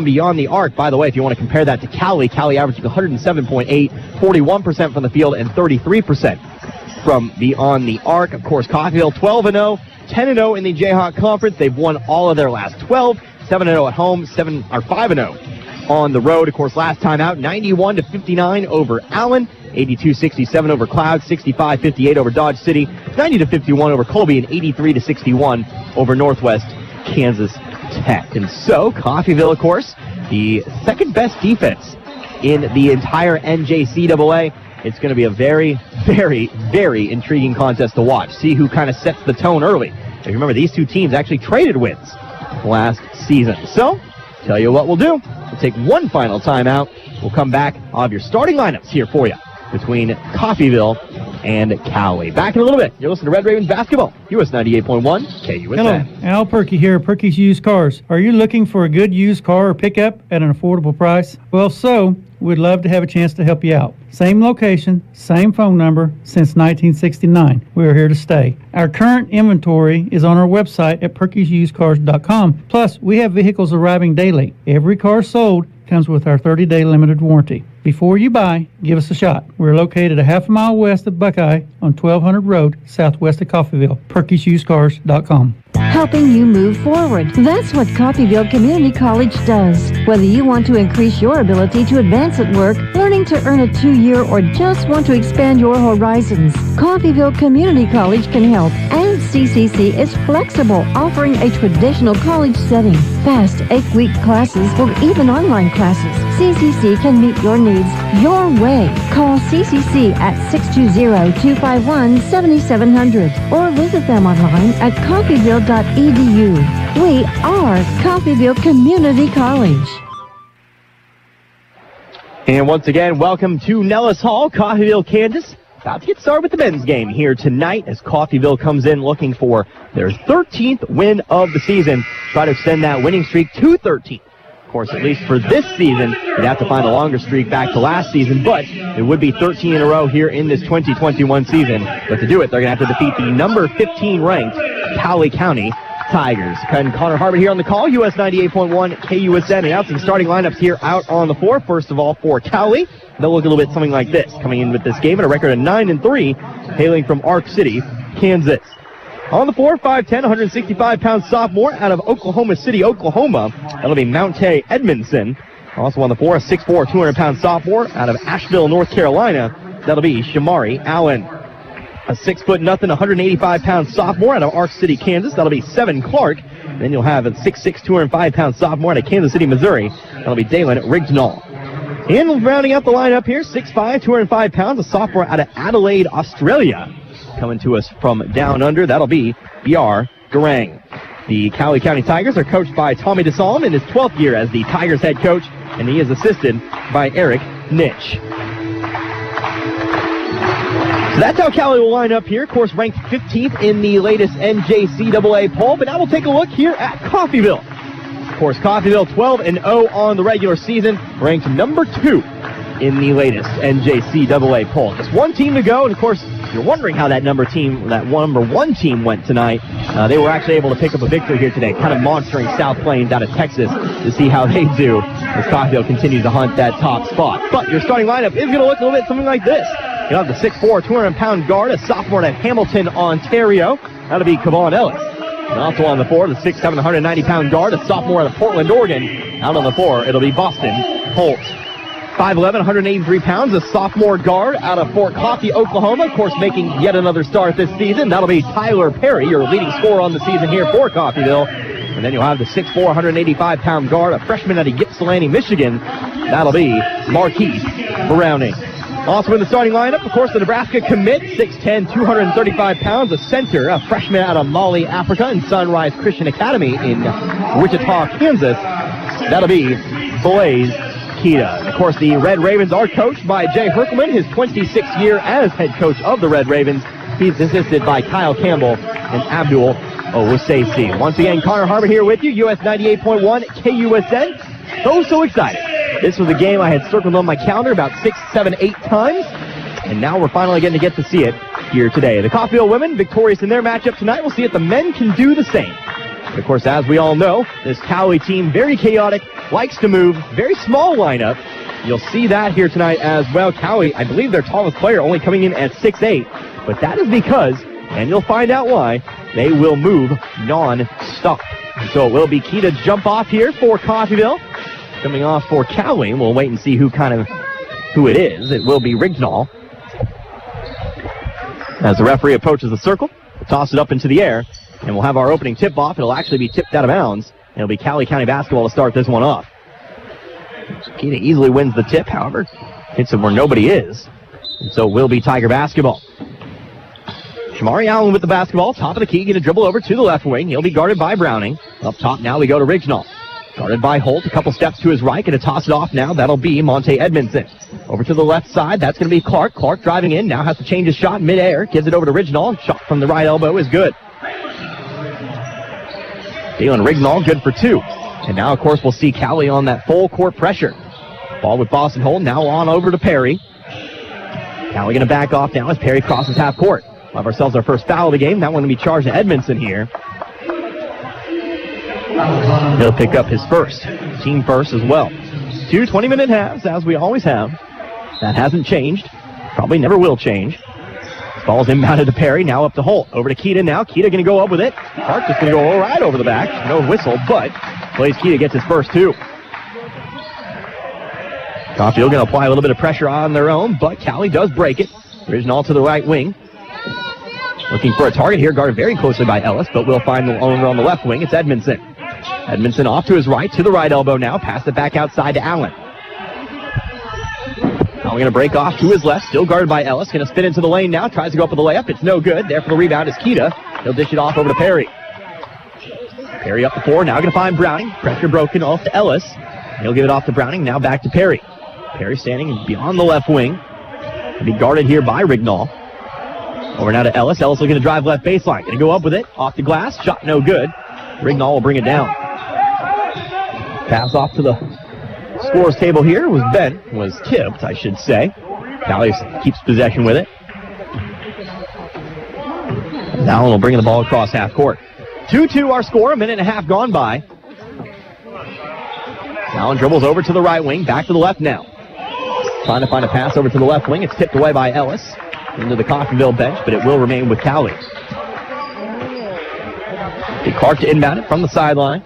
beyond the arc. By the way, if you want to compare that to Cowley averaging 107.8, 41% from the field, and 33% from beyond the arc. Of course, Coffeyville 12-0, 10-0 in the Jayhawk Conference. They've won all of their last 12, 7-0 at home, 5-0 on the road. Of course, last time out, 91-59 over Allen, 82-67 over Cloud, 65-58 over Dodge City, 90-51 over Colby, and 83-61 over Northwest Kansas Tech. And so, Coffeyville, of course, the second best defense in the entire NJCAA. It's going to be a very, very, very intriguing contest to watch. See who kind of sets the tone early. If you remember, these two teams actually traded wins last season. So, tell you what we'll do. We'll take one final timeout. We'll come back. I'll have your starting lineups here for you between Coffeyville and Cowley. Back in a little bit. You're listening to Red Ravens Basketball, US 98.1 KUSN. Hello, Al Perky here, Perky's Used Cars. Are you looking for a good used car or pickup at an affordable price? Well, we'd love to have a chance to help you out. Same location, same phone number since 1969. We are here to stay. Our current inventory is on our website at perkysusedcars.com. Plus, we have vehicles arriving daily. Every car sold comes with our 30-day limited warranty. Before you buy, give us a shot. We're located a half a mile west of Buckeye on 1200 Road, southwest of Coffeyville. perkysusedcars.com. Helping you move forward. That's what Coffeyville Community College does. Whether you want to increase your ability to advance at work, learning to earn a 2-year, or just want to expand your horizons, Coffeyville Community College can help. And CCC is flexible, offering a traditional college setting. Fast 8-week classes or even online classes. CCC can meet your needs your way. Call CCC at 620-251-7700 or visit them online at coffeyville.edu. We are Coffeyville Community College. And once again, welcome to Nellis Hall, Coffeyville, Kansas. About to get started with the men's game here tonight as Coffeyville comes in looking for their 13th win of the season. Try to extend that winning streak to 13. Of course, at least for this season, you'd have to find a longer streak back to last season, but it would be 13 in a row here in this 2021 season. But to do it, they're going to have to defeat the number 15 ranked Cowley County Tigers. Connor Harbert here on the call, US 98.1 KUSN, announcing starting lineups here out on the floor. First of all, for Cowley, they'll look a little bit something like this, coming in with this game at a record of 9-3, hailing from Ark City, Kansas. On the floor, 5'10", 165-pound sophomore out of Oklahoma City, Oklahoma. That'll be Mounte Edmondson. Also on the floor, a 6'4", 200-pound sophomore out of Asheville, North Carolina. That'll be Shamari Allen. A 6'0", 185-pound sophomore out of Ark City, Kansas. That'll be Seven Clark. Then you'll have a 6'6", 205-pound sophomore out of Kansas City, Missouri. That'll be Dalen Rignall. And rounding out the lineup here, 6'5", 205 pounds, a sophomore out of Adelaide, Australia. Coming to us from down under, that'll be Yar Garang. The Cowley County Tigers are coached by Tommy DeSalm in his 12th year as the Tigers head coach, and he is assisted by Eric Nitch. So that's how Cowley will line up here. Of course, ranked 15th in the latest NJCAA poll, but now we'll take a look here at Coffeyville. Of course, Coffeyville 12-0 on the regular season, ranked number 2 in the latest NJCAA poll. Just one team to go, and of course, if you're wondering how that number one team went tonight, they were actually able to pick up a victory here today, kind of monitoring South Plains out of Texas to see how they do as Coffeyville continues to hunt that top spot. But your starting lineup is going to look a little bit something like this. You'll have the 6'4", 200-pound guard, a sophomore at Hamilton, Ontario. That'll be Kevon Ellis. And also on the floor, the 6'7", 190-pound guard, a sophomore out of Portland, Oregon. Out on the floor, it'll be Boston Holt. 5'11", 183 pounds, a sophomore guard out of Fort Coffee, Oklahoma. Of course, making yet another start this season. That'll be Tyler Perry, your leading scorer on the season here for Coffeyville. And then you'll have the 6'4", 185-pound guard, a freshman out of Ypsilanti, Michigan. That'll be Marquise Browning. Also in the starting lineup, of course, the Nebraska commit, 6'10", 235 pounds, a center, a freshman out of Mali, Africa, in Sunrise Christian Academy in Wichita, Kansas. That'll be Blaze Kita. Of course, the Red Ravens are coached by Jay Herkelman, his 26th year as head coach of the Red Ravens. He's assisted by Kyle Campbell and Abdul Owuseisi. Once again, Connor Harbert here with you, US 98.1 KUSN. So excited. This was a game I had circled on my calendar about 6, 7, 8 times, and now we're finally getting to see it here today. The Coffeyville women victorious in their matchup tonight. We'll see if the men can do the same. Of course, as we all know, this Cowley team, very chaotic, likes to move. Very small lineup. You'll see that here tonight as well. Cowley, I believe their tallest player only coming in at 6'8", but that is because, and you'll find out why, they will move non-stop. So it will be key to jump off here for Coffeyville. Coming off for Cowley. We'll wait and see who it is. It will be Rignall. As the referee approaches the circle, we'll toss it up into the air, and we'll have our opening tip-off. It'll actually be tipped out of bounds. It'll be Cowley County basketball to start this one off. Keita easily wins the tip, however. Hits it where nobody is. And so it will be Tiger basketball. Shamari Allen with the basketball. Top of the key, going to dribble over to the left wing. He'll be guarded by Browning. Up top now we go to Rignall. Guarded by Holt. A couple steps to his right. Going to toss it off now. That'll be Monte Edmondson. Over to the left side. That's going to be Clark. Clark driving in. Now has to change his shot midair. Gives it over to Rignall. Shot from the right elbow is good. Jalen Rignall good for 2. And now, of course, we'll see Cowley on that full court pressure. Ball with Boston Holt. Now on over to Perry. Cowley going to back off now as Perry crosses half court. We'll have ourselves our first foul of the game. That one going to be charged to Edmondson here. He'll pick up his first. Team first as well. 2 20-minute halves, as we always have. That hasn't changed. Probably never will change. Ball's inbounded to Perry. Now up to Holt. Over to Keita now. Keita going to go up with it. Clark just going to go right over the back. No whistle, but Blaze Keita gets his first 2. Coffeyville going to apply a little bit of pressure on their own, but Cowley does break it. Rignall to the right wing. Looking for a target here, guarded very closely by Ellis, but we'll find the owner on the left wing. It's Edmondson. Edmondson off to his right, to the right elbow now. Pass it back outside to Allen. Now we're going to break off to his left, still guarded by Ellis. Going to spin into the lane now, tries to go up with the layup. It's no good. There for the rebound is Keita. He'll dish it off over to Perry. Perry up the floor, now going to find Browning. Pressure broken off to Ellis. He'll give it off to Browning, now back to Perry. Perry standing beyond the left wing. He'll be guarded here by Rignall. Over now to Ellis. Ellis looking to drive left baseline. Going to go up with it. Off the glass. Shot no good. Rignall will bring it down. Pass off to the scores table here was tipped, I should say. Cowley keeps possession with it. Allen will bring the ball across half court. 2-2 our score. A minute and a half gone by. Allen dribbles over to the right wing. Back to the left now. Trying to find a pass over to the left wing. It's tipped away by Ellis into the Coffeyville bench, but it will remain with Cowley. Clark to inbound it from the sideline.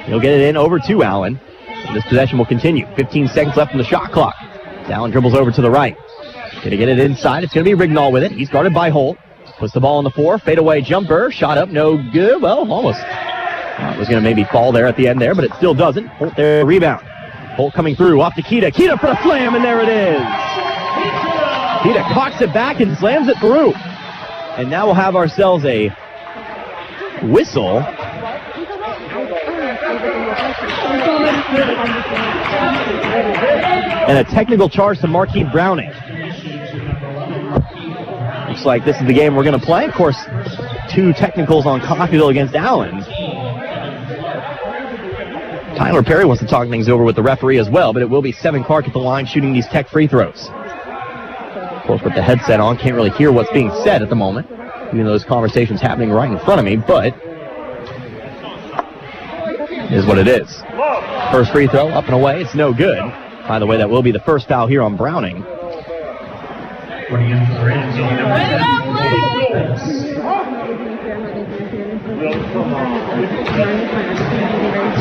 He'll get it in over to Allen. And this possession will continue. 15 seconds left in the shot clock. Allen dribbles over to the right. Going to get it inside. It's going to be Rignall with it. He's guarded by Holt. Puts the ball on the floor. Fadeaway jumper. Shot up. No good. Well, almost. It was going to maybe fall there at the end there, but it still doesn't. Holt there. Rebound. Holt coming through. Off to Keita. Keita for a slam, and there it is. Keita cocks it back and slams it through. And now we'll have ourselves a whistle. And a technical charge to Marquis Browning. Looks like this is the game we're going to play. Of course, 2 technicals on Coffeyville against Allen. Tyler Perry wants to talk things over with the referee as well, but it will be Seven Clark at the line shooting these tech free throws. Of course, with the headset on, can't really hear what's being said at the moment, even though this conversation's happening right in front of me, but it is what it is. First free throw, up and away, it's no good. By the way, that will be the first foul here on Browning.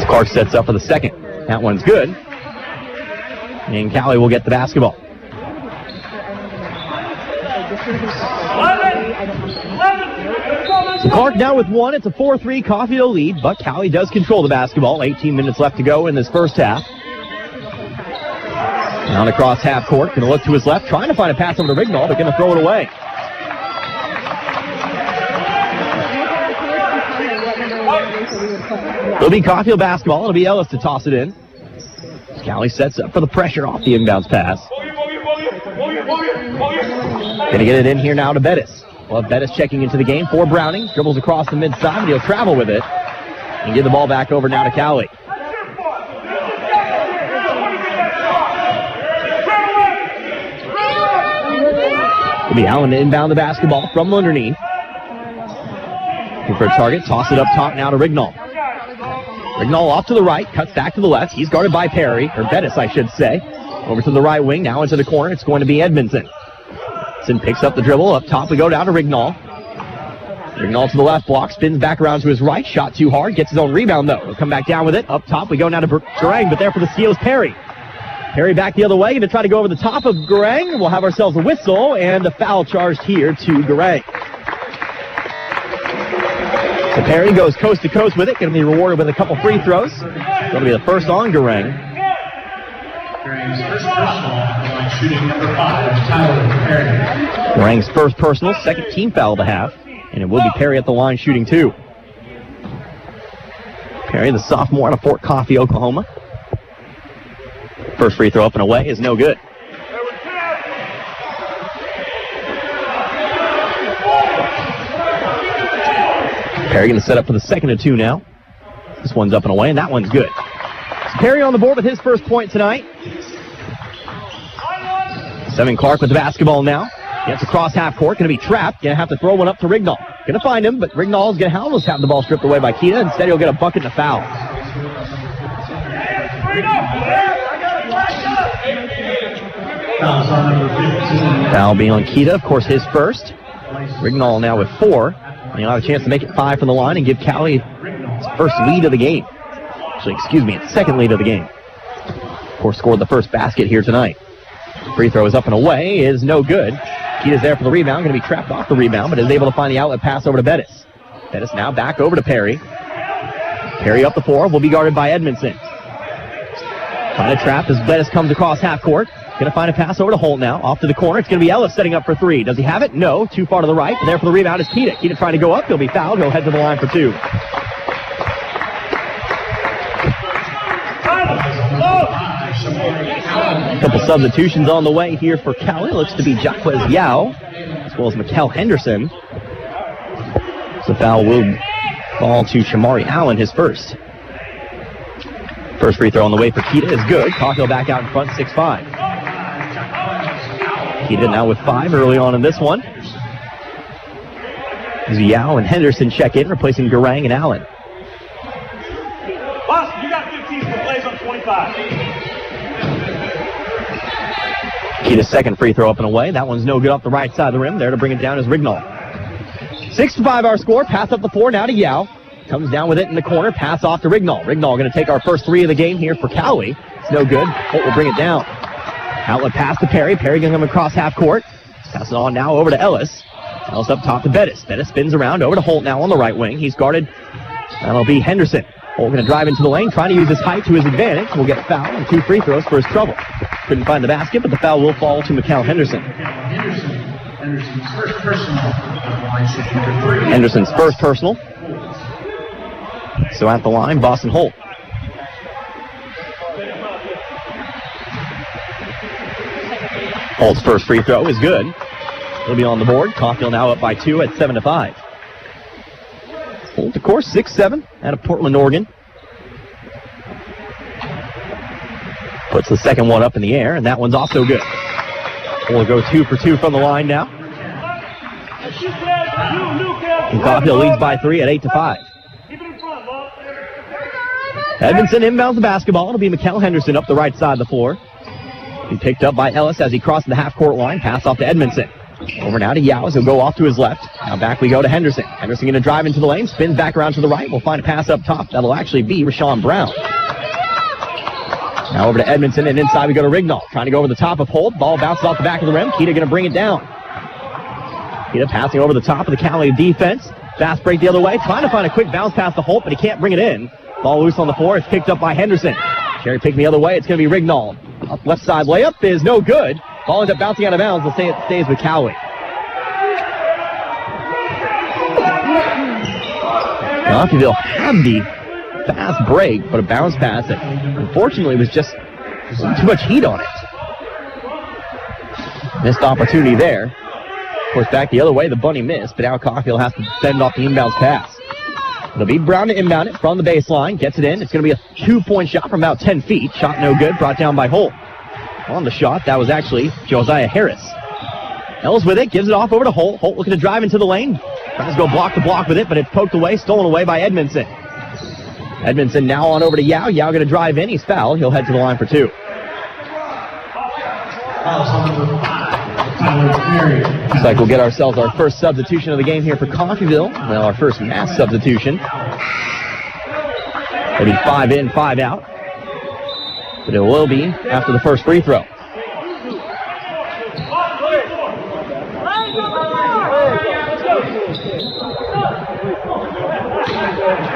Clark sets up for the second. That one's good. And Cowley will get the basketball. So Clark now with 1. It's a 4-3 Coffeyville lead, but Cowley does control the basketball. 18 minutes left to go in this first half. Down across half court. Going to look to his left, trying to find a pass over to Rignall, but going to throw it away. It'll be Coffeyville basketball. It'll be Ellis to toss it in. Cowley sets up for the pressure off the inbounds pass. Going to get it in here now to Bettis. Well, Bettis checking into the game for Browning. Dribbles across the mid-side, but he'll travel with it. And give the ball back over now to Cowley. It'll be Allen to inbound the basketball from underneath. Looking for a target. Toss it up top now to Rignall. Rignall off to the right, cuts back to the left. He's guarded by Perry, or Bettis, I should say. Over to the right wing, now into the corner. It's going to be Edmondson. Edmondson picks up the dribble. Up top we go down to Rignall. Rignall to the left block, spins back around to his right. Shot too hard, gets his own rebound though. He'll come back down with it. Up top we go now to Garang, but there for the steal is Perry. Perry back the other way, going to try to go over the top of Garang. We'll have ourselves a whistle, and a foul charged here to Garang. So Perry goes coast to coast with it, going to be rewarded with a couple free throws. Going to be the first on Garang. Garang's first personal, shooting number 5, Tyler Perry. Garang's first personal, second team foul of the half, and it will be Perry at the line shooting 2. Perry, the sophomore out of Fort Coffee, Oklahoma. First free throw up and away is no good. Perry going to set up for the second of 2 now. This one's up and away, and that one's good. So Perry on the board with his first point tonight. Seven Clark with the basketball now. Gets across half court, going to be trapped. Going to have to throw one up to Rignall. Going to find him, but Rignall's going to almost have the ball stripped away by Kita. Instead, he'll get a bucket and a foul. Foul being on Kita, of course, his first. Rignall now with 4. And he'll have a chance to make it 5 from the line and give Cowley his first lead of the game. Actually, excuse me, its second lead of the game. Of course, scored the first basket here tonight. Free throw is up and away, is no good. Kita's there for the rebound, going to be trapped off the rebound, but is able to find the outlet pass over to Bettis. Bettis now back over to Perry. Perry up the floor, will be guarded by Edmondson. Trying to trap as Bettis comes across half court. Going to find a pass over to Holt now, off to the corner. It's going to be Ellis setting up for 3. Does he have it? No, too far to the right. There for the rebound is Kita. Kita trying to go up, he'll be fouled, he'll head to the line for 2. A couple substitutions on the way here for Cowley. Looks to be Jacquez Yao, as well as Mikkel Henderson. So foul will fall to Shamari Allen, his first. First free throw on the way for Kita is good. Cocktail back out in front, 6-5. Kita now with 5 early on in this one. As Yao and Henderson check in, replacing Garang and Allen. Boston, you got 15 for plays on 25. Kita's second free throw up and away. That one's no good off the right side of the rim. There to bring it down is Rignall. 6-5 our score. Pass up the floor now to Yao. Comes down with it in the corner. Pass off to Rignall. Rignall going to take our first 3 of the game here for Cowley. It's no good. Holt will bring it down. Outlet pass to Perry. Perry going to come across half court. Pass it on now over to Ellis. Ellis up top to Bettis. Bettis spins around over to Holt now on the right wing. He's guarded. That'll be Henderson. Holt going to drive into the lane, trying to use his height to his advantage. Will get a foul and 2 free throws for his trouble. Couldn't find the basket, but the foul will fall to Mikkel Henderson. Henderson's first personal. Henderson's first personal. So at the line, Boston Holt. Holt's first free throw is good. He'll be on the board. Caulfield now up by 2 at 7-5. Holt, of course, 6'7", out of Portland, Oregon. Puts the second one up in the air, and that one's also good. We'll go 2 for 2 from the line now. And Caulfield leads by 3 at 8-5. Edmondson inbounds the basketball. It'll be Mikkel Henderson up the right side of the floor. He picked up by Ellis as he crossed the half-court line. Pass off to Edmondson. Over now to Yao. He'll go off to his left. Now back we go to Henderson. Henderson going to drive into the lane. Spins back around to the right. We'll find a pass up top. That'll actually be Rashawn Brown. Now over to Edmondson, and inside we go to Rignall. Trying to go over the top of Holt. Ball bounces off the back of the rim. Kita going to bring it down. Kita passing over the top of the Cowley defense. Fast break the other way. Trying to find a quick bounce pass to Holt, but he can't bring it in. Ball loose on the floor. It's picked up by Henderson. Cherry picking the other way. It's going to be Rignall. Up left side layup is no good. Ball ends up bouncing out of bounds. They'll say it stays with Cowley. Coffeyville had the fast break, but a bounce pass that unfortunately was just too much heat on it. Missed opportunity there. Of course, back the other way, the bunny missed, but now Caulfield has to fend off the inbounds pass. It'll be Brown to inbound it from the baseline. Gets it in. It's going to be a 2-point shot from about 10 feet. Shot no good. Brought down by Holt. On the shot, that was actually Josiah Harris. Ellis with it. Gives it off over to Holt. Holt looking to drive into the lane. Tries to go block to block with it, but it's poked away. Stolen away by Edmondson. Edmondson now on over to Yao. Yao going to drive in. He's fouled. He'll head to the line for 2. Looks like we'll get ourselves our first substitution of the game here for Coffeyville. Well, our first mass substitution. It'll be 5 in, 5 out. But it will be after the first free throw.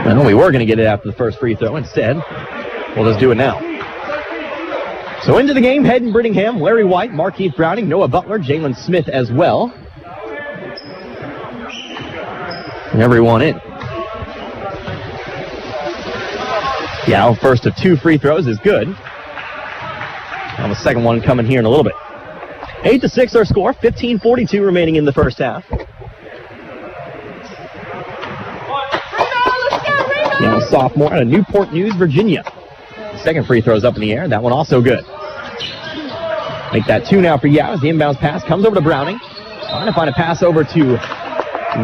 Well, we were going to get it after the first free throw. Instead, we'll just do it now. So into the game, Hayden Brittingham, Larry White, Markeith Browning, Noah Butler, Jalen Smith as well. And everyone in. Yao, first of 2 free throws is good. Now the second one coming here in a little bit. 8-6 our score, 15:42 remaining in the first half. Now sophomore out of Newport News, Virginia. Second free throw's up in the air. That one also good. Make that 2 now for Yao as the inbounds pass comes over to Browning. Trying to find a pass over to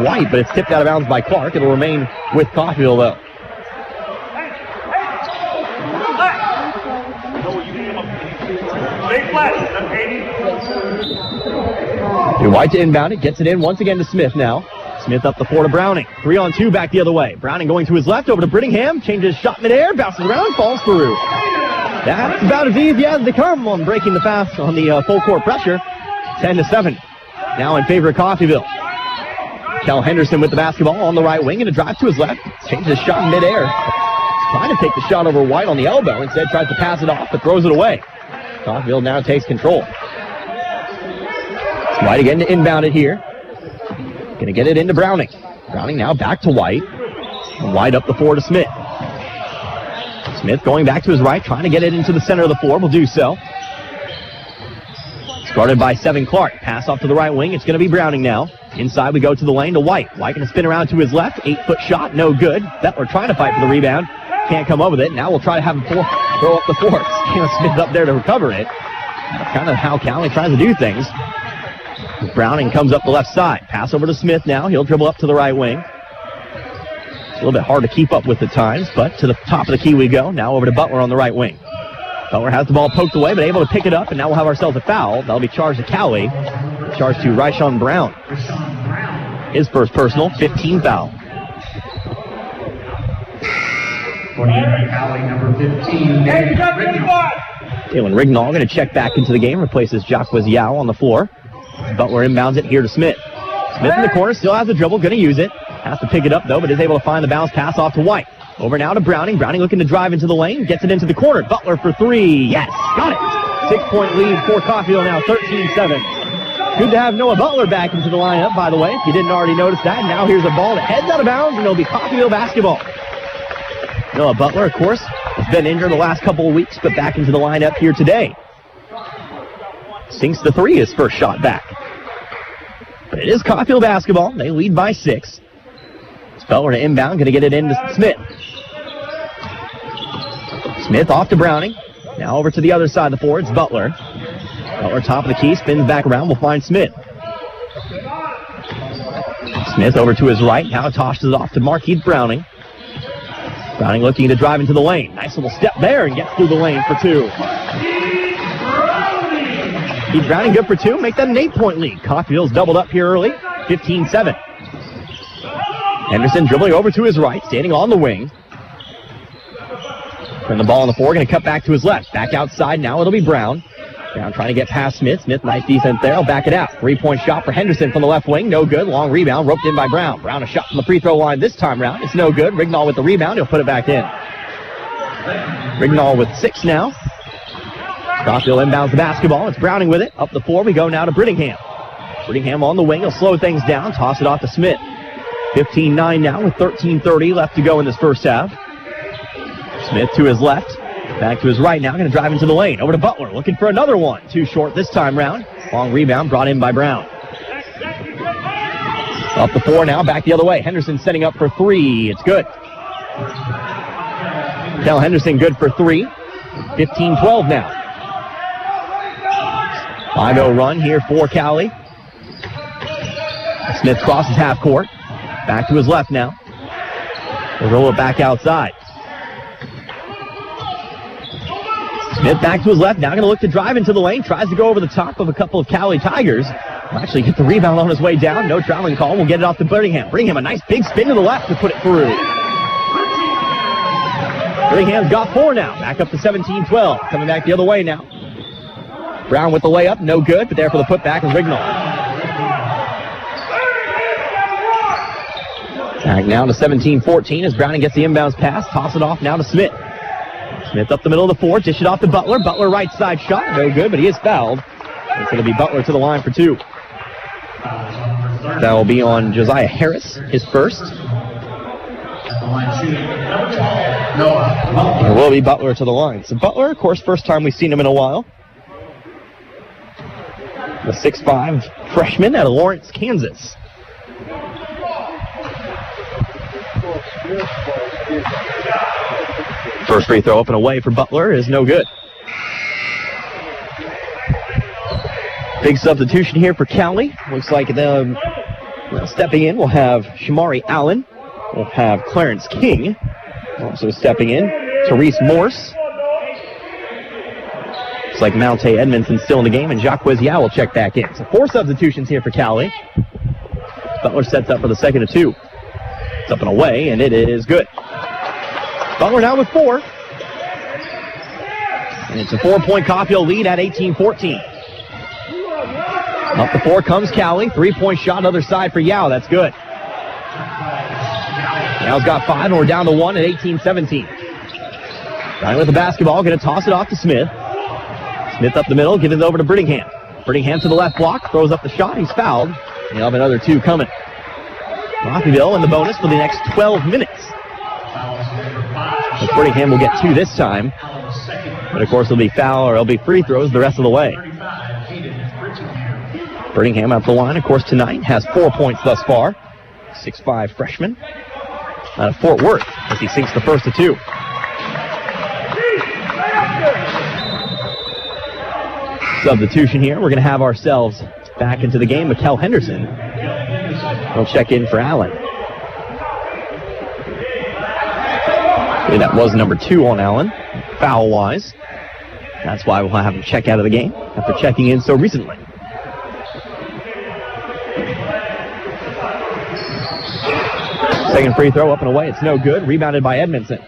White, but it's tipped out of bounds by Clark. It'll remain with Coffeyville, though. White to inbound it. Gets it in once again to Smith now. Smith up the floor to Browning. 3-on-2 back the other way. Browning going to his left over to Brittingham. Changes shot midair. Bounces around. Falls through. That's about as easy as they come on breaking the fast on the full court pressure. 10-7. Now in favor of Coffeyville. Kel Henderson with the basketball on the right wing. Going to drive to his left. Changes shot midair. Trying to take the shot over White on the elbow. Instead tries to pass it off but throws it away. Coffeyville now takes control. It's White again to inbound it here. Going to get it into Browning. Browning now back to White. White up the floor to Smith. Smith going back to his right, trying to get it into the center of the floor. Will do so. Started by Seven Clark. Pass off to the right wing. It's going to be Browning now. Inside we go to the lane to White. White going to spin around to his left. 8-foot shot, no good. We're trying to fight for the rebound. Can't come up with it. Now we'll try to have him throw up the floor. Smith up there to recover it. That's kind of how Cowley tries to do things. Browning comes up the left side. Pass over to Smith now. He'll dribble up to the right wing. It's a little bit hard to keep up with at times, but to the top of the key we go. Now over to Butler on the right wing. Butler has the ball poked away, but able to pick it up, and now we'll have ourselves a foul. That'll be charged to Cowley. Charged to Ryshawn Brown. His first personal, 15 foul. 28 Cowley, number 15. Taylor Rignall going to check back into the game, replaces Jacques Yao on the floor. Butler inbounds it here to Smith. Smith in the corner, still has the dribble, going to use it. Has to pick it up, though, but is able to find the bounce pass off to White. Over now to Browning. Browning looking to drive into the lane, gets it into the corner. Butler for 3. Yes, got it. 6-point lead for Coffeyville now, 13-7. Good to have Noah Butler back into the lineup, by the way, if you didn't already notice that. Now here's a ball that heads out of bounds, and it'll be Coffeyville basketball. Noah Butler, of course, has been injured the last couple of weeks, but back into the lineup here today. Sinks the 3, his first shot back. But it is Coffeyville basketball. They lead by 6. It's Butler to inbound, going to get it into Smith. Smith off to Browning. Now over to the other side of the floor. It's Butler. Butler top of the key, spins back around. We'll find Smith. Smith over to his right. Now tosses it off to Markeith Browning. Browning looking to drive into the lane. Nice little step there and gets through the lane for 2. Keith Browning good for 2. Make that an 8-point lead. Coffeyville's doubled up here early. 15-7. Henderson dribbling over to his right, standing on the wing. Turn the ball on the floor, going to cut back to his left. Back outside now, it'll be Brown. Brown trying to get past Smith. Smith, nice defense there. He'll back it out. 3-point shot for Henderson from the left wing. No good. Long rebound. Roped in by Brown. Brown a shot from the free throw line this time round. It's no good. Rignall with the rebound. He'll put it back in. Rignall with 6 now. Coffeyville inbounds the basketball. It's Browning with it. Up the floor we go now to Brittingham. Brittingham on the wing. He'll slow things down. Toss it off to Smith. 15-9 now with 13:30 left to go in this first half. Smith to his left. Back to his right now. Going to drive into the lane. Over to Butler. Looking for another one. Too short this time round. Long rebound brought in by Brown. Up the floor now. Back the other way. Henderson setting up for 3. It's good. Kel Henderson good for 3. 15-12 now. 5-0 run here for Cowley. Smith crosses half court. Back to his left now. We'll roll it back outside. Smith back to his left, now going to look to drive into the lane, tries to go over the top of a couple of Cowley Tigers. Will actually get the rebound on his way down, no traveling call, we'll get it off to Birmingham. Birmingham, a nice big spin to the left to put it through. Birmingham's got 4 now, back up to 17-12, coming back the other way now. Brown with the layup, no good, but there for the putback is Rignall. Back now to 17-14 as Browning gets the inbounds pass, toss it off now to Smith. Smith up the middle of the floor, dish it off to Butler. Butler right side shot, no good, but he is fouled. It's going to be Butler to the line for 2. That will be on Josiah Harris, his first. It will be Butler to the line. So Butler, of course, first time we've seen him in a while. The 6'5" freshman out of Lawrence, Kansas. First free throw up and away for Butler is no good. Big substitution here for Cowley. Looks like stepping in, we'll have Shamari Allen. We'll have Clarence King. Also stepping in, Therese Morse. Looks like Mounte Edmondson's still in the game, and Jacques Yao will check back in. So 4 substitutions here for Cowley. Butler sets up for the second of 2. It's up and away, and it is good. Butler now with 4. And it's a 4-point Coffeyville lead at 18-14. Up the 4 comes Cowley. 3-point shot other side for Yao. That's good. Yao's got 5, and we're down to 1 at 18-17. Right with the basketball, going to toss it off to Smith. Smith up the middle, giving it over to Brittingham. Brittingham to the left block, throws up the shot. He's fouled. He'll have another 2 coming. Coffeyville in the bonus for the next 12 minutes. So Brittingham will get 2 this time. But of course it'll be foul or it'll be free throws the rest of the way. Brittingham out the line, of course, tonight has 4 points thus far. 6'5" freshman out of Fort Worth as he sinks the first of 2. Substitution here. We're going to have ourselves back into the game. Mikkel Henderson will check in for Allen. That was number 2 on Allen, foul-wise. That's why we'll have him check out of the game after checking in so recently. Second free throw up and away. It's no good. Rebounded by Edmondson.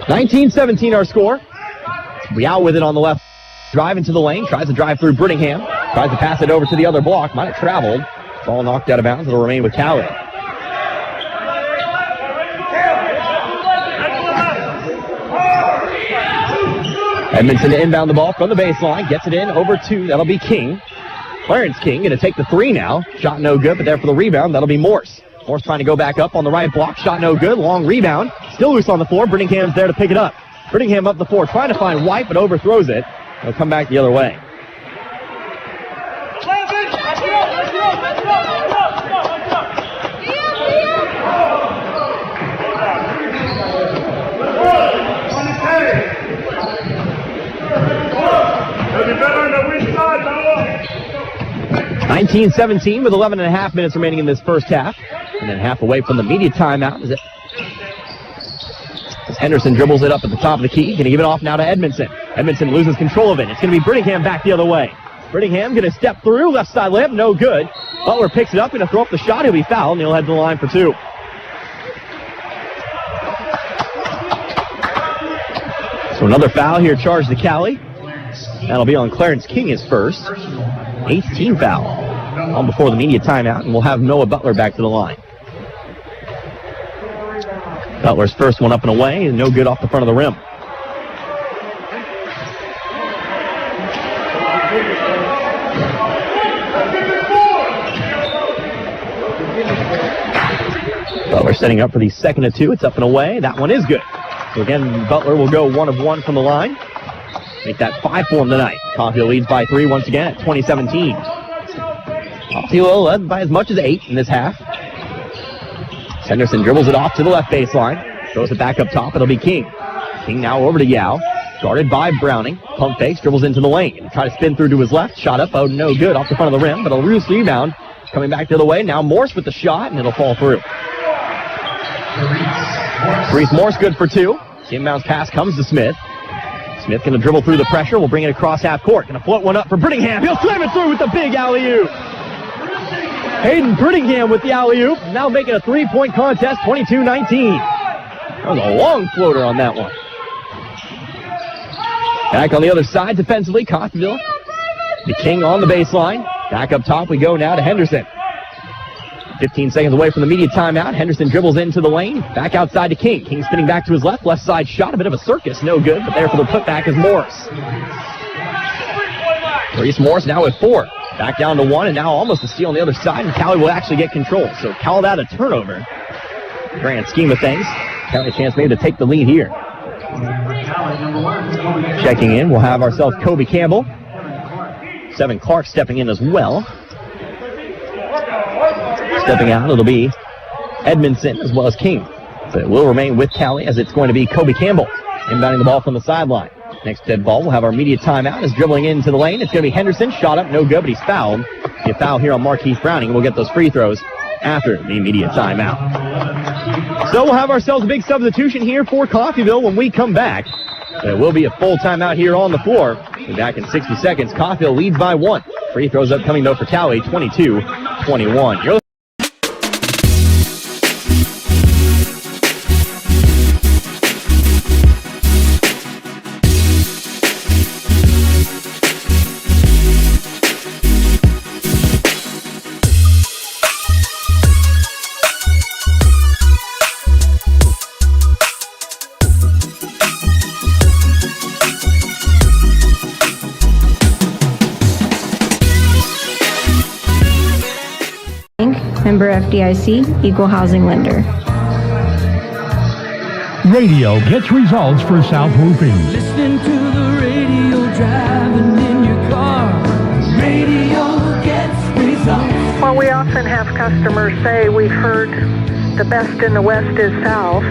19-17 our score. Yao with it on the left. Drive into the lane. Tries to drive through Brittingham. Tries to pass it over to the other block. Might have traveled. Ball knocked out of bounds. It'll remain with Cowley. Edmondson to inbound the ball from the baseline. Gets it in over to, that'll be King. Clarence King going to take the 3 now. Shot no good, but there for the rebound, that'll be Morse. Morse trying to go back up on the right block. Shot no good. Long rebound. Still loose on the floor. Brittingham's there to pick it up. Brittingham up the floor, trying to find White, but overthrows it. He'll come back the other way. It'll be better on the weak side, Noah. 19-17 with 11.5 minutes remaining in this first half. And then half away from the media timeout as Henderson dribbles it up at the top of the key. Going to give it off now to Edmondson. Edmondson loses control of it. It's going to be Brittingham back the other way. Brittingham going to step through. Left side layup, no good. Butler picks it up. Going to throw up the shot. He'll be fouled, and he'll head to the line for 2. So another foul here charged to Cowley. That'll be on Clarence King, his first. 8th team foul. On before the media timeout, and we'll have Noah Butler back to the line. Butler's first one up and away, and no good off the front of the rim. Butler setting up for the second of 2. It's up and away. That one is good. So again, Butler will go 1 of 1 from the line. Make that 5 for him tonight. Coffeyville leads by 3 once again at 20-17. Coffeyville led by as much as 8 in this half. Henderson dribbles it off to the left baseline. Throws it back up top. It'll be King. King now over to Yao. Guarded by Browning. Pump fakes, dribbles into the lane. Try to spin through to his left. Shot up. Oh, no good off the front of the rim, but a loose rebound. Coming back the other way. Now Morse with the shot, and it'll fall through. Therese Morse good for 2. Inbounds pass comes to Smith. Smith going to dribble through the pressure. We'll bring it across half court. Going to float one up for Brittingham. He'll slam it through with the big alley-oop. Hayden Brittingham with the alley-oop. Now making a 3-point contest, 22-19. That was a long floater on that one. Back on the other side defensively, Coffeyville. The King on the baseline. Back up top we go now to Henderson. 15 seconds away from the media timeout. Henderson dribbles into the lane. Back outside to King. King spinning back to his left. Left side shot. A bit of a circus. No good. But there for the putback is Morris. Reese Morris now with 4. Back down to 1. And now almost a steal on the other side. And Cowley will actually get control. So call that a turnover. Grand scheme of things. Cowley a chance maybe to take the lead here. Checking in. We'll have ourselves Kobe Campbell. Seven Clark stepping in as well. Stepping out, it'll be Edmondson as well as King. So it will remain with Cowley as it's going to be Kobe Campbell inbounding the ball from the sideline. Next dead ball, we'll have our immediate timeout. Is dribbling into the lane. It's going to be Henderson. Shot up, no good, but he's fouled. A foul here on Markeith Browning. We'll get those free throws after the immediate timeout. So we'll have ourselves a big substitution here for Coffeyville when we come back. There will be a full timeout here on the floor. We'll be back in 60 seconds. Coffeyville leads by 1. Free throws upcoming though for Cowley, 22-21. You're Member FDIC, Equal Housing Lender. Radio gets results for South Roofing. Listening to the radio, driving in your car. Radio gets results. Well, we often have customers say we've heard the best in the West is South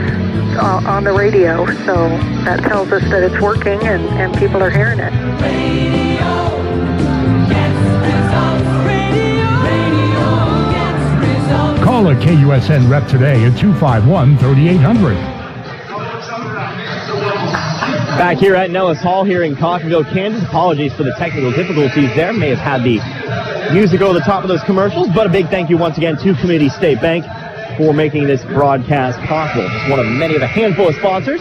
on the radio, so that tells us that it's working and people are hearing it. Radio gets results. Radio gets results. Call a KUSN rep today at 251-3800. Back here at Nellis Hall here in Coffeyville, Kansas. Apologies for the technical difficulties there. May have had the music over the top of those commercials, but a big thank you once again to Community State Bank for making this broadcast possible. Just one of many of a handful of sponsors.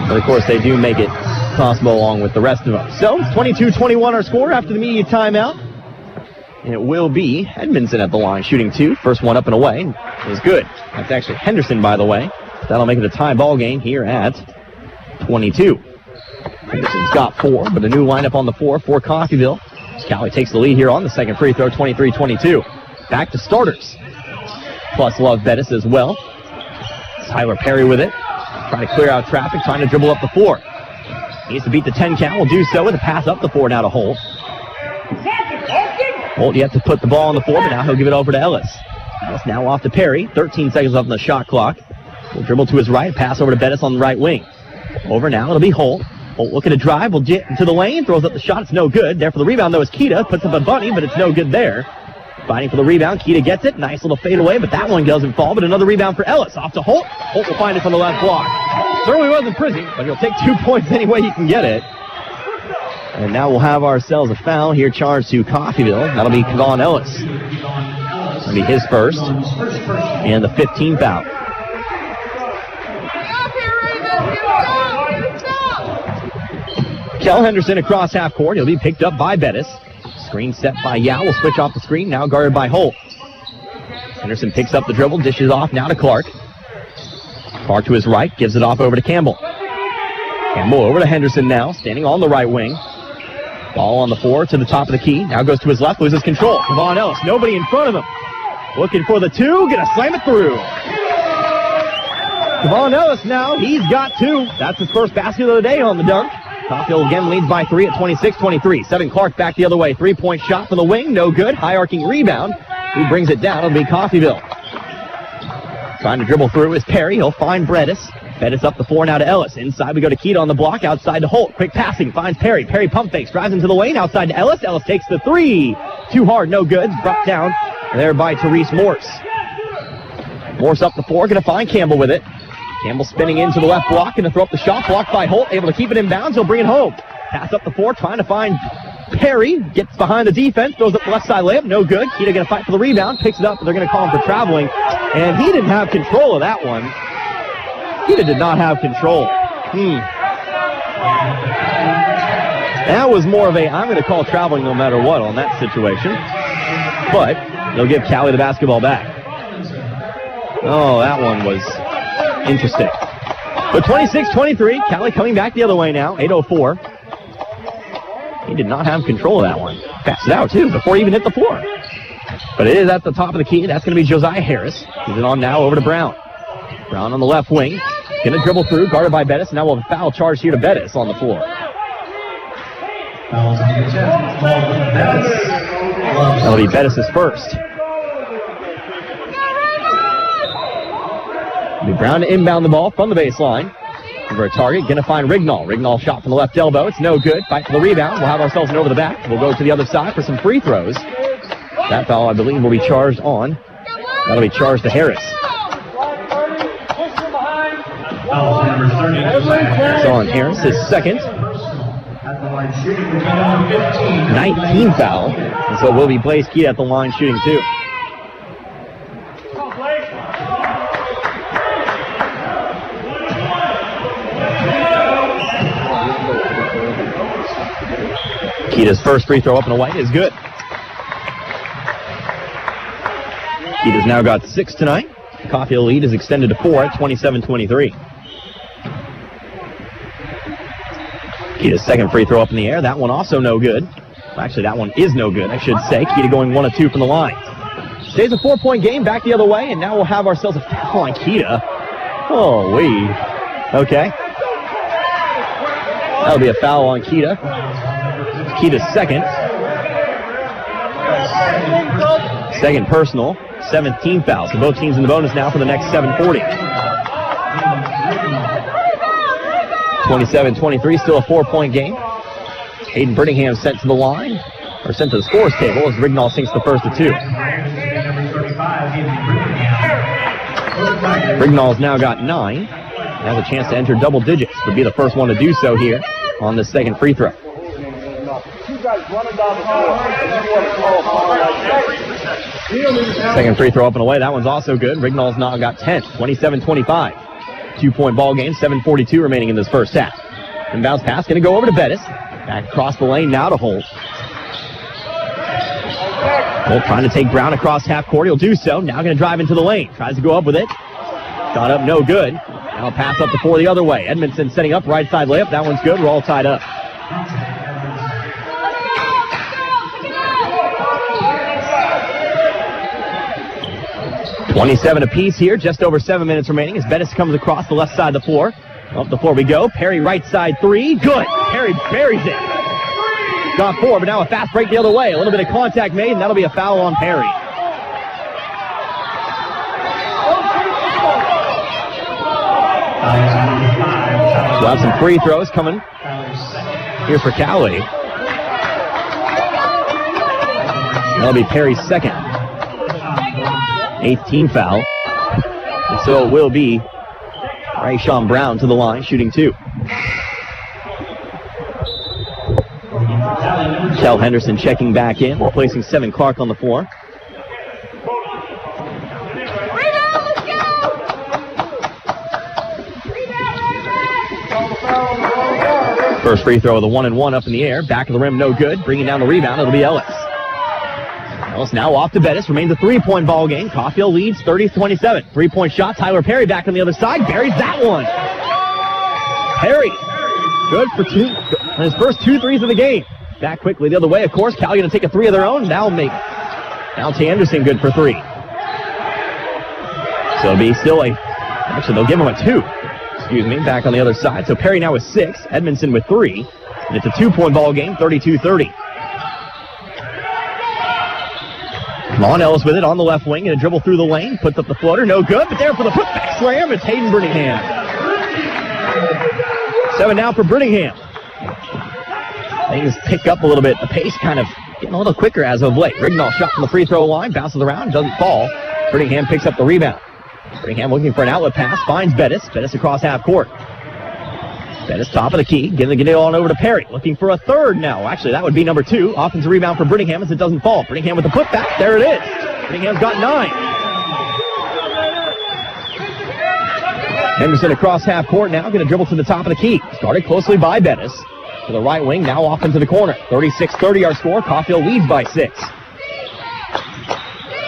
But of course, they do make it possible along with the rest of us. So, 22-21 our score after the media timeout. And it will be Edmondson at the line shooting 2. First one up and away. It was good. That's actually Henderson, by the way. That'll make it a tie ball game here at 22. Henderson's got 4, but a new lineup on the floor for Coffeyville. Cowley takes the lead here on the second free throw, 23-22. Back to starters. Plus Love Bettis as well. Tyler Perry with it. Trying to clear out traffic, trying to dribble up the floor. Needs to beat the 10 count. Will do so with a pass up the floor now to Holt. Holt yet to put the ball on the floor, but now he'll give it over to Ellis. Ellis now off to Perry. 13 seconds left on the shot clock. Will dribble to his right, pass over to Bettis on the right wing. Over now, it'll be Holt. Holt looking to drive, will get into the lane, throws up the shot, it's no good. There for the rebound, though, is Keita. Puts up a bunny, but it's no good there. Fighting for the rebound, Keita gets it. Nice little fade away, but that one doesn't fall. But another rebound for Ellis. Off to Holt. Holt will find it from the left block. Certainly wasn't pretty, but he'll take 2 points any way he can get it. And now we'll have ourselves a foul here charged to Coffeyville. That'll be Kevon Ellis. That'll be his first. And the 15th foul. Kel Henderson across half court. He'll be picked up by Bettis. Screen set by Yao. Will switch off the screen. Now guarded by Holt. Henderson picks up the dribble. Dishes off now to Clark. Clark to his right. Gives it off over to Campbell. Campbell over to Henderson now. Standing on the right wing. Ball on the floor to the top of the key. Now goes to his left. Loses control. Kevon Ellis. Nobody in front of him. Looking for the 2. Gonna slam it through. Kevon Ellis now. He's got 2. That's his first basket of the day on the dunk. Coffeyville again leads by 3 at 26-23. Seven Clark back the other way. 3-point shot from the wing. No good. High arcing rebound. He brings it down. It'll be Coffeyville. Trying to dribble through is Perry. He'll find Bettis. Bettis up the floor now to Ellis. Inside we go to Keita on the block. Outside to Holt. Quick passing. Finds Perry. Perry pump fakes. Drives into the lane. Outside to Ellis. Ellis takes the 3. Too hard. No good. Brought down there by Therese Morse. Force up the floor, going to find Campbell with it. Campbell spinning into the left block, going to throw up the shot, blocked by Holt, able to keep it in bounds, he'll bring it home. Pass up the floor, trying to find Perry, gets behind the defense, throws up the left side layup, no good. Keita going to fight for the rebound, picks it up, but they're going to call him for traveling. And he didn't have control of that one. Keita did not have control. That was more of a, I'm going to call traveling no matter what on that situation. But they'll give Cowley the basketball back. Oh, that one was interesting. But 26-23, Cowley coming back the other way now, 8:04. He did not have control of that one. Passed it out, too, before he even hit the floor. But it is at the top of the key. That's going to be Josiah Harris. He's it on now over to Brown. Brown on the left wing. Going to dribble through, guarded by Bettis. Now we'll have a foul charge here to Bettis on the floor. That'll be Bettis' first. It'll be Brown to inbound the ball from the baseline. Over a target, going to find Rignall. Rignall shot from the left elbow. It's no good. Fight for the rebound. We'll have ourselves an over the back. We'll go to the other side for some free throws. That foul, I believe, will be charged on. That'll be charged to Harris. It's on Harris, his second. 19 foul. And so will be Blaze Keita at the line shooting two. Keita's first free throw up and away is good. Keita's now got 6 tonight. The Caulfield lead is extended to 4 at 27-23. Keita's second free throw up in the air. That one also no good. Well, actually, that one is no good, I should say. Keita going 1 of 2 from the line. Stays a 4-point game back the other way, and now we'll have ourselves a foul on Keita. Oh, okay. That'll be a foul on Keita. Keita's second. Second personal. 17th foul. So both teams in the bonus now for the next 7:40. 27-23, still a 4-point game. Hayden Brittingham sent to the line, or sent to the scores table as Rignall sinks the first of 2. Rignall's now got 9. Has a chance to enter double digits. Would be the first one to do so here on the second free throw. Second free throw up and away. That one's also good. Rignall's now got 10. 27-25. 2-point ball game. 7:42 remaining in this first half. Inbounds pass. Going to go over to Bettis. Back across the lane now to Holt. Holt trying to take Brown across half court. He'll do so. Now going to drive into the lane. Tries to go up with it. Shot up. No good. Now a pass up the floor the other way. Edmondson setting up. Right side layup. That one's good. We're all tied up. $27 apiece here, just over 7 minutes remaining as Bettis comes across the left side of the floor. Up the floor we go. Perry right side 3. Good. Perry buries it. Got 4, but now a fast break the other way. A little bit of contact made, and that'll be a foul on Perry. We'll have some free throws coming here for Cowley. That'll be Perry's second. 8th team foul. And so it will be Rayshawn Brown to the line, shooting 2. Kel Henderson checking back in, replacing Seven Clark on the floor. First free throw of the 1-and-1 up in the air. Back of the rim, no good. Bringing down the rebound, it'll be Ellis. Ellis now off to Bettis. Remains a 3-point ball game. Caulfield leads 30-27. 3-point shot. Tyler Perry back on the other side. Buries that one. Perry, good for 2. His first 2 threes of the game. Back quickly the other way, of course. Cal going to take a 3 of their own. Now make Dante Anderson good for 3. So it'll be still actually they'll give him a 2. Back on the other side. So Perry now with 6. Edmondson with 3. And it's a 2-point ball game, 32-30. Lon Ellis with it on the left wing, and a dribble through the lane, puts up the floater, no good, but there for the putback slam, it's Hayden Brittingham. 7 now for Brittingham. Things pick up a little bit, the pace kind of getting a little quicker as of late. Rignall shot from the free throw line, bounces around, doesn't fall. Brittingham picks up the rebound. Brittingham looking for an outlet pass, finds Bettis. Bettis across half court. Bettis top of the key, getting it on over to Perry. Looking for a third now. Actually, that would be number 2. Offensive rebound for Brittingham as it doesn't fall. Brittingham with the putback. There it is. Brittingham's got 9. Henderson across half court now, going to dribble to the top of the key. Started closely by Bettis. To the right wing, now off into the corner. 36-30 our score. Caulfield leads by 6.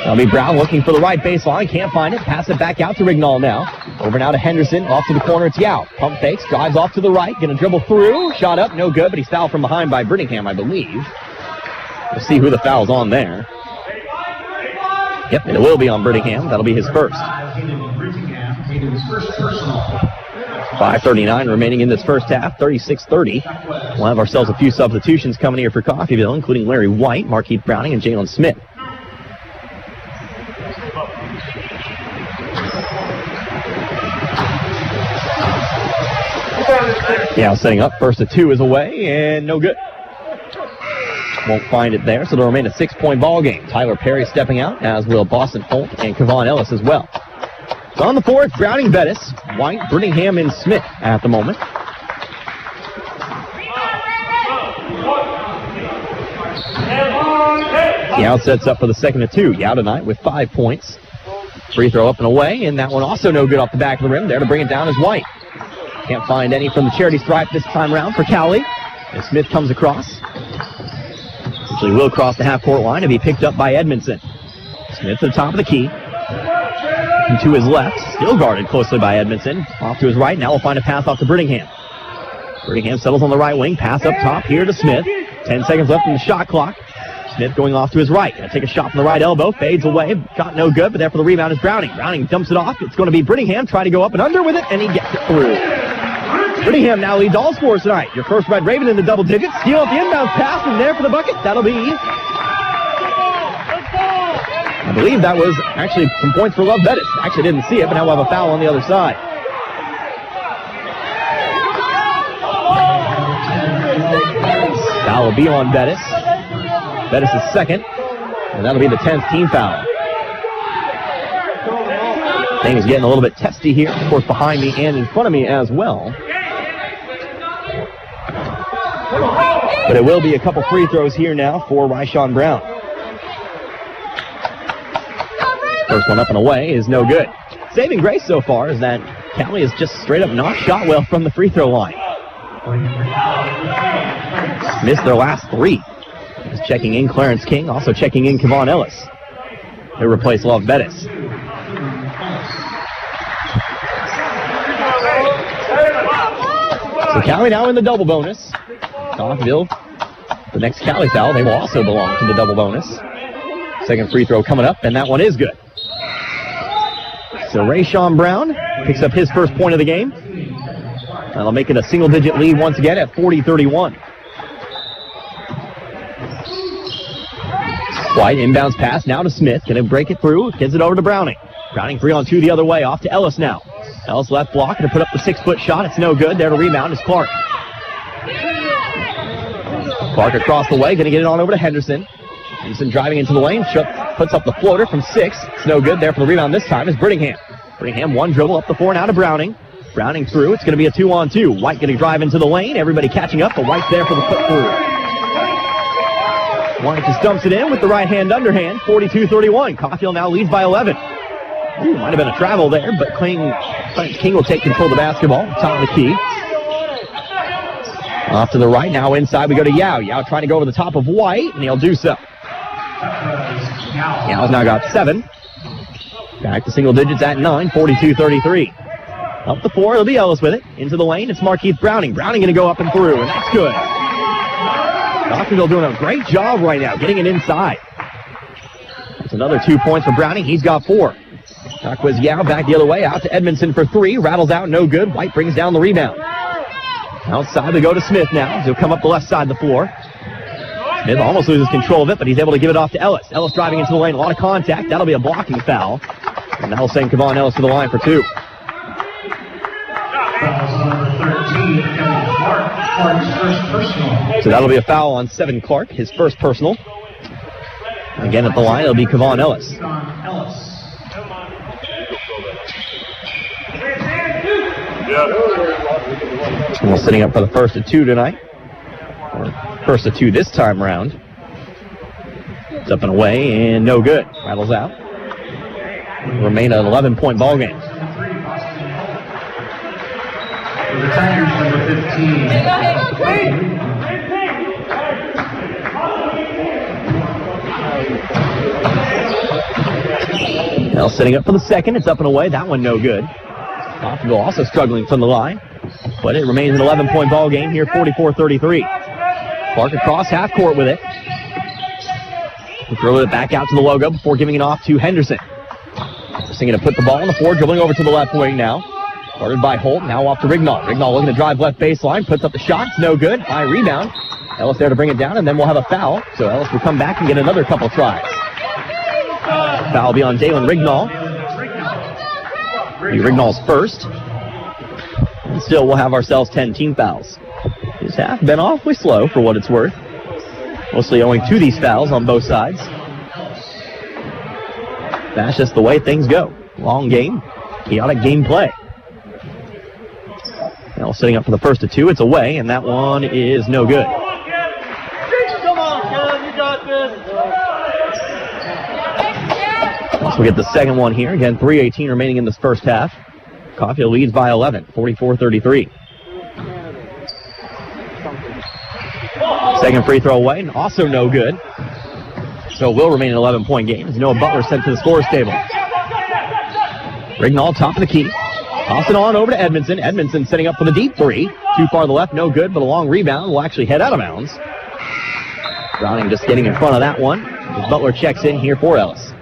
That'll be Brown looking for the right baseline. Can't find it. Pass it back out to Rignall now. Over now to Henderson. Off to the corner. It's Yao. Pump fakes. Drives off to the right. Going to dribble through. Shot up. No good, but he's fouled from behind by Brittingham, I believe. We'll see who the foul's on there. Yep, it will be on Brittingham. That'll be his first. 5:39 remaining in this first half. 36-30. We'll have ourselves a few substitutions coming here for Coffeyville, including Larry White, Markeith Browning, and Jalen Smith. Yeah, setting up. First to 2 is away, and no good. Won't find it there, so it'll remain a 6-point ball game. Tyler Perry stepping out, as will Boston Holt and Kevon Ellis as well. So on the floor, it's Browning, Bettis, White, Brittingham, and Smith at the moment. Yao sets up for the second to 2. Yao tonight with 5 points. Free throw up and away, and that one also no good off the back of the rim. There to bring it down is White. Can't find any from the charity stripe this time around for Cowley. And Smith comes across. Actually will cross the half-court line and be picked up by Edmondson. Smith to the top of the key. And to his left, still guarded closely by Edmondson. Off to his right, now we'll find a pass off to Brittingham. Brittingham settles on the right wing, pass up top here to Smith. 10 seconds left in the shot clock. Smith going off to his right. Gonna take a shot from the right elbow, fades away. Shot no good, but there for the rebound is Browning. Browning dumps it off. It's going to be Brittingham trying to go up and under with it, and he gets it through. Brittingham now leads all scores tonight. Your first Red Raven in the double digits. Steal off the inbound pass, and there for the bucket. That'll be... I believe that was actually some points for Love Bettis. Actually didn't see it, but now we'll have a foul on the other side. Foul will be on Bettis. Bettis is second, and that'll be the 10th team foul. Things getting a little bit testy here, of course, behind me and in front of me as well. But it will be a couple free throws here now for Ryshawn Brown. First one up and away is no good. Saving grace so far is that Cowley has just straight up not shot well from the free throw line. Missed their last 3. Just checking in Clarence King, also checking in Kevon Ellis. They replace Love Bettis. So Cowley now in the double bonus. Coffeyville, the next Cowley foul, they will also belong to the double bonus. Second free throw coming up, and that one is good. So Ryshawn Brown picks up his first point of the game. That'll make it a single-digit lead once again at 40-31. White inbounds pass now to Smith. Going to break it through. Gets it over to Browning. Browning 3-on-2 the other way. Off to Ellis now. Ellis left block. Going to put up the 6-foot shot. It's no good. There to rebound is Clark. Clark across the way. Going to get it on over to Henderson. Henderson driving into the lane. Puts up the floater from 6. It's no good. There for the rebound this time is Brittingham. Brittingham one dribble up the floor now to Browning. Browning through. It's going to be a 2-on-2. White going to drive into the lane. Everybody catching up, but White's there for the put through. White just dumps it in with the right hand underhand. 42-31. Caulfield now leads by 11. Ooh, might have been a travel there, but Clarence King will take control of the basketball. Top of the key. Off to the right. Now inside we go to Yao. Yao trying to go over the top of White, and he'll do so. Yao's now got 7. Back to single digits at 9. 42-33. Up the floor, it'll be Ellis with it. Into the lane, it's Markeith Browning. Browning going to go up and through, and that's good. Coffeyville doing a great job right now, getting it inside. That's another 2 points for Browning. He's got 4. Taquez Yao back the other way, out to Edmondson for 3. Rattles out, no good. White brings down the rebound. Outside we go to Smith now. He'll come up the left side of the floor. Smith almost loses control of it, but he's able to give it off to Ellis. Ellis driving into the lane, a lot of contact. That'll be a blocking foul. And that'll send Kevon Ellis to the line for 2. So that'll be a foul on 7 Clark, his first personal. Again at the line, it'll be Kevon Ellis. Well, sitting up for the first of two tonight. Or first of two this time around. It's up and away and no good. Rattles out. Remain an 11-point ball game. The Tigers, number 15. Now sitting up for the second. It's up and away. That one no good. Coffeyville also struggling from the line. But it remains an 11-point ball game here, 44-33. Clark across half court with it. We'll throw it back out to the logo before giving it off to Henderson. Henderson going to put the ball on the floor, dribbling over to the left wing now. Started by Holt, now off to Rignall. Rignall looking to drive left baseline, puts up the shot, it's no good. High rebound. Ellis there to bring it down, and then we'll have a foul. So Ellis will come back and get another couple tries. Foul will be on Jalen Rignall. Rignall's first. And still we'll have ourselves 10 team fouls. This half been awfully slow for what it's worth. Mostly owing to these fouls on both sides. That's just the way things go. Long game, chaotic gameplay. Now sitting up for the first of two, it's away, and that one is no good. Come on, Kevin, you got this. So we get the second one here. Again, 3:18 remaining in this first half. Caulfield leads by 11, 44-33. Second free throw away, and also no good. So it will remain an 11-point game as Noah Butler sent to the scorer's table. Rignall, top of the key. Toss it on over to Edmondson. Edmondson setting up for the deep three. Too far to the left, no good, but a long rebound will actually head out of bounds. Browning just getting in front of that one as Butler checks in here for Ellis.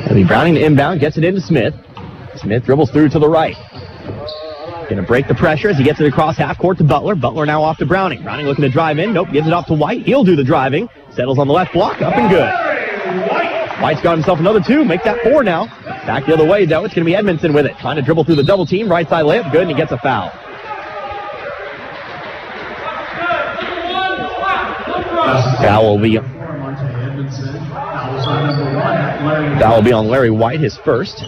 It'll be Browning to inbound, gets it into Smith. Smith dribbles through to the right. Going to break the pressure as he gets it across half court to Butler. Butler now off to Browning. Browning looking to drive in. Nope, gives it off to White. He'll do the driving. Settles on the left block. Up and good. White's got himself another two. Make that four now. Back the other way, though. It's going to be Edmondson with it. Trying to dribble through the double team. Right side layup. Good, and he gets a foul. Foul will be on Larry White, his first.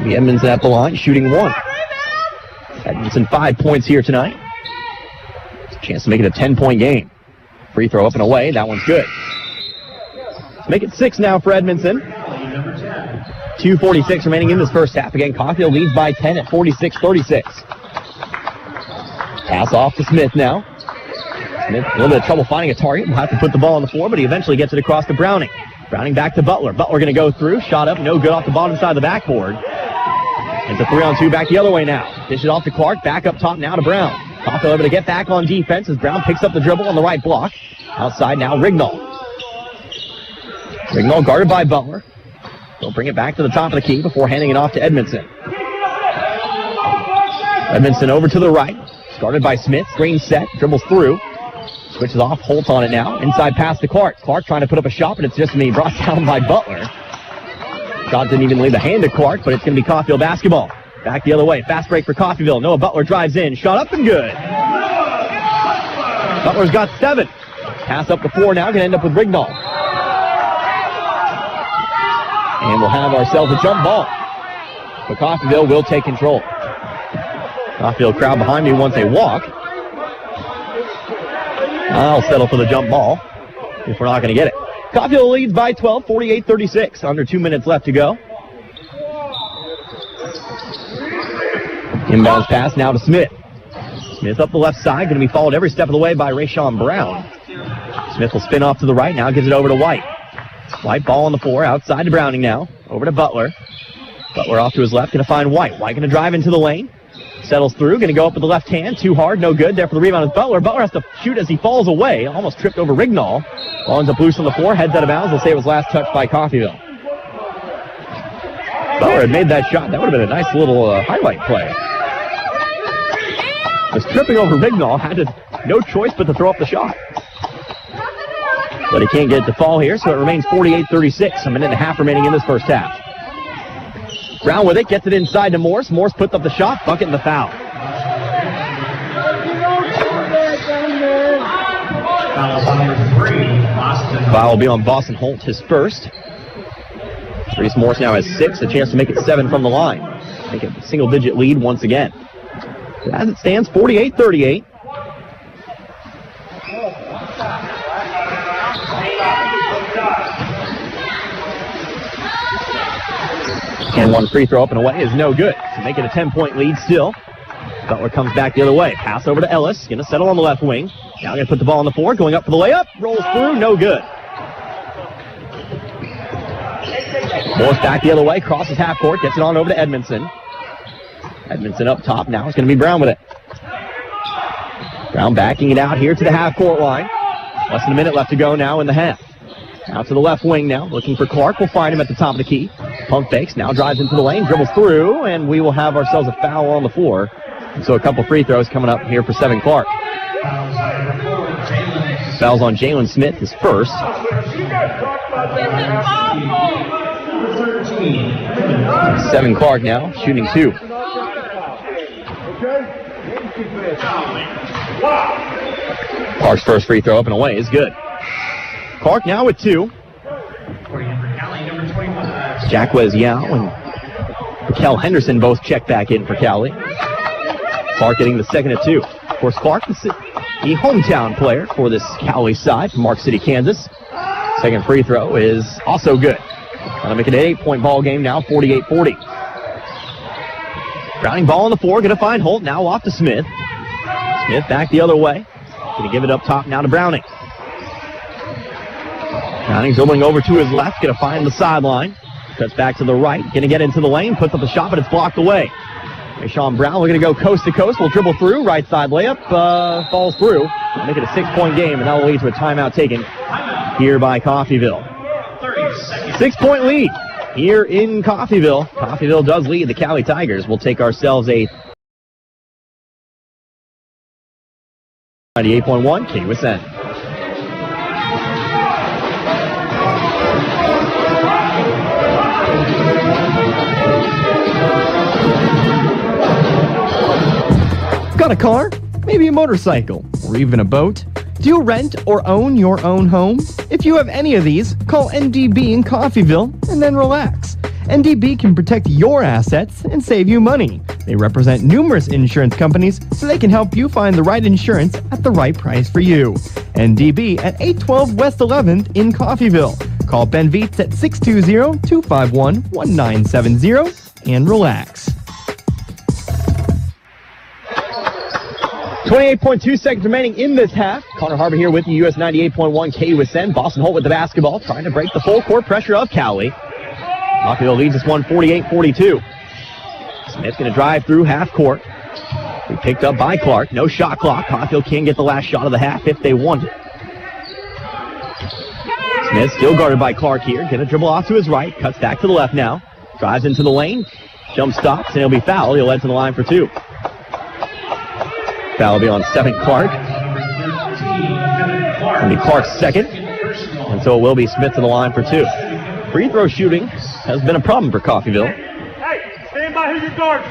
The Edmondson at the line, shooting one. Edmondson 5 points here tonight. Chance to make it a 10-point game. Free throw up and away. That one's good. Let's make it 6 now for Edmondson. 2:46 remaining in this first half. Again, Caulfield leads by 10 at 46-36. Pass off to Smith now. Smith, a little bit of trouble finding a target. Will have to put the ball on the floor, but he eventually gets it across to Browning. Browning back to Butler. Butler going to go through. Shot up, no good off the bottom side of the backboard. It's a 3-on-2 back the other way now. Dish it off to Clark. Back up top now to Brown. Caulfield able to get back on defense as Brown picks up the dribble on the right block. Outside now, Rignall. Rignall guarded by Butler. He'll bring it back to the top of the key before handing it off to Edmondson. Edmondson over to the right. Started by Smith. Screen set. Dribbles through. Switches off. Holt on it now. Inside pass to Clark. Clark trying to put up a shot, but it's just me brought down by Butler. Shot didn't even leave the hand to Clark, but it's going to be Caulfield basketball. Back the other way. Fast break for Coffeyville. Noah Butler drives in. Shot up and good. Butler's got 7. Pass up to 4 now. Going to end up with Rignall. And we'll have ourselves a jump ball. But Coffeyville will take control. Caulfield crowd behind me wants a walk. I'll settle for the jump ball if we're not going to get it. Caulfield leads by 12, 48-36. Under 2 minutes left to go. Inbounds pass now to Smith. Smith up the left side, going to be followed every step of the way by Rayshawn Brown. Smith will spin off to the right, now gives it over to White. White ball on the floor, outside to Browning now. Over to Butler. Butler off to his left, going to find White. White going to drive into the lane. Settles through, going to go up with the left hand. Too hard, no good. There for the rebound is Butler. Butler has to shoot as he falls away. Almost tripped over Rignall. Ball ends up loose on the floor, heads out of bounds. They'll say it was last touched by Coffeyville. Butler had made that shot. That would have been a nice little highlight play. Just tripping over Rignall, had no choice but to throw up the shot. But he can't get it to fall here, so it remains 48-36. A minute and a half remaining in this first half. Brown with it, gets it inside to Morse. Morse puts up the shot, bucket and the foul. Foul number 3 Foul will be on Boston Holt, his first. Reese Morris now has 6, a chance to make it 7 from the line. Make it a single-digit lead once again. As it stands, 48-38. And one free throw up and away is no good. So make it a 10-point lead still. Butler comes back the other way. Pass over to Ellis. Going to settle on the left wing. Now going to put the ball on the floor. Going up for the layup. Rolls through. No good. Morris back the other way. Crosses half court. Gets it on over to Edmondson. Edmondson up top. Now it's going to be Brown with it. Brown backing it out here to the half court line. Less than a minute left to go now in the half. Out to the left wing now. Looking for Clark. We'll find him at the top of the key. Pump fakes. Now drives into the lane. Dribbles through. And we will have ourselves a foul on the floor. And so a couple free throws coming up here for Seven Clark. Fouls on Jalen Smith, his first. Seven Clark now, shooting 2. Clark's first free throw up and away is good. Clark now with 2. Jacquez Yao and Raquel Henderson both check back in for Cowley. Clark getting the second at 2. Of course, Clark is the hometown player for this Cowley side from Mark City, Kansas. Second free throw is also good. Gonna make it an 8-point ball game now, 48-40. Browning ball on the floor, gonna find Holt, now off to Smith. Smith back the other way. Gonna give it up top now to Browning. Browning dribbling over to his left, gonna find the sideline. Cuts back to the right, gonna get into the lane, puts up the shot, but it's blocked away. Sean Brown, we're going to go coast to coast. We'll dribble through. Right side layup. Falls through. Make it a 6-point game, and that will lead to a timeout taken here by Coffeyville. 6-point lead here in Coffeyville. Coffeyville does lead the Cowley Tigers. We'll take ourselves a 98.1 KUSN. Got a car? Maybe a motorcycle? Or even a boat? Do you rent or own your own home? If you have any of these, call NDB in Coffeyville and then relax. NDB can protect your assets and save you money. They represent numerous insurance companies, so they can help you find the right insurance at the right price for you. NDB at 812 West 11th in Coffeyville. Call Ben Vietz at 620-251-1970 and relax. 28.2 seconds remaining in this half. Connor Harbor here with you, US 98.1 KUSN. Boston Holt with the basketball, trying to break the full court pressure of Cowley. Coffeyville leads this one 48-42. Smith's going to drive through half court. Be picked up by Clark. No shot clock. Coffeyville can get the last shot of the half if they want it. Smith still guarded by Clark here. Going to dribble off to his right. Cuts back to the left now. Drives into the lane. Jump stops, and he'll be fouled. He'll head to the line for 2. Foul will be on Seven Clark. It'll be Clark's second. And so it will be Smith to the line for 2. Free throw shooting has been a problem for Coffeyville. Hey, stand by who you're guarding.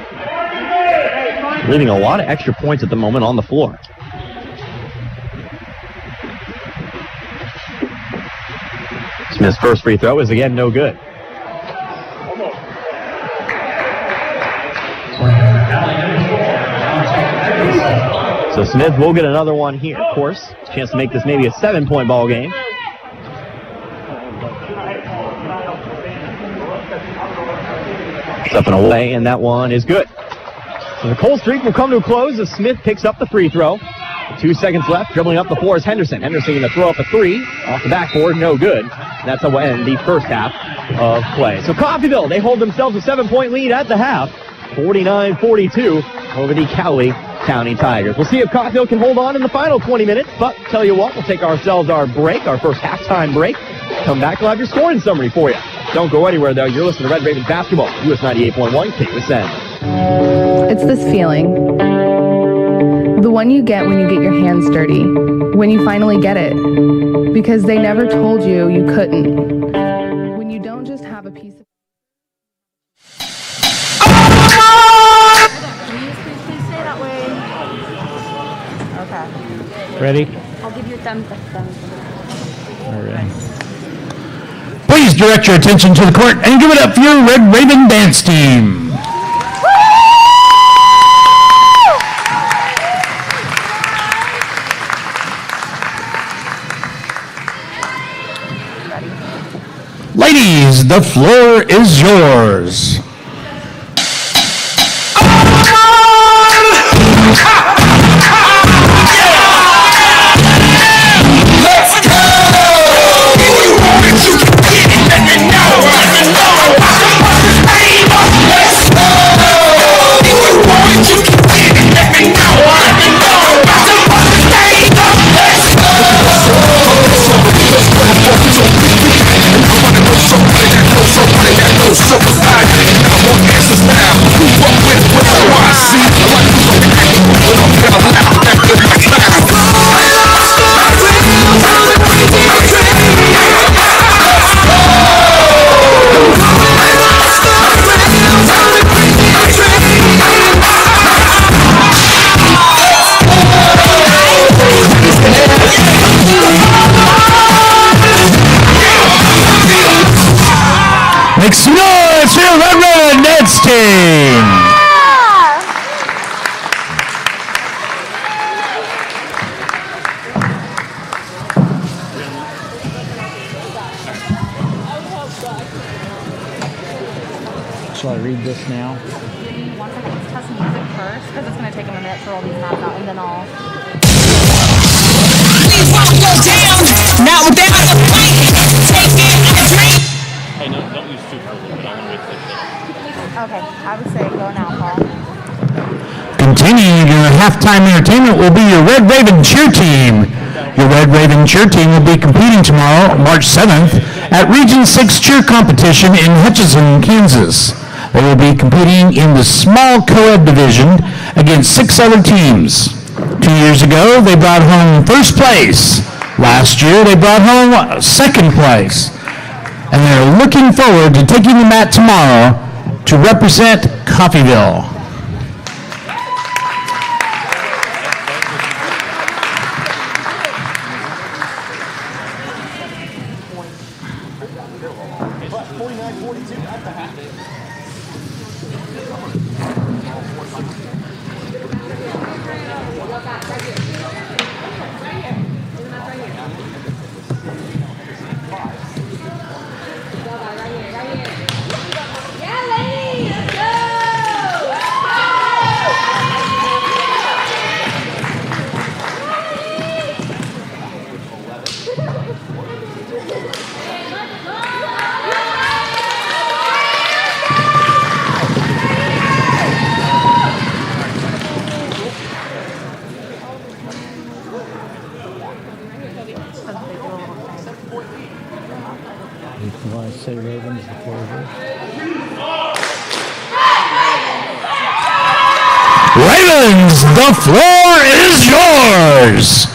Leaving a lot of extra points at the moment on the floor. Smith's first free throw is again no good. So Smith will get another one here, of course. Chance to make this maybe a 7-point ball game. It's up and away, and that one is good. So the cold streak will come to a close as Smith picks up the free throw. 2 seconds left. Dribbling up the floor is Henderson. Henderson going to throw up a 3 off the backboard. No good. And that's how we'll end the first half of play. So Coffeyville, they hold themselves a 7-point lead at the half. 49-42 over the Cowley County Tigers. We'll see if Coffeyville can hold on in the final 20 minutes. But tell you what, we'll take ourselves our break, our first halftime break. Come back, we'll have your scoring summary for you. Don't go anywhere, though. You're listening to Red Ravens Basketball, US 98.1 KUSN. It's this feeling. The one you get when you get your hands dirty. When you finally get it. Because they never told you you couldn't. When you don't just have a piece of... Please stay that way. Okay. Ready? I'll give you a thumbs up. Please direct your attention to the court and give it up for your Red Raven dance team. Ladies, the floor is yours. Make some noise for your Red Raven dance team. Shall I read this now? Do you want to test music first? Because it's going to take them a minute to roll these maps out, and then I'll... Please won't go down, not without a fight. Take it and drink. Hey, no, don't use super. Okay, I would say go now, Paul. Continuing your halftime entertainment will be your Red Raven cheer team. Your Red Raven cheer team will be competing tomorrow, March 7th, at Region 6 cheer competition in Hutchinson, Kansas. They will be competing in the small co-ed division against 6 other teams. 2 years ago, they brought home first place. Last year, they brought home second place. And they're looking forward to taking the mat tomorrow to represent Coffeyville. Ravens, the floor is yours.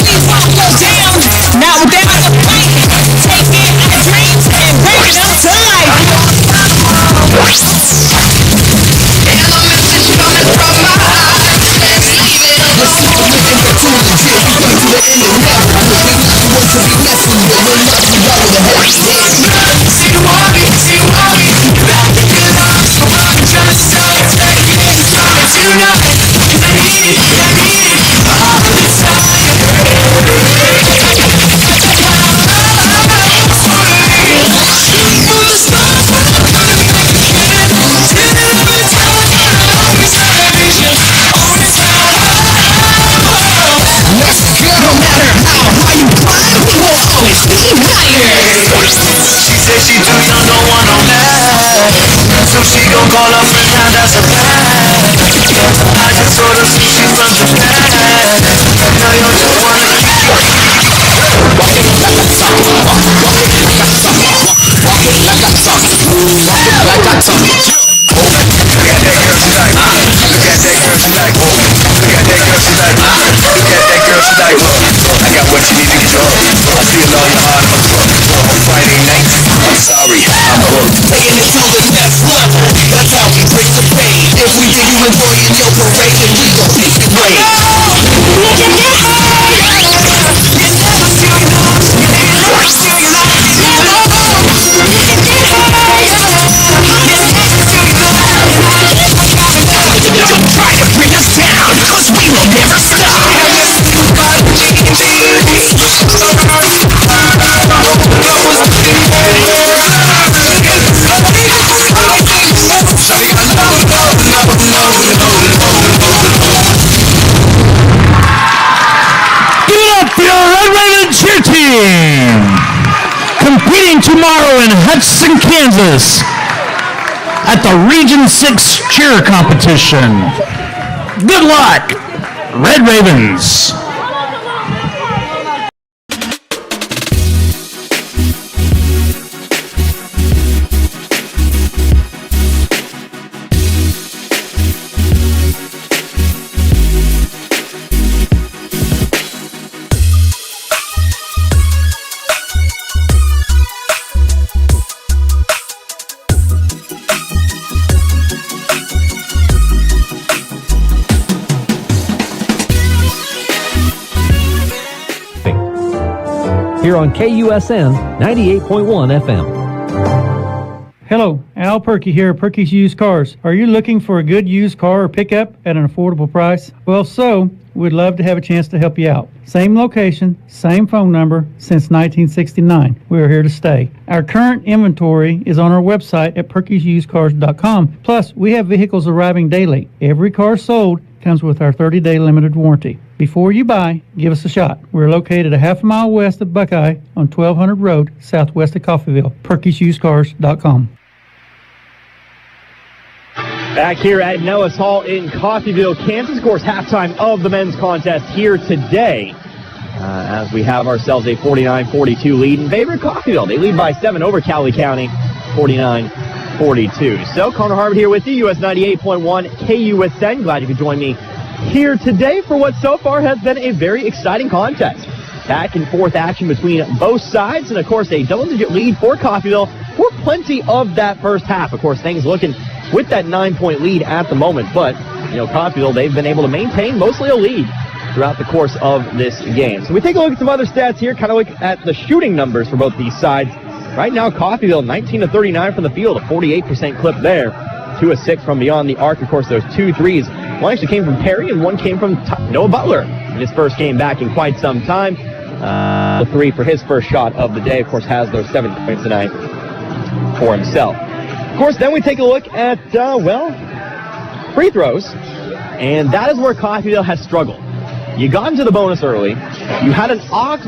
Please won't go down, not without a fight. Take it and drink and bring it up to life. And the message coming from my heart. Let's leave it alone. See you want me, see you want me. Back in your arms, so I'm just so taking it tonight. Cause I need it all the time. From the start, I'm gonna make it happen. Till every time I'm beside a vision. On its let's go, no matter how you climb, we will always be higher. She said she too young, don't want no man. So she gon' call her friend, now that's a plan. I just told her sushi from Japan. Now you just wanna keep walking like a talk, walking like a talk, walking like a talk, walking like a talk. Look at that girl, she like, look at that girl, she like, look at that girl, she like, look at that girl, she like, I got what you need to get I feel all your heart on Friday night. I'm sorry, I'm booked. Taking it to the next level, that's how we break the pain. If we think you enjoying your parade, then we gon' take it away. Look at that. Hutchinson, Kansas at the Region 6 cheer competition. Good luck, Red Ravens. Here on KUSN 98.1 FM. Hello, Al Perky here at Perky's Used Cars. Are you looking for a good used car or pickup at an affordable price? Well, so, we'd love to have a chance to help you out. Same location, same phone number since 1969. We are here to stay. Our current inventory is on our website at perkysusedcars.com. Plus, we have vehicles arriving daily. Every car sold comes with our 30-day limited warranty. Before you buy, give us a shot. We're located a half a mile west of Buckeye on 1200 Road, southwest of Coffeyville. perkysusedcars.com. Back here at Nellis Hall in Coffeyville, Kansas. Of course, halftime of the men's contest here today. As we have ourselves a 49-42 lead in favor of Coffeyville. They lead by 7 over Cowley County, 49-42. So, Connor Harvard here with you, US 98.1 KUSN. Glad you could join me here today for what so far has been a very exciting contest. Back and forth action between both sides, and of course a double-digit lead for Coffeyville for plenty of that first half. Of course, things looking with that 9-point lead at the moment, but Coffeyville, they've been able to maintain mostly a lead throughout the course of this game. So we take a look at some other stats here, kind of look at the shooting numbers for both these sides. Right now, Coffeyville 19-39 from the field, a 48% clip there. 2 of 6 from beyond the arc. Of course, those 2 threes, one actually came from Perry and one came from Noah Butler in his first game back in quite some time. The 3 for his first shot of the day, of course, has those 7 points tonight for himself. Of course, then we take a look at, free throws, and that is where Coffeyville has struggled. You got into the bonus early. You had an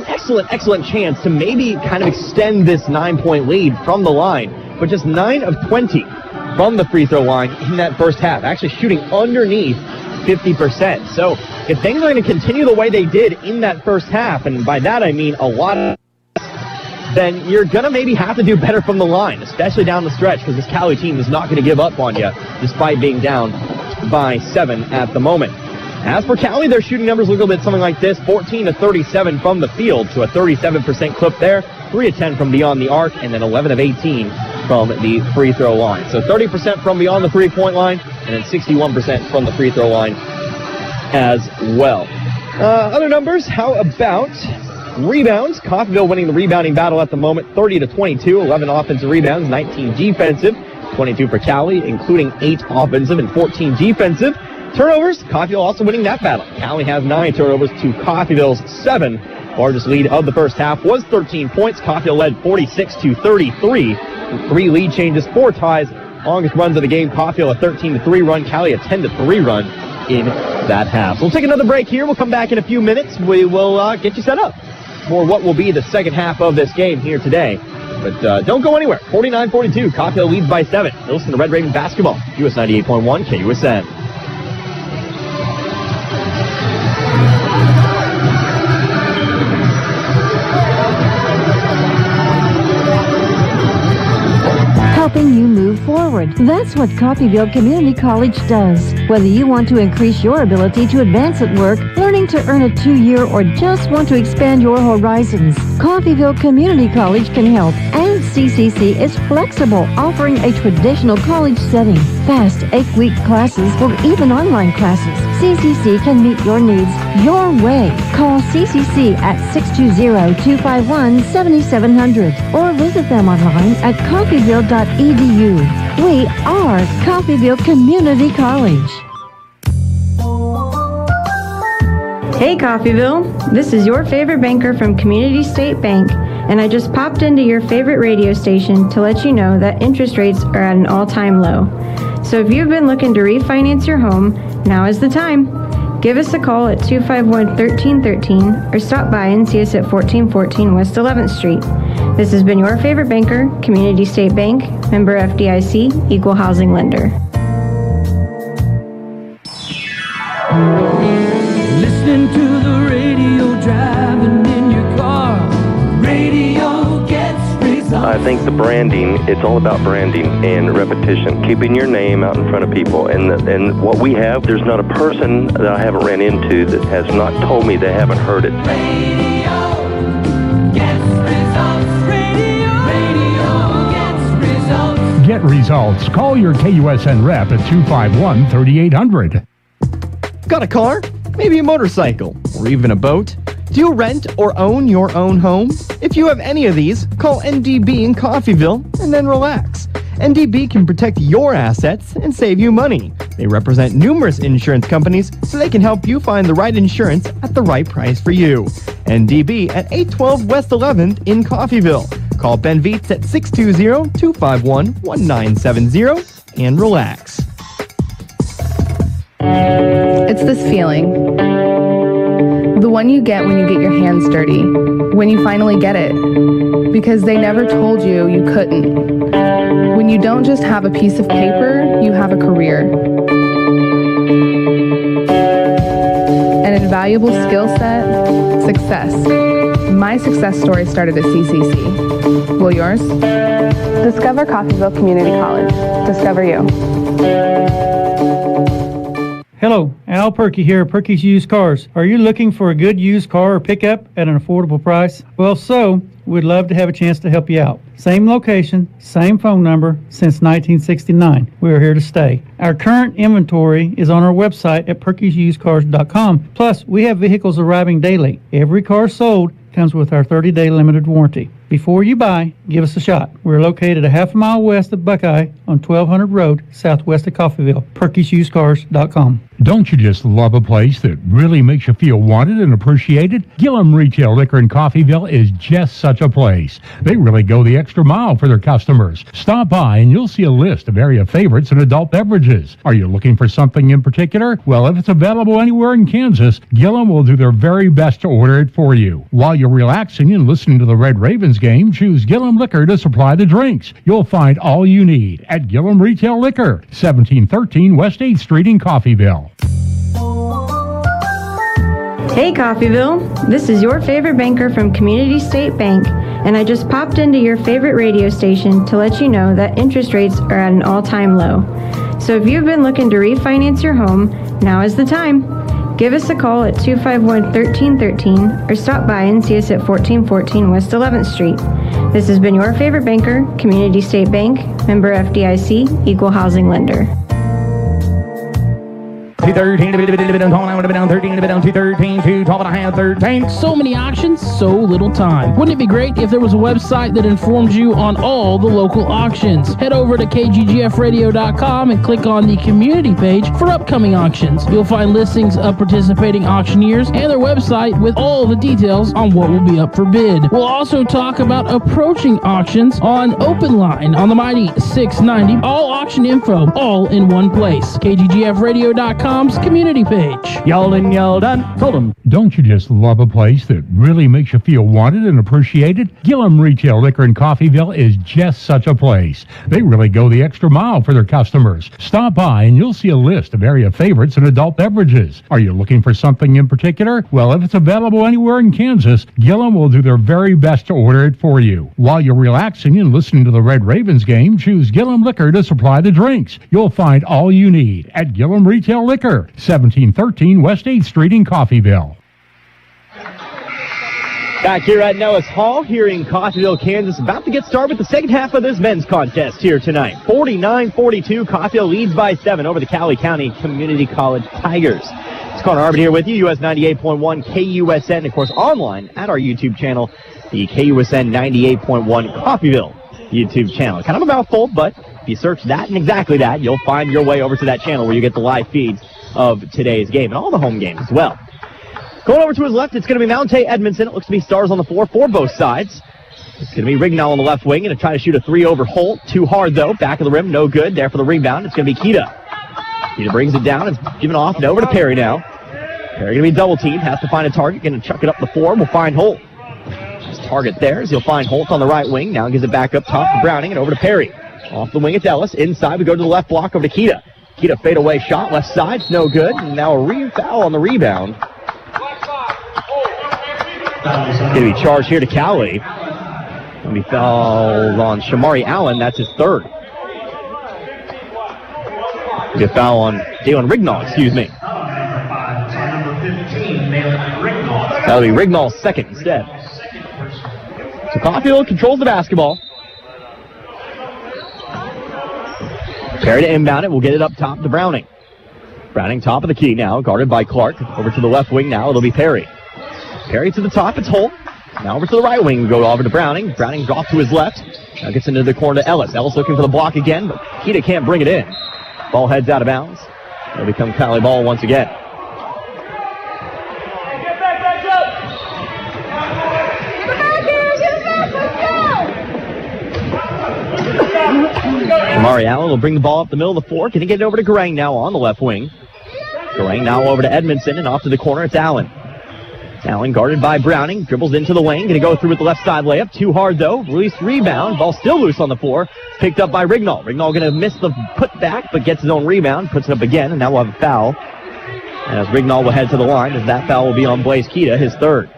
excellent chance to maybe kind of extend this 9-point lead from the line, but just 9 of 20 from the free throw line in that first half, actually shooting underneath 50%. So if things are going to continue the way they did in that first half, and by that I mean a lot, then you're going to maybe have to do better from the line, especially down the stretch, because this Cowley team is not going to give up on you, despite being down by 7 at the moment. As for Cowley, their shooting numbers look a little bit something like this: 14-37 from the field, to a 37% clip there, 3 of 10 from beyond the arc, and then 11 of 18 from the free throw line. So 30% from beyond the three-point line, and then 61% from the free throw line as well. Other numbers, how about rebounds? Coffeyville winning the rebounding battle at the moment, 30-22, 11 offensive rebounds, 19 defensive, 22 for Cowley, including 8 offensive and 14 defensive. Turnovers, Coffeyville also winning that battle. Cowley has 9 turnovers to Coffeyville's 7. Largest lead of the first half was 13 points. Coffeyville led 46-33. 3 lead changes, 4 ties. Longest runs of the game, Coffeyville a 13-3 run, Cowley a 10-3 run in that half. So we'll take another break here. We'll come back in a few minutes. We will get you set up for what will be the second half of this game here today. But don't go anywhere. 49-42, Coffeyville leads by 7. Listen to Red Raven basketball, US 98.1 KUSN. Helping you move forward. That's what Coffeyville Community College does. Whether you want to increase your ability to advance at work, learning to earn a 2-year, or just want to expand your horizons, Coffeyville Community College can help. And CCC is flexible, offering a traditional college setting. Fast 8-week classes or even online classes. CCC can meet your needs your way. Call CCC at 620-251-7700 or visit them online at coffeyville.edu. We are Coffeyville Community College. Hey Coffeyville, this is your favorite banker from Community State Bank, and I just popped into your favorite radio station to let you know that interest rates are at an all-time low. So if you've been looking to refinance your home, now is the time. Give us a call at 251-1313 or stop by and see us at 1414 West 11th Street. This has been your favorite banker, Community State Bank, member FDIC, equal housing lender. Listening to the radio, driving in your car. Radio gets results. I think the branding, it's all about branding and repetition, keeping your name out in front of people. And what we have, there's not a person that I haven't ran into that has not told me they haven't heard it. Radio gets results. Radio gets results. Get results. Call your KUSN rep at 251-3800. Got a car? Maybe a motorcycle? Or even a boat? Do you rent or own your own home? If you have any of these, call NDB in Coffeyville and then relax. NDB can protect your assets and save you money. They represent numerous insurance companies, so they can help you find the right insurance at the right price for you. NDB at 812 West 11th in Coffeyville. Call Ben Vietz at 620-251-1970 and relax. It's this feeling. The one you get when you get your hands dirty. When you finally get it. Because they never told you you couldn't. When you don't just have a piece of paper, you have a career. An invaluable skill set, success. My success story started at CCC. Will yours? Discover Coffeyville Community College. Discover you. Hello, Al Perky here at Perky's Used Cars. Are you looking for a good used car or pickup at an affordable price? Well, we'd love to have a chance to help you out. Same location, same phone number since 1969. We are here to stay. Our current inventory is on our website at perkysusedcars.com. Plus, we have vehicles arriving daily. Every car sold comes with our 30-day limited warranty. Before you buy, give us a shot. We're located a half a mile west of Buckeye on 1200 Road, southwest of Coffeyville. PerkySUsedCars.com. Don't you just love a place that really makes you feel wanted and appreciated? Gillum Retail Liquor in Coffeyville is just such a place. They really go the extra mile for their customers. Stop by and you'll see a list of area favorites and adult beverages. Are you looking for something in particular? Well, if it's available anywhere in Kansas, Gillum will do their very best to order it for you. While you're relaxing and listening to the Red Ravens game, choose Gillum Liquor to supply the drinks. You'll find all you need at Gillum Retail Liquor, 1713 West 8th Street in Coffeyville. Hey Coffeyville, this is your favorite banker from Community State Bank, and I just popped into your favorite radio station to let you know that interest rates are at an all-time low. So if you've been looking to refinance your home, now is the time. Give us a call at 251-1313 or stop by and see us at 1414 West 11th Street. This has been your favorite banker, Community State Bank, member FDIC, equal housing lender. 213 to be down 13 to be down 213 to 12 and a half 13. So many auctions, so little time. Wouldn't it be great if there was a website that informed you on all the local auctions? Head over to kggfradio.com and click on the community page for upcoming auctions. You'll find listings of participating auctioneers and their website with all the details on what will be up for bid. We'll also talk about approaching auctions on Open Line on the mighty 690. All auction info, all in one place. kggfradio.com community page. Y'all in, y'all done. Told them. Don't you just love a place that really makes you feel wanted and appreciated? Gillum Retail Liquor in Coffeyville is just such a place. They really go the extra mile for their customers. Stop by and you'll see a list of area favorites and adult beverages. Are you looking for something in particular? Well, if it's available anywhere in Kansas, Gillum will do their very best to order it for you. While you're relaxing and listening to the Red Ravens game, choose Gillum Liquor to supply the drinks. You'll find all you need at Gillum Retail Liquor, 1713 West 8th Street in Coffeyville. Back here at Nellis Hall, here in Coffeyville, Kansas, about to get started with the second half of this men's contest here tonight. 49-42, Coffeyville leads by 7 over the Cowley County Community College Tigers. It's Connor Arbor here with you, US 98.1 KUSN, of course, online at our YouTube channel, the KUSN 98.1 Coffeyville YouTube channel. Kind of a mouthful, but if you search that and exactly that, you'll find your way over to that channel where you get the live feeds of today's game and all the home games as well. Going over to his left, it's going to be Mounte Edmondson. It looks to be stars on the floor for both sides. It's going to be Rignall on the left wing, going to try to shoot a three over Holt. Too hard, though. Back of the rim, no good. There for the rebound. It's going to be Keita. Keita brings it down. It's given off and over to Perry now. Perry going to be double teamed, has to find a target, going to chuck it up the floor, will find Holt. His target there is he'll find Holt on the right wing, now gives it back up top to Browning and over to Perry. Off the wing it's Ellis, inside we go to the left block over to Kita. Kita fadeaway shot, left side, it's no good, and now a foul on the rebound. Going to be charged here to Cowley. Going to be fouled on Shamari Allen, that's his third. Get foul on Jalen Rignall, excuse me. That'll be Rignall's second instead. So Coffeyville controls the basketball. Perry to inbound it, we'll get it up top to Browning. Browning top of the key now, guarded by Clark. Over to the left wing now, it'll be Perry. Perry to the top, it's Holt. Now over to the right wing, we go over to Browning. Browning's off to his left. Now gets into the corner to Ellis. Ellis looking for the block again, but Kita can't bring it in. Ball heads out of bounds. It'll become Cowley ball once again. Shamari Allen will bring the ball up the middle of the floor. Can he get it over to Garang now on the left wing? Garang now over to Edmondson, and off to the corner, it's Allen. Allen guarded by Browning, dribbles into the lane, going to go through with the left side layup. Too hard though, release rebound, ball still loose on the floor, picked up by Rignall. Rignall going to miss the putback, but gets his own rebound, puts it up again, and now we'll have a foul. As Rignall will head to the line, as that foul will be on Blaze Kita, his third.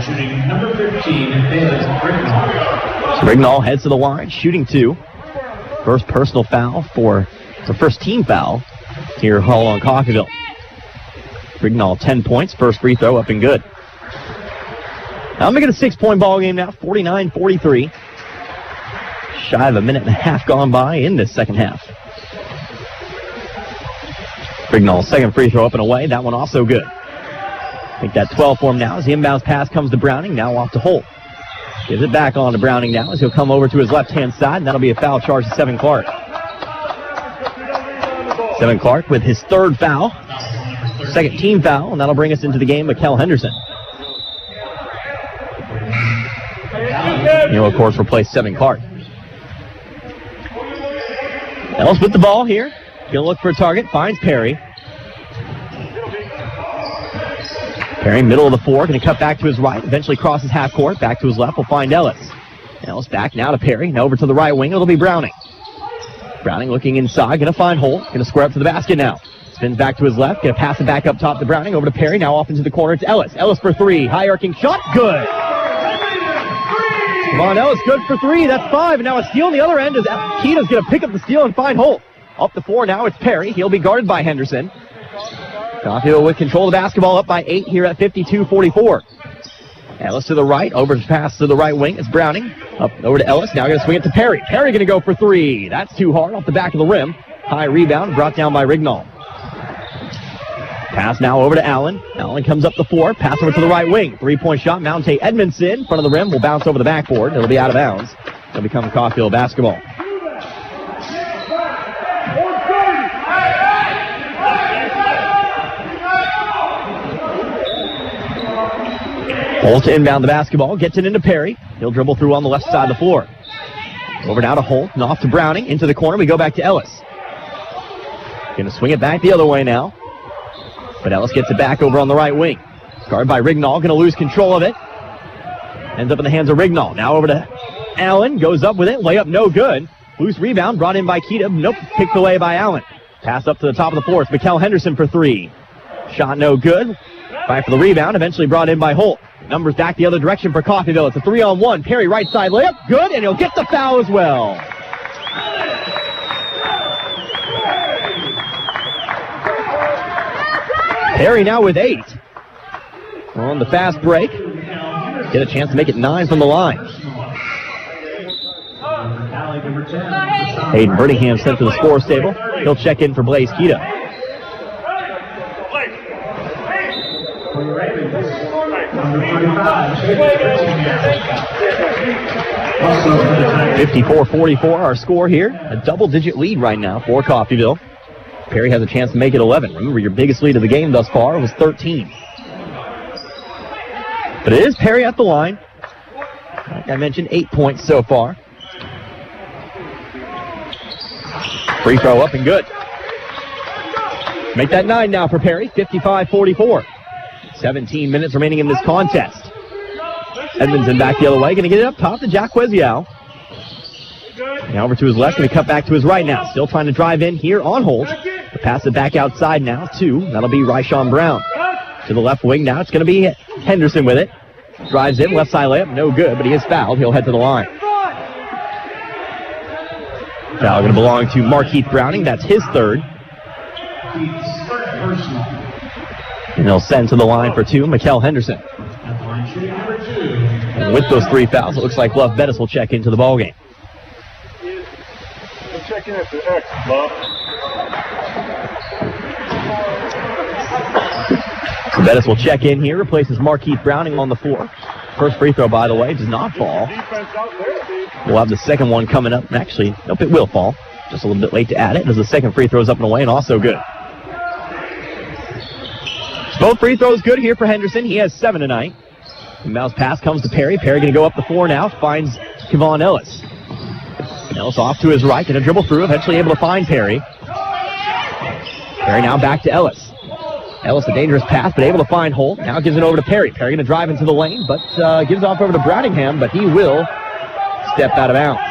Shooting number 15, Rignall heads to the line, shooting two. First personal foul for the first team foul here Hall on Coffeyville. Rignall 10 points, first free throw up and good. Now I'm making a 6-point ball game now, 49-43. Shy of a minute and a half gone by in this second half. Rignall's second free throw up and away, that one also good. Make that 12 for him now as the inbounds pass comes to Browning, now off to Holt. Gives it back on to Browning now as he'll come over to his left-hand side, and that'll be a foul charge to Seven Clark. Seven Clark with his third foul. Second team foul, and that'll bring us into the game with Kel Henderson. He'll, of course, replace Seven Clark. Ellis with the ball here. Gonna look for a target, finds Perry. Perry, middle of the floor, gonna cut back to his right, eventually crosses half court, back to his left, will find Ellis. Ellis back now to Perry, now over to the right wing, it'll be Browning. Browning looking inside, gonna find Holt, gonna square up to the basket now. Spins back to his left, gonna pass it back up top to Browning, over to Perry, now off into the corner, it's Ellis. Ellis for three, high arcing shot, good! Come on, Ellis, good for three, that's five, and now a steal on the other end as Kita's gonna pick up the steal and find Holt. Up the floor now, it's Perry, he'll be guarded by Henderson. Coffeyville with control of the basketball, up by 8 here at 52-44. Ellis to the right, over to pass to the right wing, it's Browning. Up over to Ellis, now gonna swing it to Perry. Perry gonna go for three, that's too hard, off the back of the rim. High rebound, brought down by Rignall. Pass now over to Allen. Allen comes up the floor, pass over to the right wing. 3-point shot, Mountain Edmondson, front of the rim, will bounce over the backboard. It'll be out of bounds. It'll become Coffeyville basketball. Holt to inbound the basketball, gets it into Perry. He'll dribble through on the left side of the floor. Over now to Holt, and off to Browning, into the corner, we go back to Ellis. Gonna swing it back the other way now. But Ellis gets it back over on the right wing. Guarded by Rignall, gonna lose control of it. Ends up in the hands of Rignall. Now over to Allen, goes up with it, layup no good. Loose rebound, brought in by Kita, nope, picked away by Allen. Pass up to the top of the floor, it's Mikkel Henderson for three. Shot no good. Fight for the rebound, eventually brought in by Holt. Numbers back the other direction for Coffeyville. It's a 3-on-1. Perry right side layup. Good, and he'll get the foul as well. Perry now with 8. On the fast break. Get a chance to make it 9 from the line. Hayden Birmingham sent to the scores table. He'll check in for Blaze Kita. 54-44 our score here. A double-digit lead right now for Coffeyville. Perry has a chance to make it 11. Remember, your biggest lead of the game thus far was 13. But it is Perry at the line. Like I mentioned, 8 points so far. Free throw up and good. Make that 9 now for Perry, 55-44. 17 minutes remaining in this contest. Edmondson back the other way, going to get it up top to Jack Wezial. Now over to his left, going to cut back to his right now. Still trying to drive in here on hold. Pass it back outside now to, that'll be Ryshawn Brown. To the left wing now, it's going to be Henderson with it. Drives in, left side layup, no good, but he is fouled. He'll head to the line. Foul going to belong to Markeith Browning. That's his third. And they'll send to the line for 2, Mikkel Henderson. And with those 3 fouls, it looks like Bluff Bettis will check into the ballgame. Check in at the X, Bluff. So Bettis will check in here, replaces Markeith Browning on the floor. First free throw, by the way, does not fall. We'll have the second one coming up. Actually, nope, it will fall. Just a little bit late to add it, as the second free throw is up and away and also good. Both free throws good here for Henderson. He has 7 tonight. Inbounds pass comes to Perry. Perry going to go up the floor now. Finds Kevon Ellis. Ellis off to his right. Going to dribble through. Eventually able to find Perry. Perry now back to Ellis. Ellis a dangerous pass, but able to find Holt. Now gives it over to Perry. Perry going to drive into the lane, but gives off over to Browningham, but he will step out of bounds.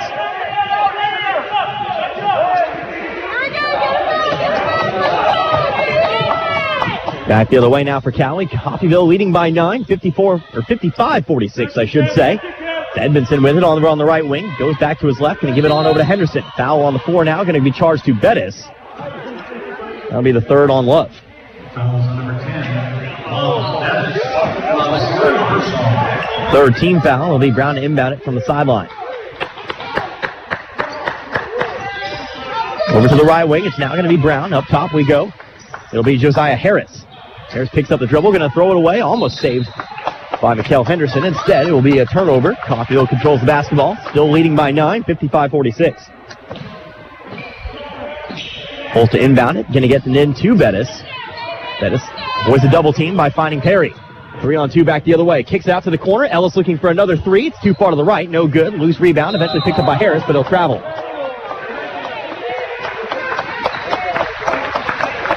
Back the other way now for Cowley. Coffeyville leading by 9, 55-46, I should say. Edmondson with it on the right wing. Goes back to his left, going to give it on over to Henderson. Foul on the floor now, going to be charged to Bettis. That'll be the third on Love. Third team foul. It'll be Brown to inbound it from the sideline. Over to the right wing. It's now going to be Brown. Up top we go. It'll be Josiah Harris. Harris picks up the dribble, going to throw it away. Almost saved by Mikkel Henderson. Instead, it will be a turnover. Coffeyville controls the basketball. Still leading by 9, 55-46. Holt to inbound it. Going to get the in to Bettis. Bettis avoids a double team by finding Perry. 3-on-2 back the other way. Kicks it out to the corner. Ellis looking for another 3. It's too far to the right. No good. Loose rebound. Eventually picked up by Harris, but he'll travel.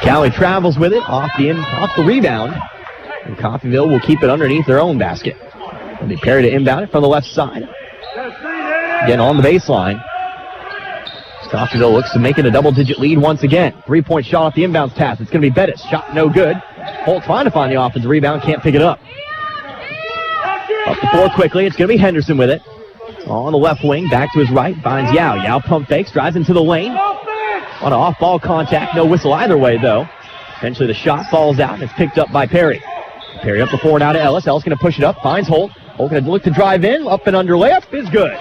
Cowley travels with it off the rebound. And Coffeyville will keep it underneath their own basket. It'll be Perry to inbound it from the left side. Again on the baseline. Coffeyville looks to make it a double-digit lead once again. 3-point shot off the inbounds pass. It's going to be Bettis. Shot no good. Holt trying to find the offensive rebound. Can't pick it up. Up the floor quickly. It's going to be Henderson with it. On the left wing. Back to his right. Finds Yao. Yao pump fakes. Drives into the lane. On an off-ball contact. No whistle either way, though. Eventually the shot falls out, and it's picked up by Perry. Perry up the floor now to Ellis. Ellis going to push it up. Finds Holt. Holt going to look to drive in. Up and under layup is good.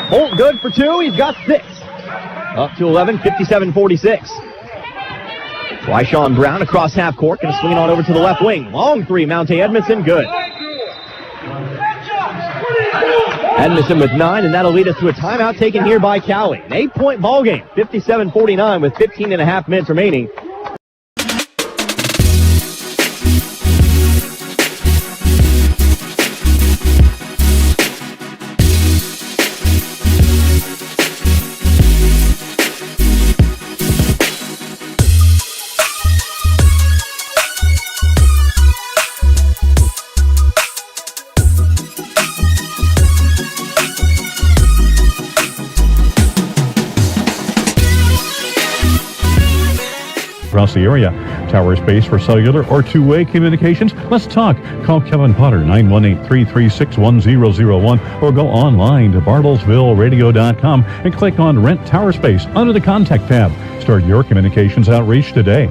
Holt good for 2. He's got 6. Up to 11, 57-46. Ryshawn Brown across half court. Going to swing it on over to the left wing. Long 3. Mounte Edmondson. Good. Edmondson with 9, and that'll lead us to a timeout taken here by Cowley. An 8-point ball game, 57-49 with 15 and a half minutes remaining. Across the area. Tower space for cellular or two-way communications. Let's talk. Call Kevin Potter, 918-336-1001, or go online to bartlesvilleradio.com and click on Rent Tower Space under the Contact tab. Start your communications outreach today.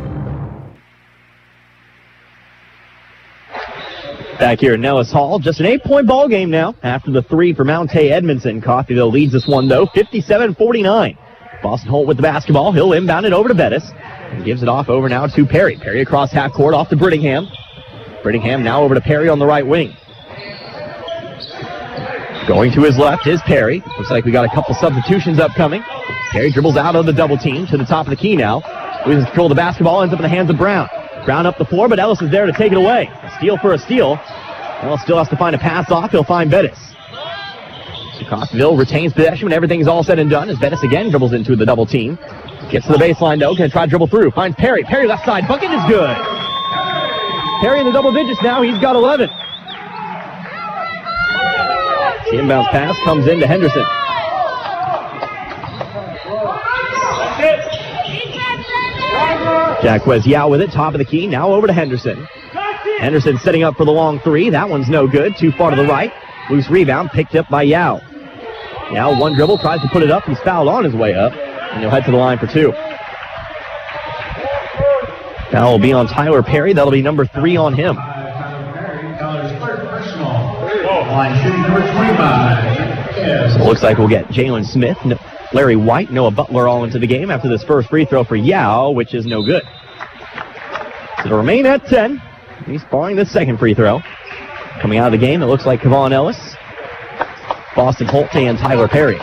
Back here at Nellis Hall, just an 8-point ball game now after the 3 for Mounte Edmondson. Coffeyville leads this one, though, 57-49. Boston Holt with the basketball. He'll inbound it over to Bettis. And gives it off over now to Perry. Perry across half court off to Brittingham. Brittingham now over to Perry on the right wing. Going to his left is Perry. Looks like we got a couple substitutions upcoming. Perry dribbles out of the double team to the top of the key now. Loses control of the basketball, ends up in the hands of Brown. Brown up the floor, but Ellis is there to take it away. A steal for a steal. Ellis still has to find a pass off. He'll find Bettis. So Coffeyville retains possession when everything's all said and done as Bettis again dribbles into the double team. Gets to the baseline, though. Going to try to dribble through. Finds Perry. Perry left side. Bucket is good. Perry in the double digits now. He's got 11. The inbounds pass comes into Henderson. Jacquez Yao with it. Top of the key. Now over to Henderson. Henderson setting up for the long three. That one's no good. Too far to the right. Loose rebound picked up by Yao. Yao, one dribble, tries to put it up. He's fouled on his way up. And he'll head to the line for two. Foul will be on Tyler Perry. That'll be number 3 on him. So it looks like we'll get Jalen Smith, Larry White, Noah Butler all into the game after this first free throw for Yao, which is no good. So to remain at 10, he's barring the second free throw. Coming out of the game, it looks like Kevon Ellis, Boston Holte, and Tyler Perry.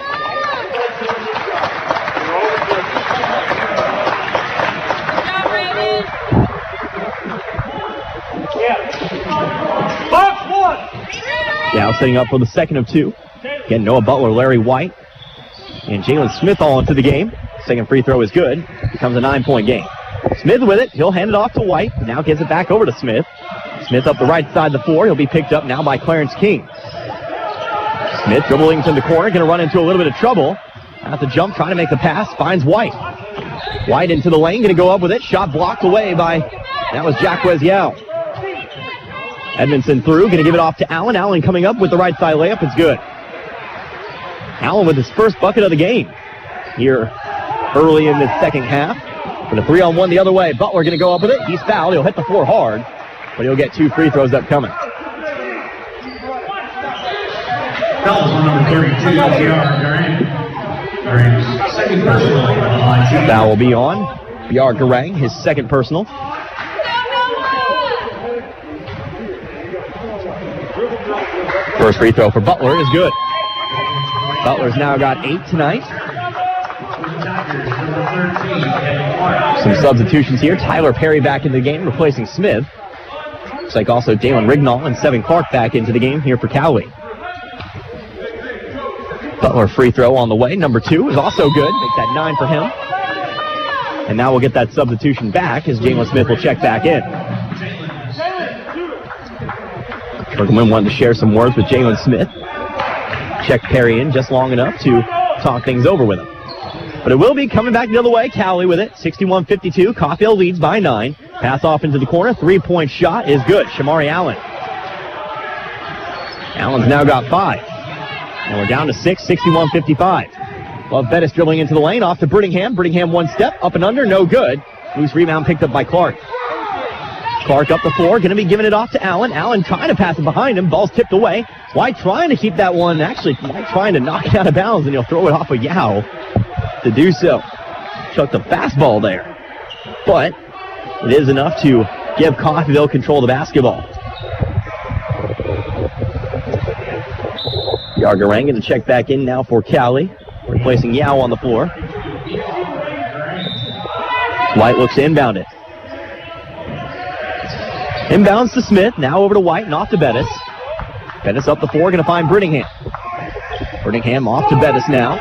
Now setting up for the second of 2. Again, Noah Butler, Larry White, and Jalen Smith all into the game. Second free throw is good. Becomes a 9-point game. Smith with it. He'll hand it off to White. Now gives it back over to Smith. Smith up the right side of the floor. He'll be picked up now by Clarence King. Smith dribbling to the corner. Going to run into a little bit of trouble. At the jump, trying to make the pass. Finds White. White into the lane. Going to go up with it. Shot blocked away by, that was Jacquez Yao. Edmondson through, going to give it off to Allen. Allen coming up with the right side layup. It's good. Allen with his first bucket of the game here early in this second half. For the 3-on-1 the other way. Butler going to go up with it. He's fouled. He'll hit the floor hard, but he'll get 2 free throws upcoming. Foul will be on B.R. Garang, his second personal. First free throw for Butler is good. Butler's now got 8 tonight. Some substitutions here. Tyler Perry back into the game, replacing Smith. Looks like also Dalen Rignall and Sevin Clark back into the game here for Cowley. Butler free throw on the way. Number 2 is also good. Make that 9 for him. And now we'll get that substitution back as Jalen Smith will check back in. Bergman wanted to share some words with Jalen Smith. Check Perry in just long enough to talk things over with him. But it will be coming back the other way. Cowley with it. 61-52. Caulfield leads by 9. Pass off into the corner. 3-point shot is good. Shamari Allen. Allen's now got 5. And we're down to 6. 61-55. Love Bettis dribbling into the lane. Off to Brittingham. Brittingham one step. Up and under. No good. Loose rebound picked up by Clark. Clark up the floor, going to be giving it off to Allen. Allen trying to pass it behind him. Ball's tipped away. White trying to keep that one. Actually, White trying to knock it out of bounds, and he'll throw it off of Yao to do so. Chucked a fastball there. But it is enough to give Coffeyville control of the basketball. Garang going to check back in now for Cowley, replacing Yao on the floor. White looks to inbound it. Inbounds to Smith, now over to White and off to Bettis. Bettis up the floor, going to find Brittingham. Brittingham off to Bettis now.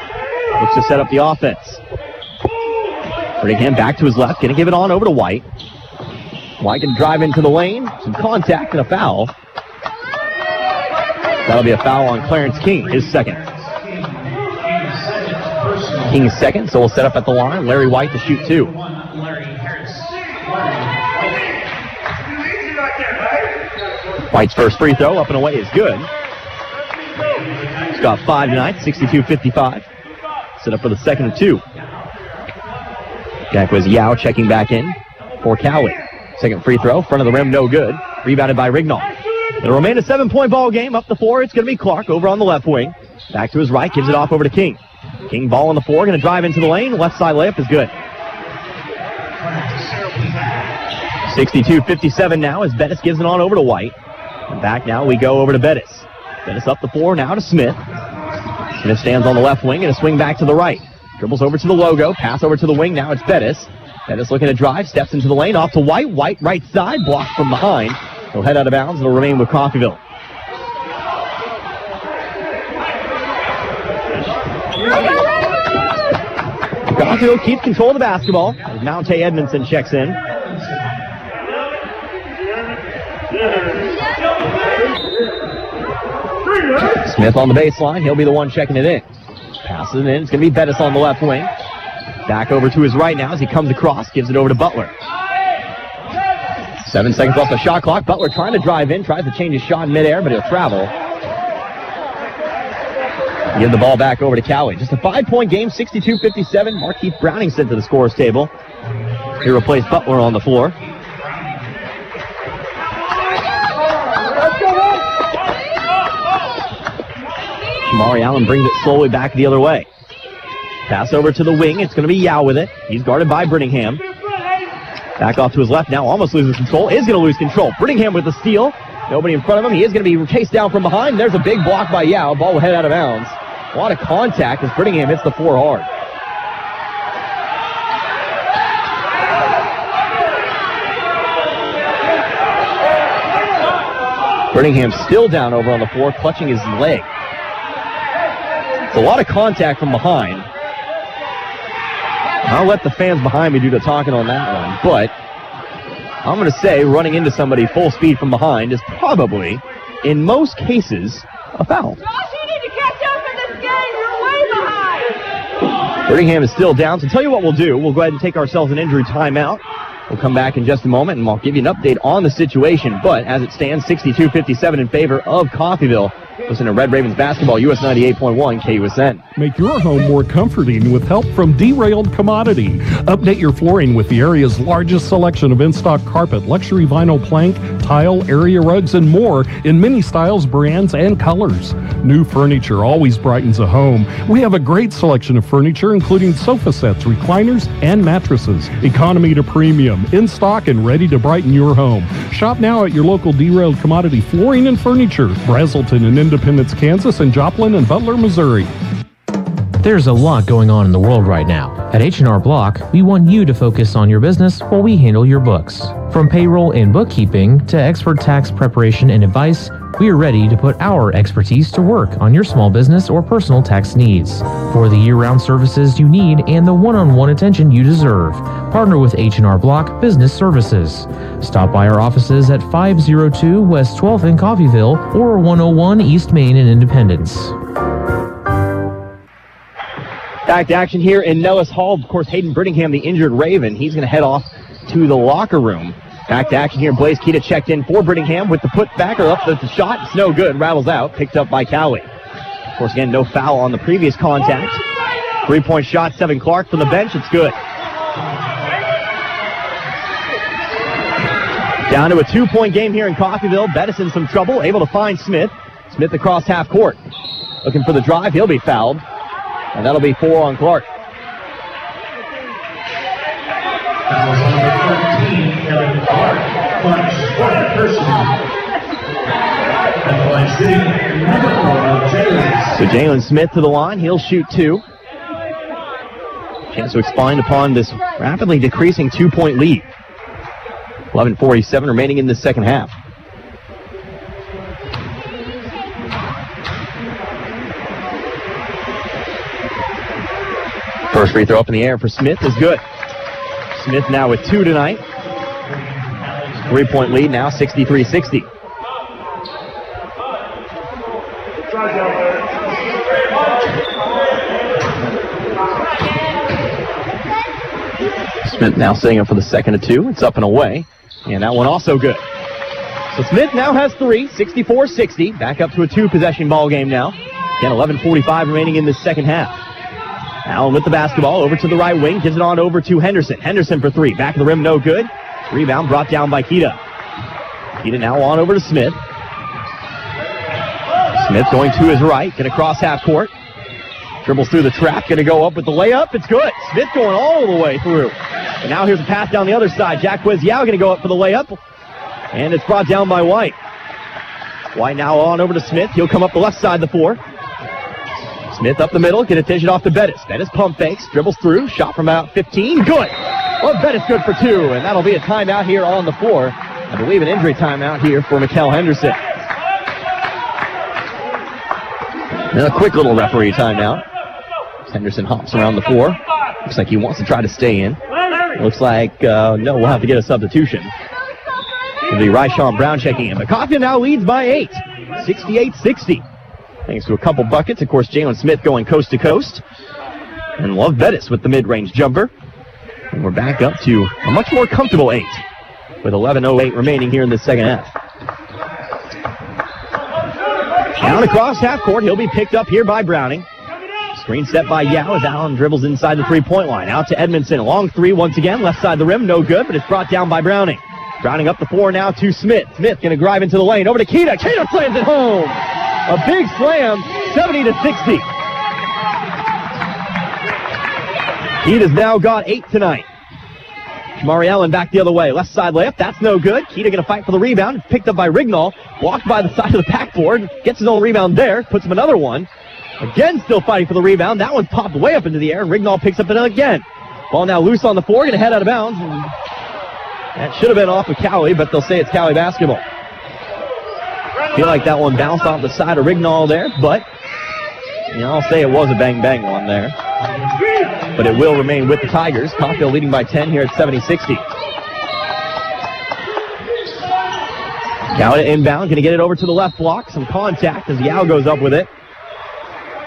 Looks to set up the offense. Brittingham back to his left, going to give it on over to White. White can drive into the lane, some contact and a foul. That'll be a foul on Clarence King, his second. King's second, so we'll set up at the line. Larry White to shoot 2. White's first free throw up and away is good. He's got 5 tonight, 62-55. Set up for the second of 2. Jacquez Yao checking back in for Cowley. Second free throw, front of the rim, no good. Rebounded by Rignall. It'll remain a 7-point ball game. Up the floor, it's going to be Clark over on the left wing. Back to his right, gives it off over to King. King ball on the floor, going to drive into the lane. Left side layup is good. 62-57 now as Bettis gives it on over to White. And back now we go over to Bettis. Bettis up the floor now to Smith. Smith stands on the left wing and a swing back to the right. Dribbles over to the logo, pass over to the wing, now it's Bettis. Bettis looking to drive, steps into the lane, off to White. White right side, blocked from behind. He'll head out of bounds, it'll remain with Coffeyville. Coffeyville keeps control of the basketball as Mounte Edmondson checks in. Smith on the baseline. He'll be the one checking it in. Passes it in. It's going to be Bettis on the left wing. Back over to his right now as he comes across. Gives it over to Butler. 7 seconds off the shot clock. Butler trying to drive in. Tries to change his shot in midair, but he'll travel. Give the ball back over to Cowley. Just a 5-point game, 62-57. Markeith Browning sent to the scorer's table. He replaced Butler on the floor. Shamari Allen brings it slowly back the other way. Pass over to the wing. It's going to be Yao with it. He's guarded by Brittingham. Back off to his left now. Almost loses control. Is going to lose control. Brittingham with the steal. Nobody in front of him. He is going to be chased down from behind. There's a big block by Yao. Ball will head out of bounds. A lot of contact as Brittingham hits the floor hard. Brittingham still down over on the floor, clutching his leg. It's a lot of contact from behind. I'll let the fans behind me do the talking on that one, but I'm going to say running into somebody full speed from behind is probably, in most cases, a foul. Brittingham is still down, so tell you what we'll do. We'll go ahead and take ourselves an injury timeout. We'll come back in just a moment, and I'll give you an update on the situation. But as it stands, 62-57 in favor of Coffeyville. Listen to Red Ravens basketball, US 98.1 KUSN. Make your home more comforting with help from Derailed Commodity. Update your flooring with the area's largest selection of in-stock carpet, luxury vinyl plank, tile, area rugs, and more in many styles, brands, and colors. New furniture always brightens a home. We have a great selection of furniture, including sofa sets, recliners, and mattresses. Economy to premium, in stock and ready to brighten your home. Shop now at your local Derailed Commodity Flooring and Furniture, Brazelton and Independence, Kansas, and Joplin and Butler, Missouri. There's a lot going on in the world right now. At H&R Block, we want you to focus on your business while we handle your books. From payroll and bookkeeping to expert tax preparation and advice, we are ready to put our expertise to work on your small business or personal tax needs. For the year-round services you need and the one-on-one attention you deserve, partner with H&R Block Business Services. Stop by our offices at 502 West 12th in Coffeyville or 101 East Main in Independence. Back to action here in Nellis Hall. Of course, Hayden Brittingham, the injured Raven, he's going to head off to the locker room. Back to action here. Blaze Keita checked in for Brittingham with the putback, or up the shot. It's no good. Rattles out. Picked up by Cowley. Of course, again, no foul on the previous contact. 3-point shot, Seven Clark from the bench. It's good. Down to a 2-point game here in Coffeyville. Bettis in some trouble. Able to find Smith. Smith across half court. Looking for the drive. He'll be fouled. And that'll be 4 on Clark. So Jalen Smith to the line. He'll shoot 2. Chance to expand upon this rapidly decreasing 2-point lead. 11:47 remaining in the second half. First free throw up in the air for Smith is good. Smith now with 2 tonight. 3-point lead now, 63-60. Smith now setting up for the second of 2. It's up and away. And that one also good. So Smith now has 3, 64-60. Back up to a 2-possession ball game now. Again, 11:45 remaining in the second half. Allen with the basketball over to the right wing. Gives it on over to Henderson. Henderson for 3. Back of the rim, no good. Rebound brought down by Keita. Keita now on over to Smith. Smith going to his right. Going to cross half court. Dribbles through the trap. Going to go up with the layup. It's good. Smith going all the way through. And now here's a pass down the other side. Jacquez Yao going to go up for the layup. And it's brought down by White. White now on over to Smith. He'll come up the left side of the floor. Smith up the middle, get a dish it off to Bettis. Bettis pump fakes, dribbles through, shot from about 15, good. Well, Bettis good for 2, and that'll be a timeout here on the floor. I believe an injury timeout here for Mikkel Henderson. And a quick little referee timeout. Henderson hops around the floor. Looks like he wants to try to stay in. Looks like, no, we'll have to get a substitution. It'll be Ryshawn Brown checking in. But Coffee now leads by 8, 68-60. Thanks to a couple buckets. Of course, Jalen Smith going coast to coast. And Love Bettis with the mid-range jumper. And we're back up to a much more comfortable 8 with 11:08 remaining here in the second half. Down across half court. He'll be picked up here by Browning. Screen set by Yao as Allen dribbles inside the three-point line. Out to Edmondson. A long three once again. Left side of the rim. No good, but it's brought down by Browning. Browning up the floor now to Smith. Smith going to drive into the lane. Over to Keita. Keita slams it home. A big slam. 70-60. Keita's now got 8 tonight. Jamari Allen back the other way. Left side layup. That's no good. Keita going to fight for the rebound. Picked up by Rignall. Walked by the side of the backboard. Gets his own rebound there. Puts him another one. Again, still fighting for the rebound. That one popped way up into the air. And Rignall picks up it again. Ball now loose on the floor. Going to head out of bounds. And that should have been off of Cowley, but they'll say it's Cowley basketball. Feel like that one bounced off the side of Rignall there, but I'll say it was a bang-bang one there. But it will remain with the Tigers. Coffee leading by 10 here at 70-60. Cowley inbound, going to get it over to the left block. Some contact as Yao goes up with it.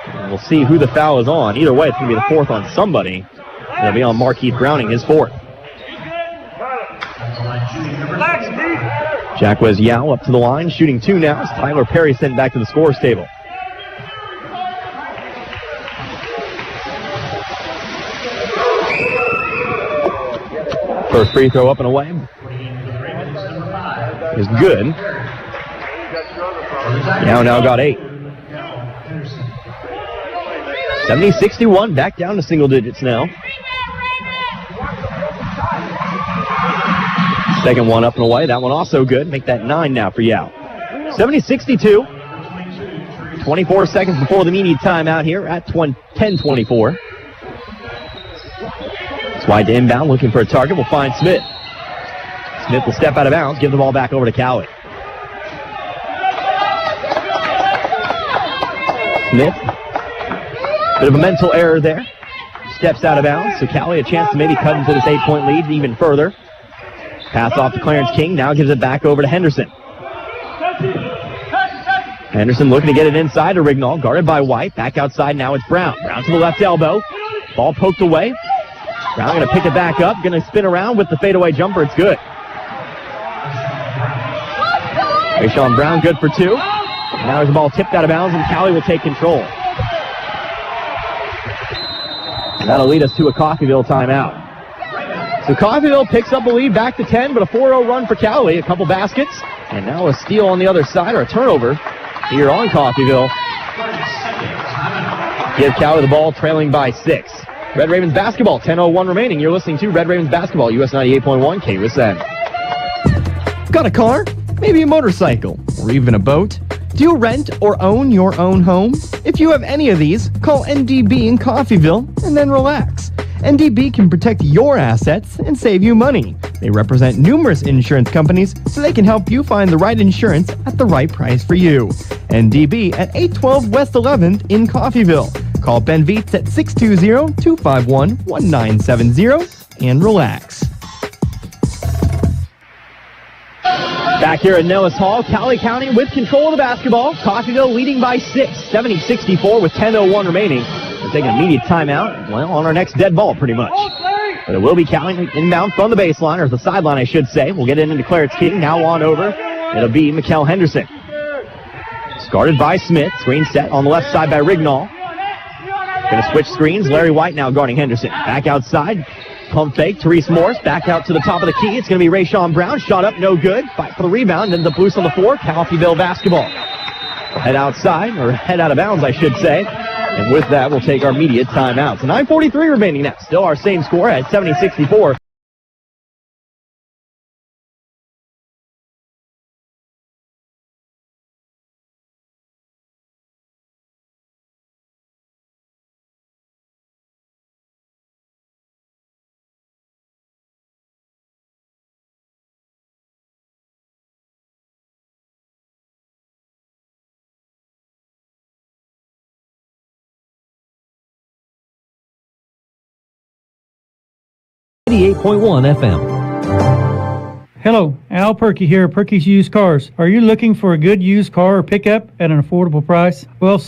And we'll see who the foul is on. Either way, it's going to be the fourth on somebody. It'll be on Markeith Browning, his fourth. Jacquez Yao up to the line, shooting 2 now. As Tyler Perry sent back to the scorer's table. First free throw up and away is good. Yao now got 8. 70-61, back down to single digits now. Second one up and away. That one also good. Make that 9 now for Yao. 70-62. 24 seconds before the immediate timeout here at 10:24. Wide to inbound, looking for a target. We'll find Smith. Smith will step out of bounds, give the ball back over to Cowley. Smith. Bit of a mental error there. Steps out of bounds, so Cowley a chance to maybe cut into this 8-point lead even further. Pass off to Clarence King, now gives it back over to Henderson. Henderson looking to get it inside to Rignall, guarded by White. Back outside, now it's Brown. Brown to the left elbow. Ball poked away. Brown going to pick it back up, going to spin around with the fadeaway jumper. It's good. Ryshawn Brown good for 2. Now there's the ball tipped out of bounds, and Cowley will take control. And that'll lead us to a Coffeyville timeout. So Coffeyville picks up a lead back to 10, but a 4-0 run for Cowley. A couple baskets, and now a steal on the other side, or a turnover here on Coffeyville. Give Cowley the ball, trailing by 6. Red Ravens basketball, 10:01 remaining. You're listening to Red Ravens basketball, US 98.1 KUSN. Got a car? Maybe a motorcycle, or even a boat? Do you rent or own your own home? If you have any of these, call NDB in Coffeyville and then relax. NDB can protect your assets and save you money. They represent numerous insurance companies, so they can help you find the right insurance at the right price for you. NDB at 812 West 11th in Coffeyville. Call Ben Vietz at 620-251-1970 and relax. Back here at Nellis Hall, Cowley County with control of the basketball. Coffeyville leading by 6, 70-64 with 10:01 remaining. We're taking an immediate timeout, well, on our next dead ball pretty much. But it will be Cowley inbound from the baseline, or the sideline I should say. We'll get it into Clarence King, now on over. It'll be Mikal Henderson. Guarded by Smith, screen set on the left side by Rignall. Going to switch screens. Larry White now guarding Henderson. Back outside. Pump fake. Therese Morris back out to the top of the key. It's going to be Ryshawn Brown. Shot up, no good. Fight for the rebound. Ends up loose on the floor. Coffeyville basketball. Head outside, or head out of bounds, I should say. And with that, we'll take our immediate timeout. So 9:43 remaining now. Still our same score at 70-64. 88.1 FM. Hello, Al Perky here at Perky's Used Cars. Are you looking for a good used car or pickup at an affordable price? Well,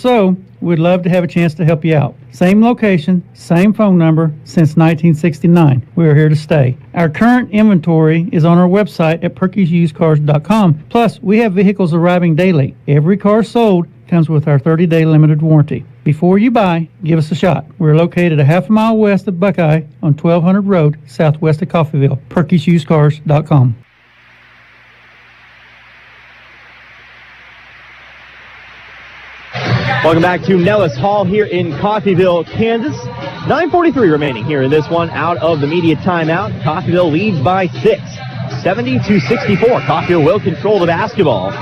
we'd love to have a chance to help you out. Same location, same phone number since 1969. We are here to stay. Our current inventory is on our website at perkysusedcars.com. Plus, we have vehicles arriving daily. Every car sold comes with our 30-day limited warranty. Before you buy, give us a shot. We're located a half a mile west of Buckeye on 1200 Road, southwest of Coffeyville. perkysusedcars.com. Welcome back to Nellis Hall here in Coffeyville, Kansas. 9:43 remaining here in this one out of the media timeout. Coffeyville leads by 6, 70-64. Coffeyville will control the basketball.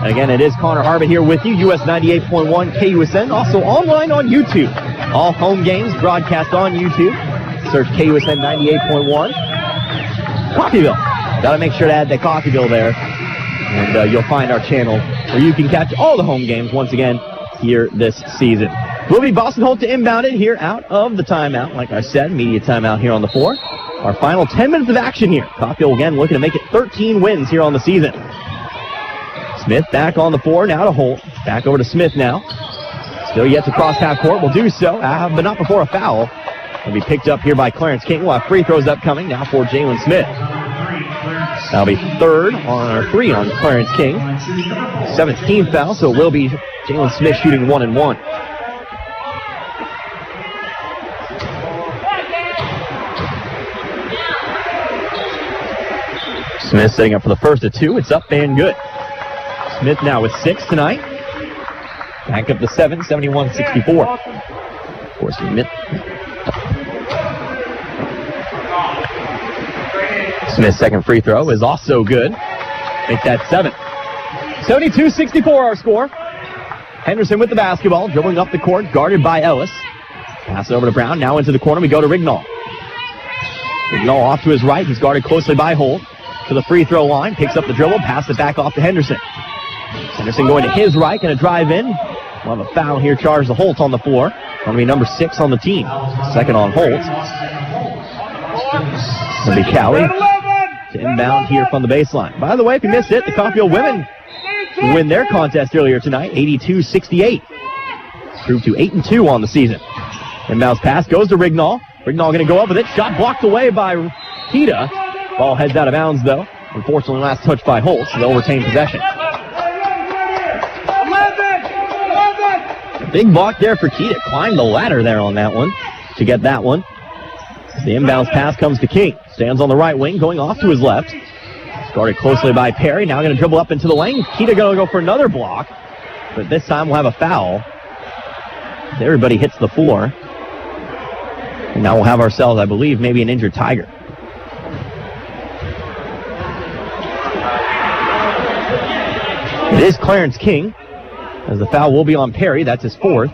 And again, it is Connor Harbit here with you, US 98.1 KUSN, also online on YouTube. All home games broadcast on YouTube. Search KUSN 98.1. Coffeyville. Got to make sure to add that Coffeyville there. And you'll find our channel where you can catch all the home games once again here this season. We'll be Boston Holt to inbound it here out of the timeout. Like I said, media timeout here on the floor. Our final 10 minutes of action here. Coffeyville again looking to make it 13 wins here on the season. Smith back on the floor, now to Holt. Back over to Smith now. Still yet to cross half court. Will do so, but not before a foul. Will be picked up here by Clarence King. We'll have free throws upcoming now for Jalen Smith. That'll be third on our 3 on Clarence King. 17th foul, so it will be Jalen Smith shooting 1-1. Smith setting up for the first of 2. It's up and good. Smith now with 6 tonight. Back up to 7, 71-64. Of course, Smith's second free throw is also good. Make that 7. 72-64 our score. Henderson with the basketball, dribbling up the court, guarded by Ellis. Pass over to Brown, now into the corner, we go to Rignall. Rignall off to his right, he's guarded closely by Holt. To the free throw line, picks up the dribble, pass it back off to Henderson. Henderson going to his right, going to drive in. We'll have a foul here, charged to Holt on the floor. Going to be number 6 on the team. Second on Holt. Going to be Cowley to inbound here from the baseline. By the way, if you missed it, the Coffeyville women win their contest earlier tonight, 82-68. Improved to 8-2 on the season. Inbounds pass goes to Rignall. Rignall going to go up with it. Shot blocked away by Kita. Ball heads out of bounds, though. Unfortunately, last touch by Holt, so they'll retain possession. Big block there for Kita. Climbed the ladder there on that one to get that one. The inbounds pass comes to King. Stands on the right wing, going off to his left. Guarded closely by Perry. Now going to dribble up into the lane. Kita going to go for another block. But this time we'll have a foul. Everybody hits the floor. And now we'll have ourselves, I believe, maybe an injured Tiger. It is Clarence King, as the foul will be on Perry. That's his 4th.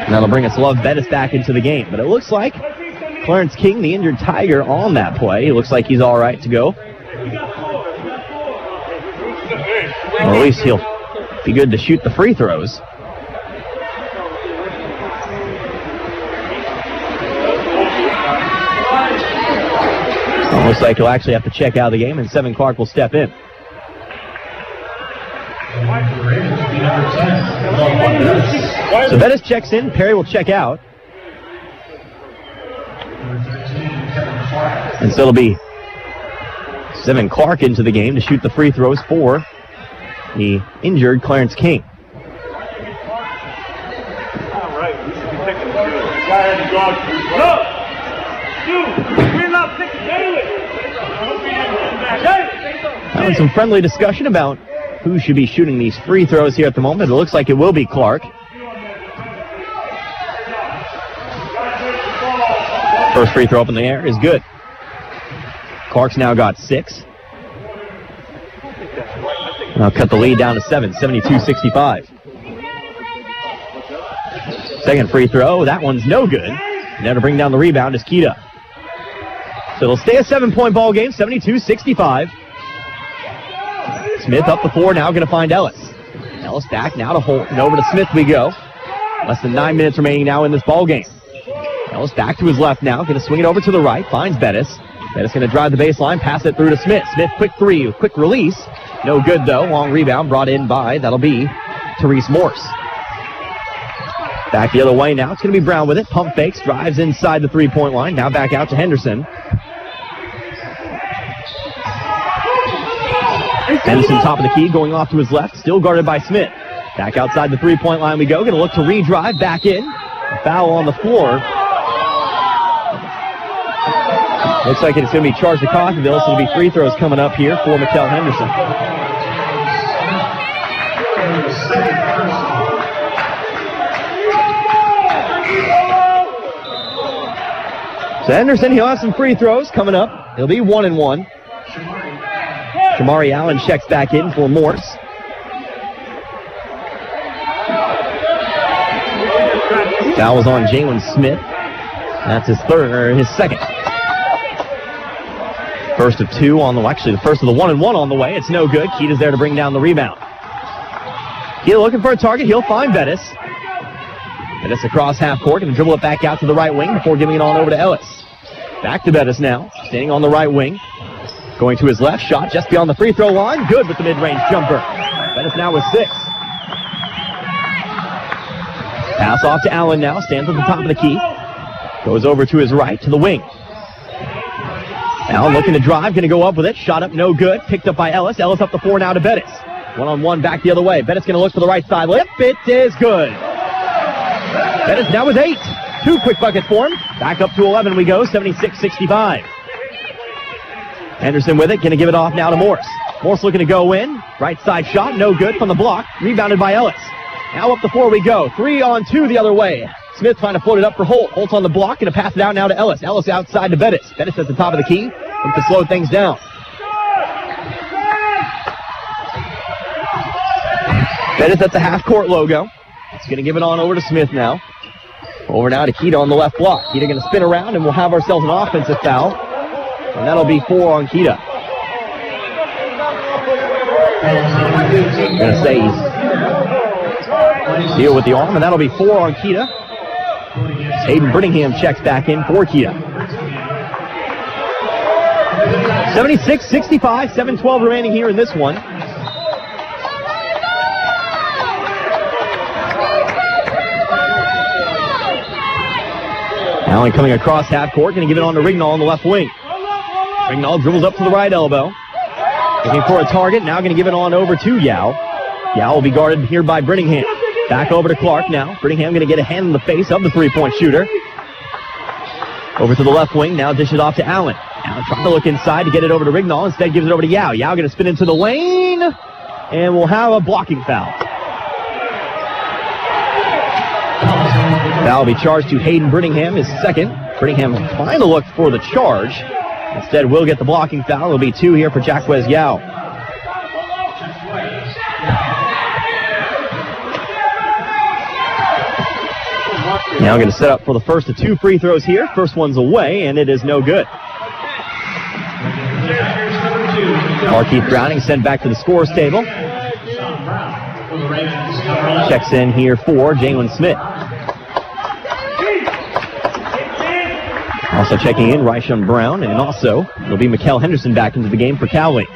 Now they'll bring us Love Bettis back into the game. But it looks like Clarence King, the injured Tiger, on that play. It looks like he's all right to go. Well, at least he'll be good to shoot the free throws. Looks like he'll actually have to check out of the game, and Seven Clark will step in. So Bettis checks in, Perry will check out. And so it'll be Seven Clark into the game to shoot the free throws for the injured Clarence King. Having some friendly discussion about who should be shooting these free throws here at the moment. It looks like it will be Clark. First free throw up in the air is good. Clark's now got 6. Now cut the lead down to 7, 72-65. Second free throw, that one's no good. Now to bring down the rebound is Kita. So it'll stay a 7-point ball game, 72-65. Smith up the floor, now going to find Ellis. Ellis back now to Holt, and over to Smith we go. Less than 9 minutes remaining now in this ball game. Ellis back to his left now, going to swing it over to the right, finds Bettis. Bettis going to drive the baseline, pass it through to Smith. Smith, quick three, quick release. No good though, long rebound brought in by, that'll be Therese Morse. Back the other way now, it's going to be Brown with it. Pump fakes, drives inside the three-point line, now back out to Henderson. Henderson top of the key, going off to his left, still guarded by Smith. Back outside the three-point line we go, going to look to redrive, back in. A foul on the floor. Looks like it's going to be charged to Coffeyville, so there'll be free throws coming up here for Mikkel Henderson. So Henderson, he'll have some free throws coming up. He'll be 1-1. Jamari Allen checks back in for Morse. Foul was on Jalen Smith. That's his third, or his second. First of two on the, actually the first of the 1-1 on the way. It's no good. Keita's there to bring down the rebound. Keita looking for a target. He'll find Bettis. Bettis across half court, going to dribble it back out to the right wing before giving it on over to Ellis. Back to Bettis now, standing on the right wing. Going to his left, shot just beyond the free throw line. Good with the mid-range jumper. Bettis now with 6. Pass off to Allen now, stands at the top of the key. Goes over to his right, to the wing. Allen looking to drive, going to go up with it. Shot up, no good. Picked up by Ellis. Ellis up the floor now to Bettis. 1-on-1 back the other way. Bettis going to look for the right side. Lip, it is good. Bettis now with 8. 2 quick buckets for him. Back up to 11 we go, 76-65. Henderson with it, going to give it off now to Morse. Morse looking to go in. Right side shot, no good from the block. Rebounded by Ellis. Now up the floor we go. 3-on-2 the other way. Smith trying to float it up for Holt. Holt's on the block, going to pass it out now to Ellis. Ellis outside to Bettis. Bettis at the top of the key. Looking to slow things down. Bettis at the half-court logo. It's going to give it on over to Smith now. Over now to Keita on the left block. Keita going to spin around, and we'll have ourselves an offensive foul. And that'll be 4 on Keita. Going to say deal with the arm, and that'll be 4 on Keita. Hayden Brittingham checks back in for Keita. 76-65, 7:12 remaining here in this one. Allen coming across half court, going to give it on to Rignall on the left wing. Rignall dribbles up to the right elbow. Looking for a target, now going to give it on over to Yao. Yao will be guarded here by Brittingham. Back over to Clark now. Brittingham going to get a hand in the face of the three-point shooter. Over to the left wing, now dishes off to Allen. Allen trying to look inside to get it over to Rignall. Instead gives it over to Yao. Yao going to spin into the lane. And we'll have a blocking foul. Foul will be charged to Hayden Brittingham, his second. Brittingham trying to look for the charge. Instead, will get the blocking foul. It'll be 2 here for Jacquez Yao. Now going to set up for the first of 2 free throws here. First one's away, and it is no good. Markeith Browning sent back to the scores table. Checks in here for Jalen Smith. Also checking in, Rysham Brown, and also it'll be Mikkel Henderson back into the game for Cowley.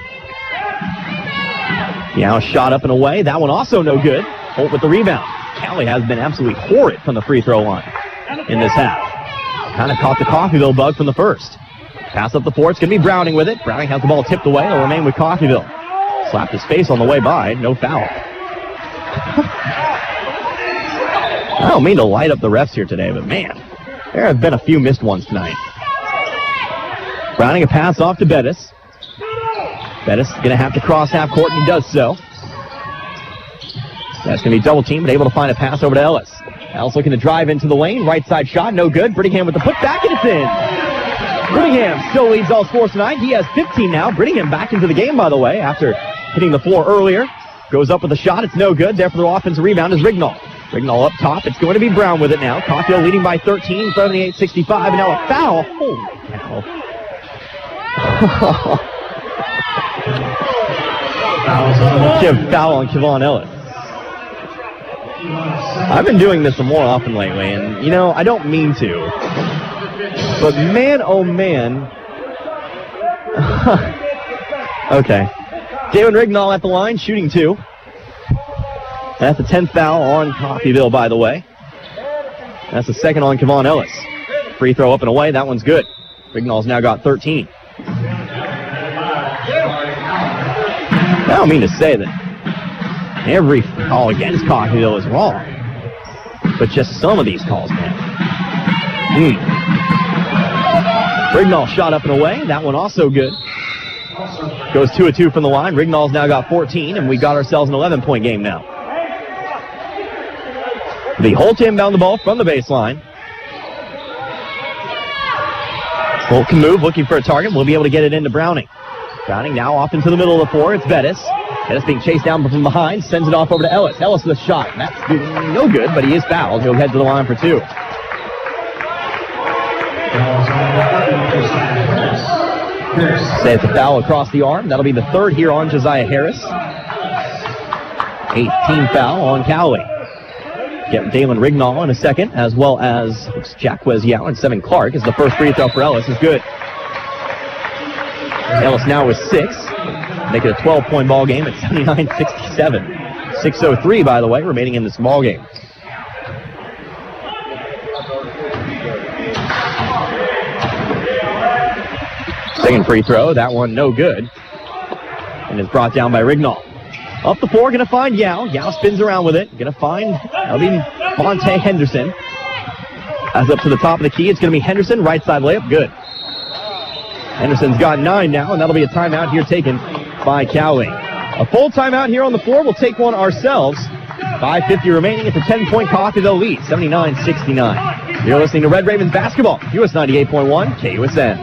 Now shot up and away. That one also no good. Holt with the rebound. Cowley has been absolutely horrid from the free throw line in this half. Kind of caught the Coffeyville bug from the first. Pass up the floor. It's going to be Browning with it. Browning has the ball tipped away. It'll remain with Coffeyville. Slapped his face on the way by. No foul. I don't mean to light up the refs here today, but man, there have been a few missed ones tonight. Browning a pass off to Bettis. Bettis going to have to cross half court, and he does so. That's going to be double teamed, but able to find a pass over to Ellis. Ellis looking to drive into the lane. Right side shot, no good. Brittingham with the putback, and it's in. Brittingham still leads all scores tonight. He has 15 now. Brittingham back into the game, by the way, after hitting the floor earlier. Goes up with a shot. It's no good. There for the offensive rebound is Rignall. Rignall up top. It's going to be Brown with it now. Coffeyville leading by 13, 78-65, and now a foul. Holy cow. Foul on Kevon Ellis. I've been doing this more often lately, and, you know, I don't mean to. But man, oh man. Okay. Jalen Rignall at the line, shooting 2. That's the 10th foul on Coffeyville, by the way. That's the second on Kevon Ellis. Free throw up and away. That one's good. Rignall's now got 13. I don't mean to say that every call against Coffeyville is wrong, but just some of these calls, man. Rignall shot up and away. That one also good. Goes 2 of 2 from the line. Rignall's now got 14, and we got ourselves an 11-point game now. The Holt inbound the ball from the baseline. Holt can move, looking for a target. We'll be able to get it into Browning. Browning now off into the middle of the floor. It's Bettis. Bettis being chased down from behind. Sends it off over to Ellis. Ellis with a shot. That's no good, but he is fouled. He'll head to the line for 2. Say it's a foul across the arm. That'll be the 3rd here on Josiah Harris. 18th foul on Cowley. Get Dalen Rignall in a second, as well as Jacquez Yao and 7 Clark, as the first free throw for Ellis is good. Ellis now with 6. Make it a 12-point ball game at 79-67. 6:03, by the way, remaining in this ball game. Second free throw, that one no good. And it's brought down by Rignall. Up the floor, going to find Yao. Yao spins around with it. Going to find, that'll be Monte Henderson. As up to the top of the key, it's going to be Henderson. Right side layup, good. Henderson's got 9 now, and that'll be a timeout here taken by Cowley. A full timeout here on the floor. We'll take one ourselves. 5:50 remaining. It's a 10-point Coffeyville lead, 79-69. You're listening to Red Ravens basketball, US 98.1, KUSN.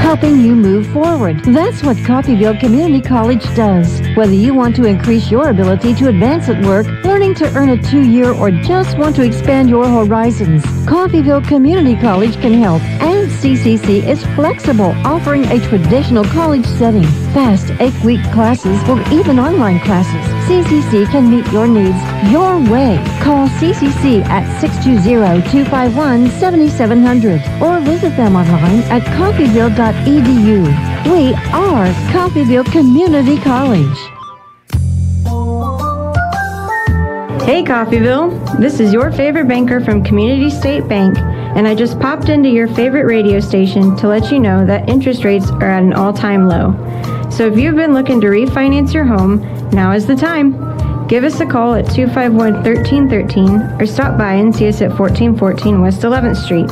Helping you move forward. That's what Coffeyville Community College does. Whether you want to increase your ability to advance at work, learning to earn a 2-year, or just want to expand your horizons, Coffeyville Community College can help. And CCC is flexible, offering a traditional college setting. Fast 8-week classes or even online classes. CCC can meet your needs your way. Call CCC at 620-251-7700 or visit them online at coffeyville.edu. We are Coffeyville Community College. Hey Coffeyville, this is your favorite banker from Community State Bank, and I just popped into your favorite radio station to let you know that interest rates are at an all-time low. So if you've been looking to refinance your home, now is the time. Give us a call at 251-1313 or stop by and see us at 1414 West 11th Street.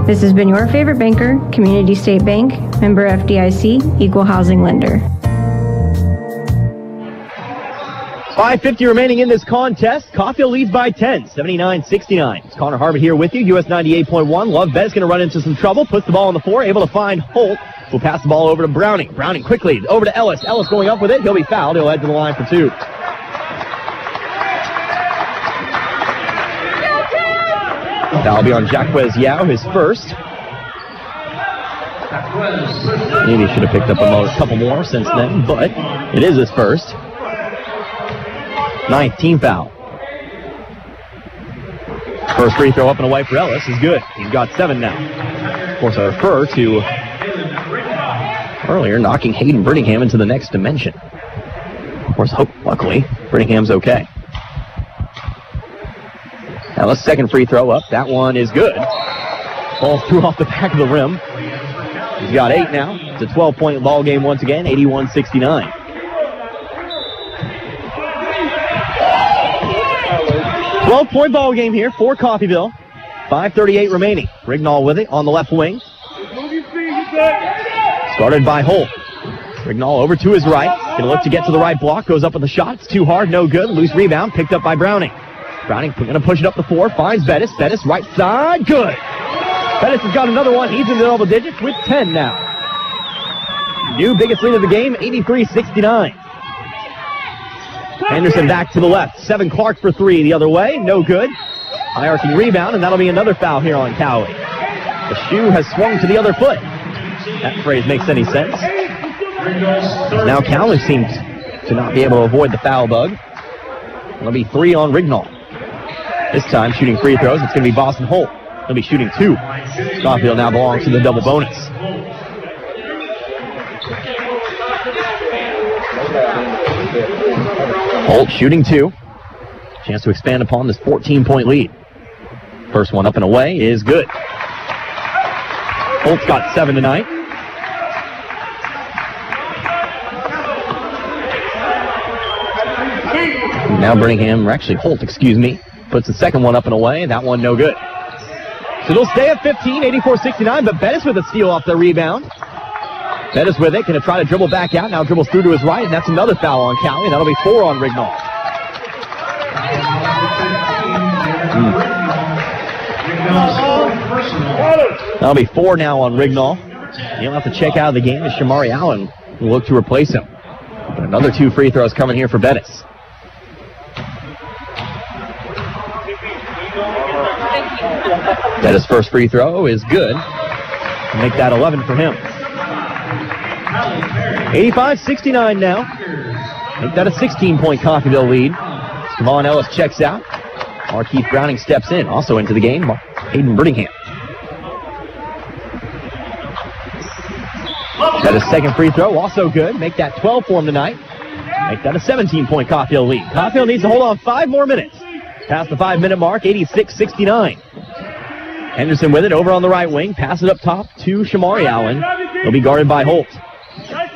This has been your favorite banker, Community State Bank, member FDIC, equal housing lender. 5:50 remaining in this contest. Coffeyville leads by 10, 79-69. It's Connor Harvey here with you, US 98.1. Love Bettis going to run into some trouble, puts the ball on the floor, able to find Holt. Will pass the ball over to Browning. Browning quickly over to Ellis. Ellis going up with it. He'll be fouled. He'll head to the line for 2. That'll be on Jacquez Yao, his first. Maybe he should have picked up a couple more since then, but it is his first. 19th foul. First free throw up and away for Ellis is good. He's got 7 now. Of course, I refer to earlier knocking Hayden Brittingham into the next dimension. Of course, luckily, Brittingham's okay. Ellis, second free throw up. That one is good. Ball threw off the back of the rim. He's got 8 now. It's a 12-point ball game once again, 81-69. 12-point ball game here for Coffeyville. 5:38 remaining. Rignall with it on the left wing. Started by Holt. Rignall over to his right. Going to look to get to the right block. Goes up with the shot. It's too hard. No good. Loose rebound. Picked up by Browning. Browning going to push it up the floor. Finds Bettis. Bettis right side. Good. Bettis has got another one. He's in the double digits with 10 now. New biggest lead of the game, 83-69. Henderson back to the left. 7 Clark for 3 the other way. No good. High arcing rebound, and that'll be another foul here on Cowley. The shoe has swung to the other foot. That phrase makes any sense. Now Cowley seems to not be able to avoid the foul bug. It'll be 3 on Rignall. This time, shooting free throws, it's going to be Boston Holt. He'll be shooting 2. Caulfield now belongs to the double bonus. Holt shooting 2. Chance to expand upon this 14-point lead. First one up and away is good. Holt's got 7 tonight. Now Holt, puts the second one up and away. That one no good. So they'll stay at 15, 84-69, but Bettis with a steal off the rebound. Bettis with it, going to try to dribble back out. Now dribbles through to his right, and that's another foul on Cowley. That'll be 4 on Rignall. That'll be 4 now on Rignall. He'll have to check out of the game as Shamari Allen will look to replace him. But another 2 free throws coming here for Bettis. Bettis' first free throw is good. Make that 11 for him. 85-69 now. Make that a 16-point Coffeyville lead. Devon Ellis checks out. Markeith Browning steps in. Also into the game, Hayden Brittingham. Bettis' second free throw, also good. Make that 12 for him tonight. Make that a 17-point Coffeyville lead. Coffeyville needs to hold on 5 more minutes. Past the 5-minute mark, 86-69. Henderson with it over on the right wing. Pass it up top to Shamari Allen. He'll be guarded by Holt.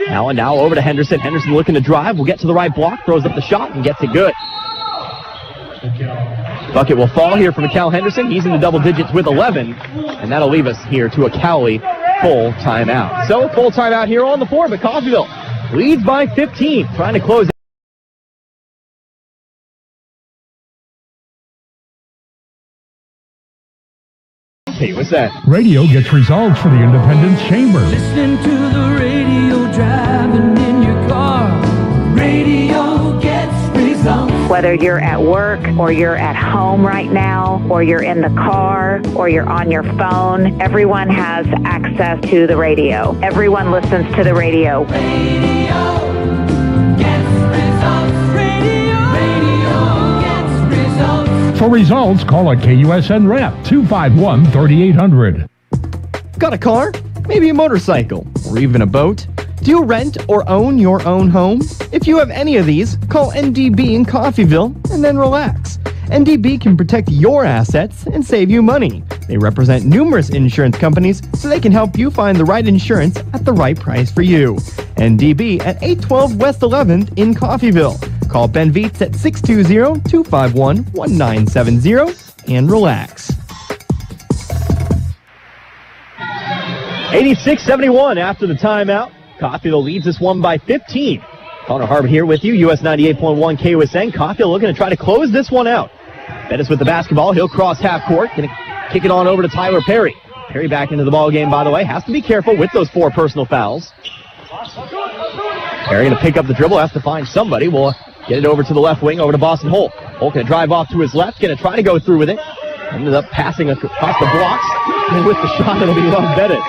Allen now over to Henderson. Henderson looking to drive. Will get to the right block. Throws up the shot and gets it good. Bucket will fall here from Cal Henderson. He's in the double digits with 11. And that'll leave us here to a Cowley full timeout. So full timeout here on the floor, but Coffeyville leads by 15. Trying to close. Hey, what's that? Radio gets results for the Independence Chamber. Listening to the radio, driving in your car. Radio gets results. Whether you're at work or you're at home right now or you're in the car or you're on your phone, everyone has access to the radio. Everyone listens to the radio. Radio gets results. Radio gets results. For results, call a KUSN rep 251-3800. Got a car? Maybe a motorcycle? Or even a boat? Do you rent or own your own home? If you have any of these, call NDB in Coffeyville and then relax. NDB can protect your assets and save you money. They represent numerous insurance companies, so they can help you find the right insurance at the right price for you. NDB at 812 West 11th in Coffeyville. Call Ben Vietz at 620-251-1970 and relax. 86-71 after the timeout. Coffeyville leads this one by 15. Connor Harbor here with you, US 98.1 KUSN. Coffeyville looking to try to close this one out. Bettis with the basketball. He'll cross half court. Going to kick it on over to Tyler Perry. Perry back into the ball game, by the way. Has to be careful with those 4 personal fouls. Perry going to pick up the dribble. Has to find somebody. We'll get it over to the left wing, over to Boston Holt. Holt going to drive off to his left. Going to try to go through with it. Ended up passing across the blocks. And with the shot, it'll be Love Bettis.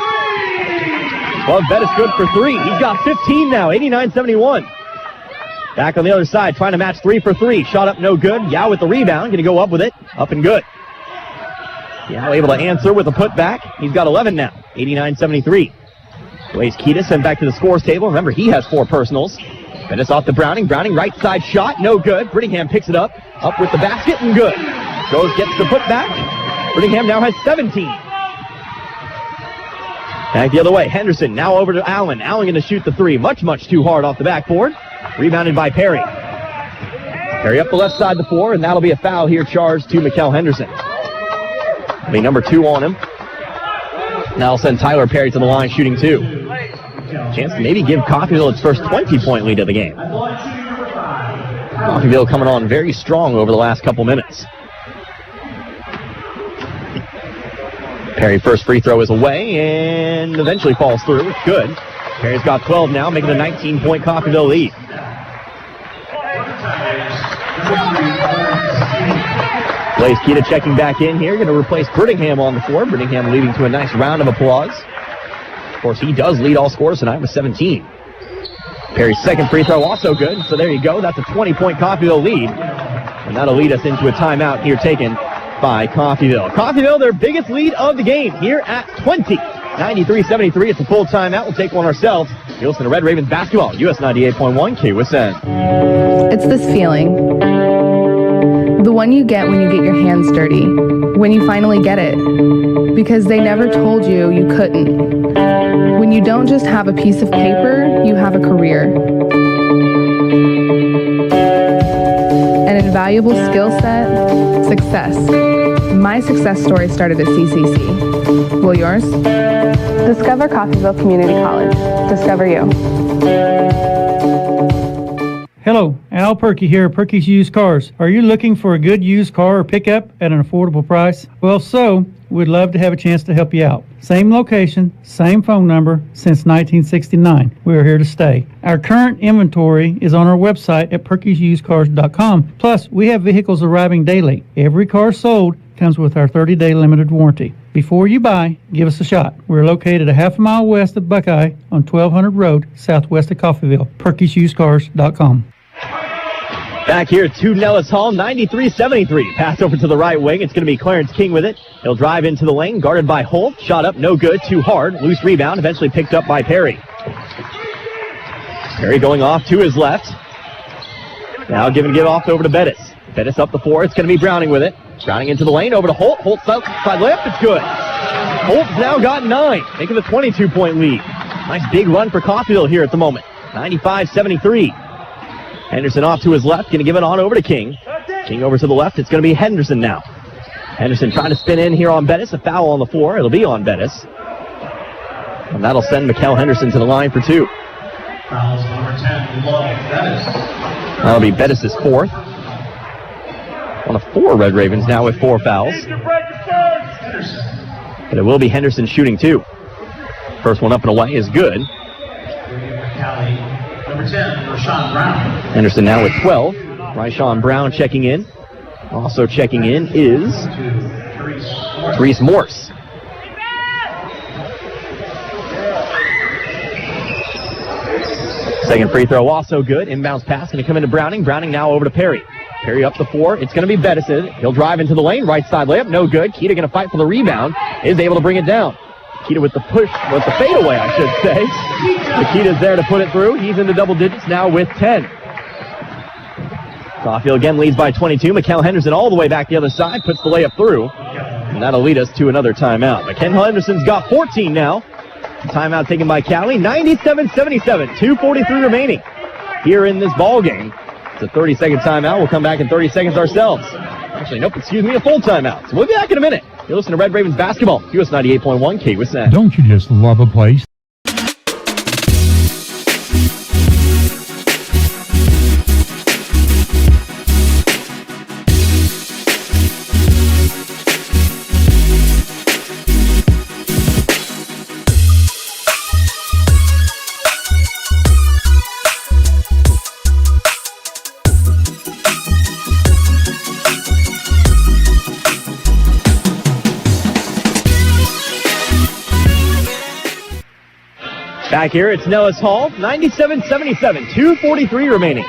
Love Bettis good for 3. He's got 15 now, 89-71. Back on the other side, trying to match 3 for 3. Shot up, no good. Yao with the rebound, going to go up with it. Up and good. Yao able to answer with a putback. He's got 11 now, 89-73. Blaze Keita sent back to the scores table. Remember, he has 4 personals. Bettis off to Browning. Browning right side shot, no good. Brittingham picks it up with the basket, and good. Gets the putback. Brittingham now has 17. Back the other way, Henderson now over to Allen. Allen going to shoot the 3. Much too hard off the backboard. Rebounded by Perry. Perry up the left side of the floor, and that'll be a foul here charged to Mikkel Henderson. It'll be number 2 on him. Now I'll send Tyler Perry to the line shooting 2. Chance to maybe give Coffeyville its first 20-point lead of the game. Coffeyville coming on very strong over the last couple minutes. Perry first free throw is away and eventually falls through. It's good. Perry's got 12 now, making a 19-point Coffeyville lead. Blaze Keita checking back in here. Going to replace Brittingham on the floor. Brittingham leading to a nice round of applause. Of course, he does lead all scorers tonight with 17. Perry's second free throw also good. So there you go. That's a 20-point Coffeyville lead. And that'll lead us into a timeout here taken by Coffeyville. Coffeyville, their biggest lead of the game here at 20. 93-73. It's a full timeout. We'll take one ourselves. You listen to Red Ravens basketball, US 98.1 KUSN. It's this feeling. The one you get when you get your hands dirty. When you finally get it. Because they never told you you couldn't. When you don't just have a piece of paper, you have a career. An invaluable skill set, success. My success story started at CCC. Will yours? Discover Coffeyville Community College. Discover you. Hello, Al Perky here, Perky's Used Cars. Are you looking for a good used car or pickup at an affordable price? Well, we'd love to have a chance to help you out. Same location, same phone number since 1969. We are here to stay. Our current inventory is on our website at perkysusedcars.com. Plus, we have vehicles arriving daily. Every car sold comes with our 30-day limited warranty. Before you buy, give us a shot. We're located a half a mile west of Buckeye on 1200 Road, southwest of Coffeyville. perkysusedcars.com. Back here to Nellis Hall, 93-73. Pass over to the right wing. It's going to be Clarence King with it. He'll drive into the lane, guarded by Holt. Shot up, no good, too hard. Loose rebound, eventually picked up by Perry. Perry going off to his left. Now give off over to Bettis. Bettis up the floor. It's going to be Browning with it. Browning into the lane, over to Holt. Holt side layup, it's good. Holt's now got 9, making the 22-point lead. Nice big run for Coffeyville here at the moment. 95-73. Henderson off to his left, going to give it on over to King. King over to the left, it's going to be Henderson now. Henderson trying to spin in here on Bettis, a foul on the floor. It'll be on Bettis. And that'll send Mikkel Henderson to the line for 2. Fouls number 10, Bettis. That'll be Bettis' 4th. One of 4 Red Ravens now with 4 fouls. But it will be Henderson shooting 2. First one up and away is good. Number 10, Rashawn Brown. Henderson now with 12. Ryshawn Brown checking in. Also checking in is Therese Morse. Second free throw also good. Inbounds pass going to come into Browning. Browning now over to Perry. Perry up the floor. It's going to be Bettis. He'll drive into the lane. Right side layup. No good. Keita going to fight for the rebound. Is able to bring it down. Keita with the push, with the fadeaway, I should say. Nikita's there to put it through. He's into double digits now with 10. Coffeyville again leads by 22. Mikkel Henderson all the way back the other side, puts the layup through. And that'll lead us to another timeout. Mikkel Henderson's got 14 now. Timeout taken by Cowley. 97-77. 2:43 remaining here in this ball game. It's a 30-second timeout. We'll come back in 30 seconds ourselves. Actually, nope, excuse me, a full timeout. So we'll be back in a minute. You're listening to Red Ravens basketball, US 98.1 KUSN. Don't you just love a place? Back here, it's Nellis Hall, 97-77, 2:43 remaining.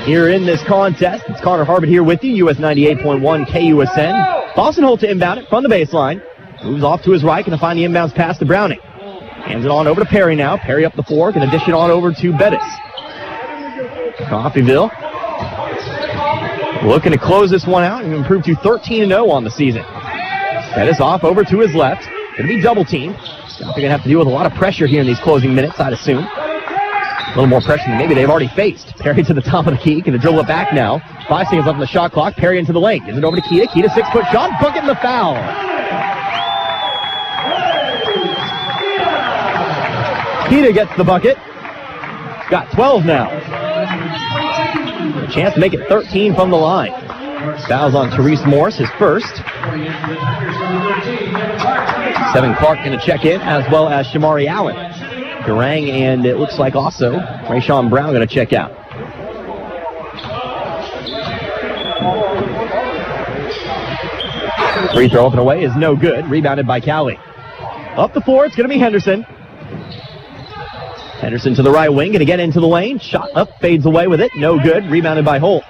Here in this contest, it's Connor Harbert here with you, US 98.1 KUSN. Boston Holt to inbound it from the baseline. Moves off to his right, going to find the inbounds pass to Browning. Hands it on over to Perry now. Perry up the floor, going to dish it on over to Bettis. Coffeyville looking to close this one out and improve to 13-0 on the season. Bettis off over to his left. Going to be double teamed. They're going to have to deal with a lot of pressure here in these closing minutes, I'd assume. A little more pressure than maybe they've already faced. Perry to the top of the key. Going to dribble it back now. 5 seconds left on the shot clock. Perry into the lane. Gives it over to Keita. Keita, 6-foot shot. Bucket and the foul. Keita gets the bucket. Got 12 now. A chance to make it 13 from the line. Fouls on Therese Morse, his first. Sevin Clark going to check in, as well as Shamari Allen. Durang and it looks like also Ryshawn Brown going to check out. Free throw up and away is no good. Rebounded by Cowley. Up the floor, it's going to be Henderson. Henderson to the right wing, going to get into the lane. Shot up, fades away with it. No good. Rebounded by Holt.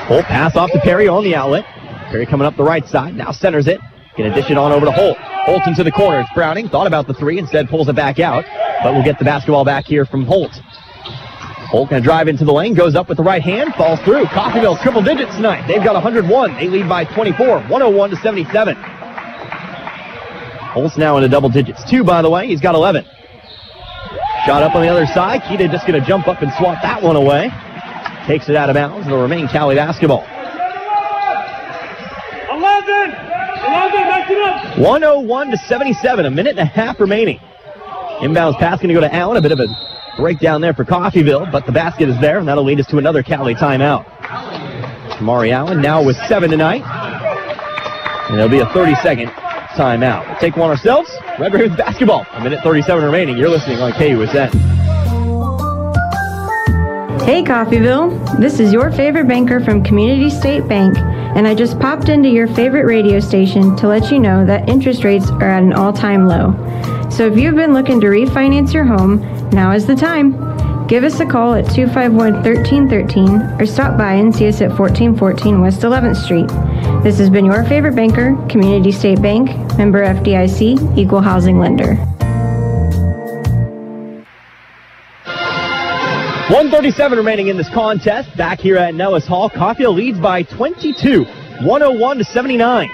Holt pass off to Perry on the outlet. Perry coming up the right side, now centers it. Gonna dish it on over to Holt. Holt into the corner. It's Browning. Thought about the three, instead pulls it back out. But we'll get the basketball back here from Holt. Holt gonna drive into the lane, goes up with the right hand, falls through. Coffeyville triple digits tonight. They've got 101. They lead by 24, 101-77. Holt's now into double digits. 2, by the way. He's got 11. Shot up on the other side. Kita just gonna jump up and swat that one away. Takes it out of bounds. It'll remain Cowley basketball. 101-77, a minute and a half remaining. Inbounds pass going to go to Allen. A bit of a breakdown there for Coffeyville, but the basket is there, and that'll lead us to another Cowley timeout. Kamari Allen now with 7 tonight, and there'll be a 30-second timeout. We'll take one ourselves. Red Ravens basketball. A minute 37 remaining. You're listening on KUSN. Hey Coffeyville, this is your favorite banker from Community State Bank, and I just popped into your favorite radio station to let you know that interest rates are at an all-time low. So if you've been looking to refinance your home, now is the time. Give us a call at 251-1313 or stop by and see us at 1414 West 11th Street. This has been your favorite banker, Community State Bank, member FDIC, equal housing lender. 1:37 remaining in this contest. Back here at Nellis Hall, Coffeyville leads by 22, 101-79.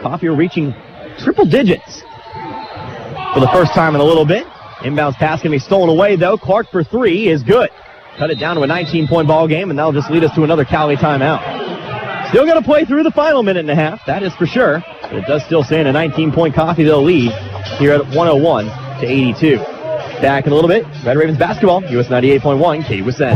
Coffeyville reaching triple digits for the first time in a little bit. Inbounds pass going to be stolen away, though. Clark for 3 is good. Cut it down to a 19-point ball game, and that'll just lead us to another Cowley timeout. Still going to play through the final minute and a half, that is for sure. But it does still stand a 19-point Coffeyville lead here at 101-82. Back in a little bit, Red Ravens basketball, US 98.1, KUSN.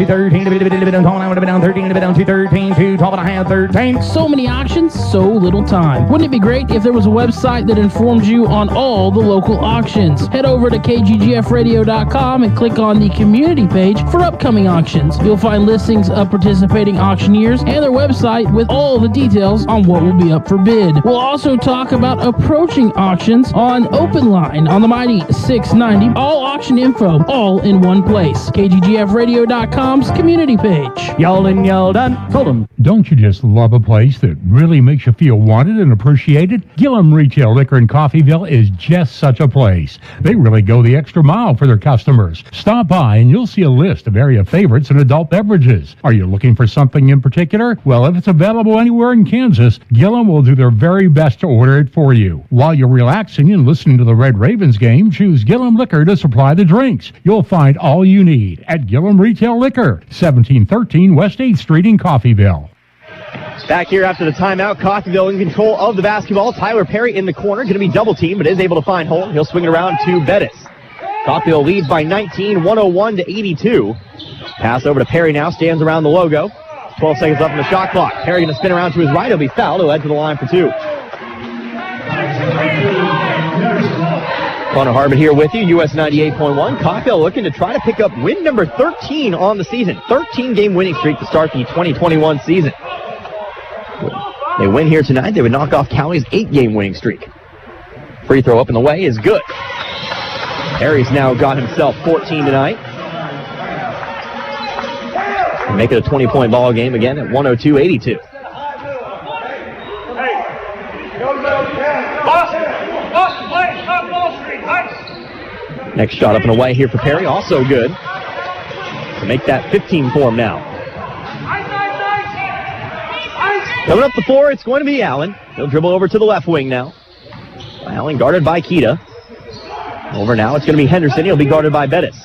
13, so many auctions, so little time. Wouldn't it be great if there was a website that informed you on all the local auctions? Head over to kggfradio.com and click on the community page for upcoming auctions. You'll find listings of participating auctioneers and their website with all the details on what will be up for bid. We'll also talk about approaching auctions on Open Line on the mighty 690. All auction info, all in one place. KGGFradio.com's community page. Y'all in, y'all done. Told them. Don't you just love a place that really makes you feel wanted and appreciated? Gillum Retail Liquor in Coffeyville is just such a place. They really go the extra mile for their customers. Stop by and you'll see a list of area favorites and adult beverages. Are you looking for something in particular? Well, if it's available anywhere in Kansas, Gillum will do their very best to order it for you. While you're relaxing and listening to the Red Ravens game, choose Gillum Liquor to supply the drinks. You'll find all you need at Gillum Retail Liquor, 1713 West 8th Street in Coffeyville. Back here after the timeout, Coffeyville in control of the basketball. Tyler Perry in the corner, going to be double teamed, but is able to find Holt. He'll swing it around to Bettis. Coffeyville leads by 19, 101-82. Pass over to Perry now, stands around the logo. 12 seconds left on the shot clock. Perry going to spin around to his right. He'll be fouled. He'll head to the line for 2. Connor Harbin here with you, US 98.1. Coffeyville looking to try to pick up win number 13 on the season. 13-game winning streak to start the 2021 season. They win here tonight, they would knock off Cowley's 8-game winning streak. Free throw up in the way is good. Perry's now got himself 14 tonight. And make it a 20-point ball game again at 102-82. Next shot up and away here for Perry, also good. To make that 15 for him now. Coming up the floor, it's going to be Allen. He'll dribble over to the left wing now. Allen guarded by Kita. Over now, it's going to be Henderson. He'll be guarded by Bettis.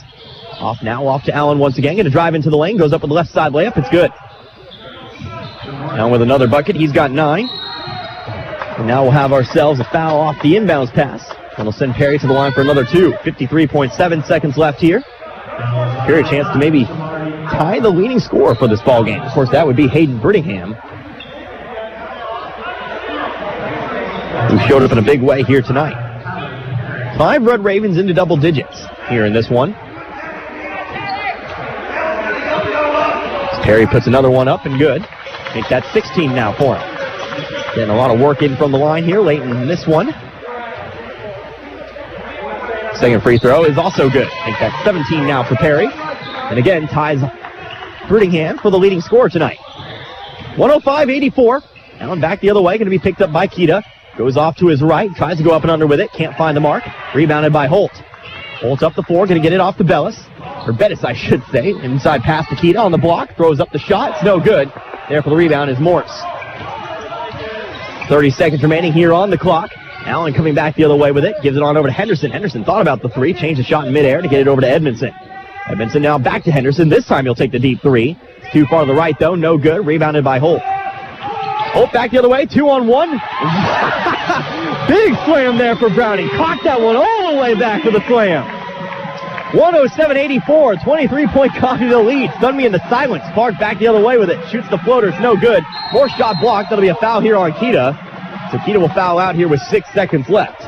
Off to Allen once again. Going to drive into the lane. Goes up with the left side layup. It's good. Allen with another bucket. He's got 9. And now we'll have ourselves a foul off the inbounds pass. And we'll send Perry to the line for another 2. 53.7 seconds left here. Perry a chance to maybe tie the leading scorer for this ball game. Of course, that would be Hayden Brittingham, who showed up in a big way here tonight. 5 Red Ravens into double digits here in this one. Perry puts another one up and good. I think that's 16 now for him. Getting a lot of work in from the line here late in this one. Second free throw is also good. I think that's 17 now for Perry. And again, ties Brittingham for the leading scorer tonight. 105-84. Allen back the other way, going to be picked up by Kita. Goes off to his right, tries to go up and under with it, can't find the mark. Rebounded by Holt. Holt up the floor, going to get it off to Bellis. Or Bettis, I should say. Inside pass to Kita on the block, throws up the shot. It's no good. There for the rebound is Morris. 30 seconds remaining here on the clock. Allen coming back the other way with it, gives it on over to Henderson. Henderson thought about the three, changed the shot in midair to get it over to Edmondson. Edmondson now back to Henderson. This time he'll take the deep three. Too far to the right, though. No good. Rebounded by Holt. Holt back the other way. 2-on-1. Big slam there for Browning. Caught that one all the way back with a slam. 107-84. 23-point Coffeyville lead. Stunned me into silence. Clark back the other way with it. Shoots the floater. It's no good. More shot blocked. That'll be a foul here on Kita. So Kita will foul out here with 6 seconds left.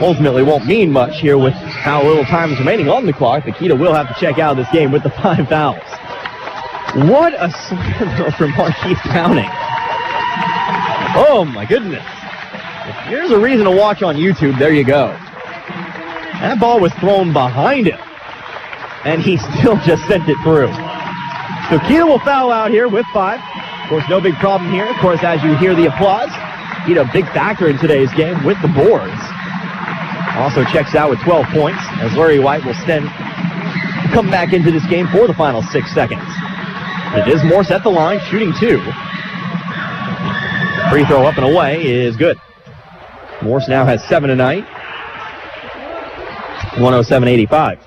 Ultimately won't mean much here with how little time is remaining on the clock. But Kita will have to check out of this game with the 5 fouls. What a slam from Marquise Browning. Oh, my goodness. If there's a reason to watch on YouTube, there you go. That ball was thrown behind him, and he still just sent it through. So Kita will foul out here with 5. Of course, no big problem here. Of course, as you hear the applause, Kita a big factor in today's game with the boards. Also checks out with 12 points, as Larry White will come back into this game for the final 6 seconds. It is Morse at the line, shooting 2. Free throw up and away is good. Morse now has 7 tonight. 107-85.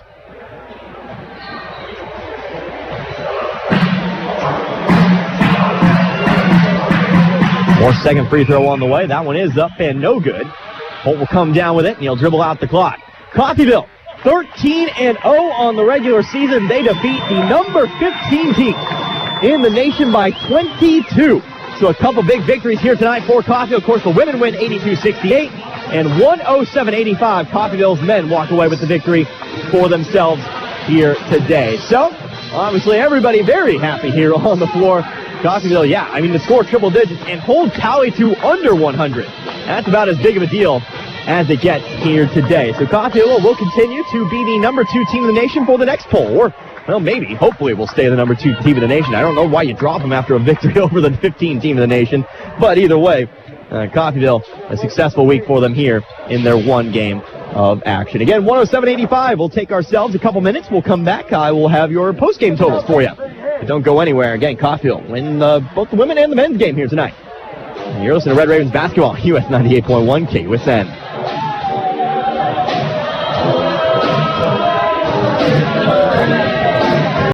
Morse second free throw on the way. That one is up and no good. Holt will come down with it, and he'll dribble out the clock. Coffeyville, 13-0 on the regular season. They defeat the number 15 team in the nation by 22. So a couple big victories here tonight for Coffeyville. Of course, the women win 82-68, and 107-85. Coffeyville's men walk away with the victory for themselves here today. So, obviously, everybody very happy here on the floor. Coffeyville, yeah, I mean, to score triple digits and hold Cowley to under 100. That's about as big of a deal as it gets here today. So Coffeyville will continue to be the number 2 team in the nation for the next poll, or, well, maybe, hopefully we'll stay the number 2 team in the nation. I don't know why you drop them after a victory over the 15 team in the nation, but either way, Coffeyville, a successful week for them here in their one game of action. Again, 107-85. We'll take ourselves a couple minutes. We'll come back. I will have your post-game totals for you. But don't go anywhere. Again, Coffeyville win both the women and the men's game here tonight. And you're listening to Red Ravens basketball, US 98.1 KUSN.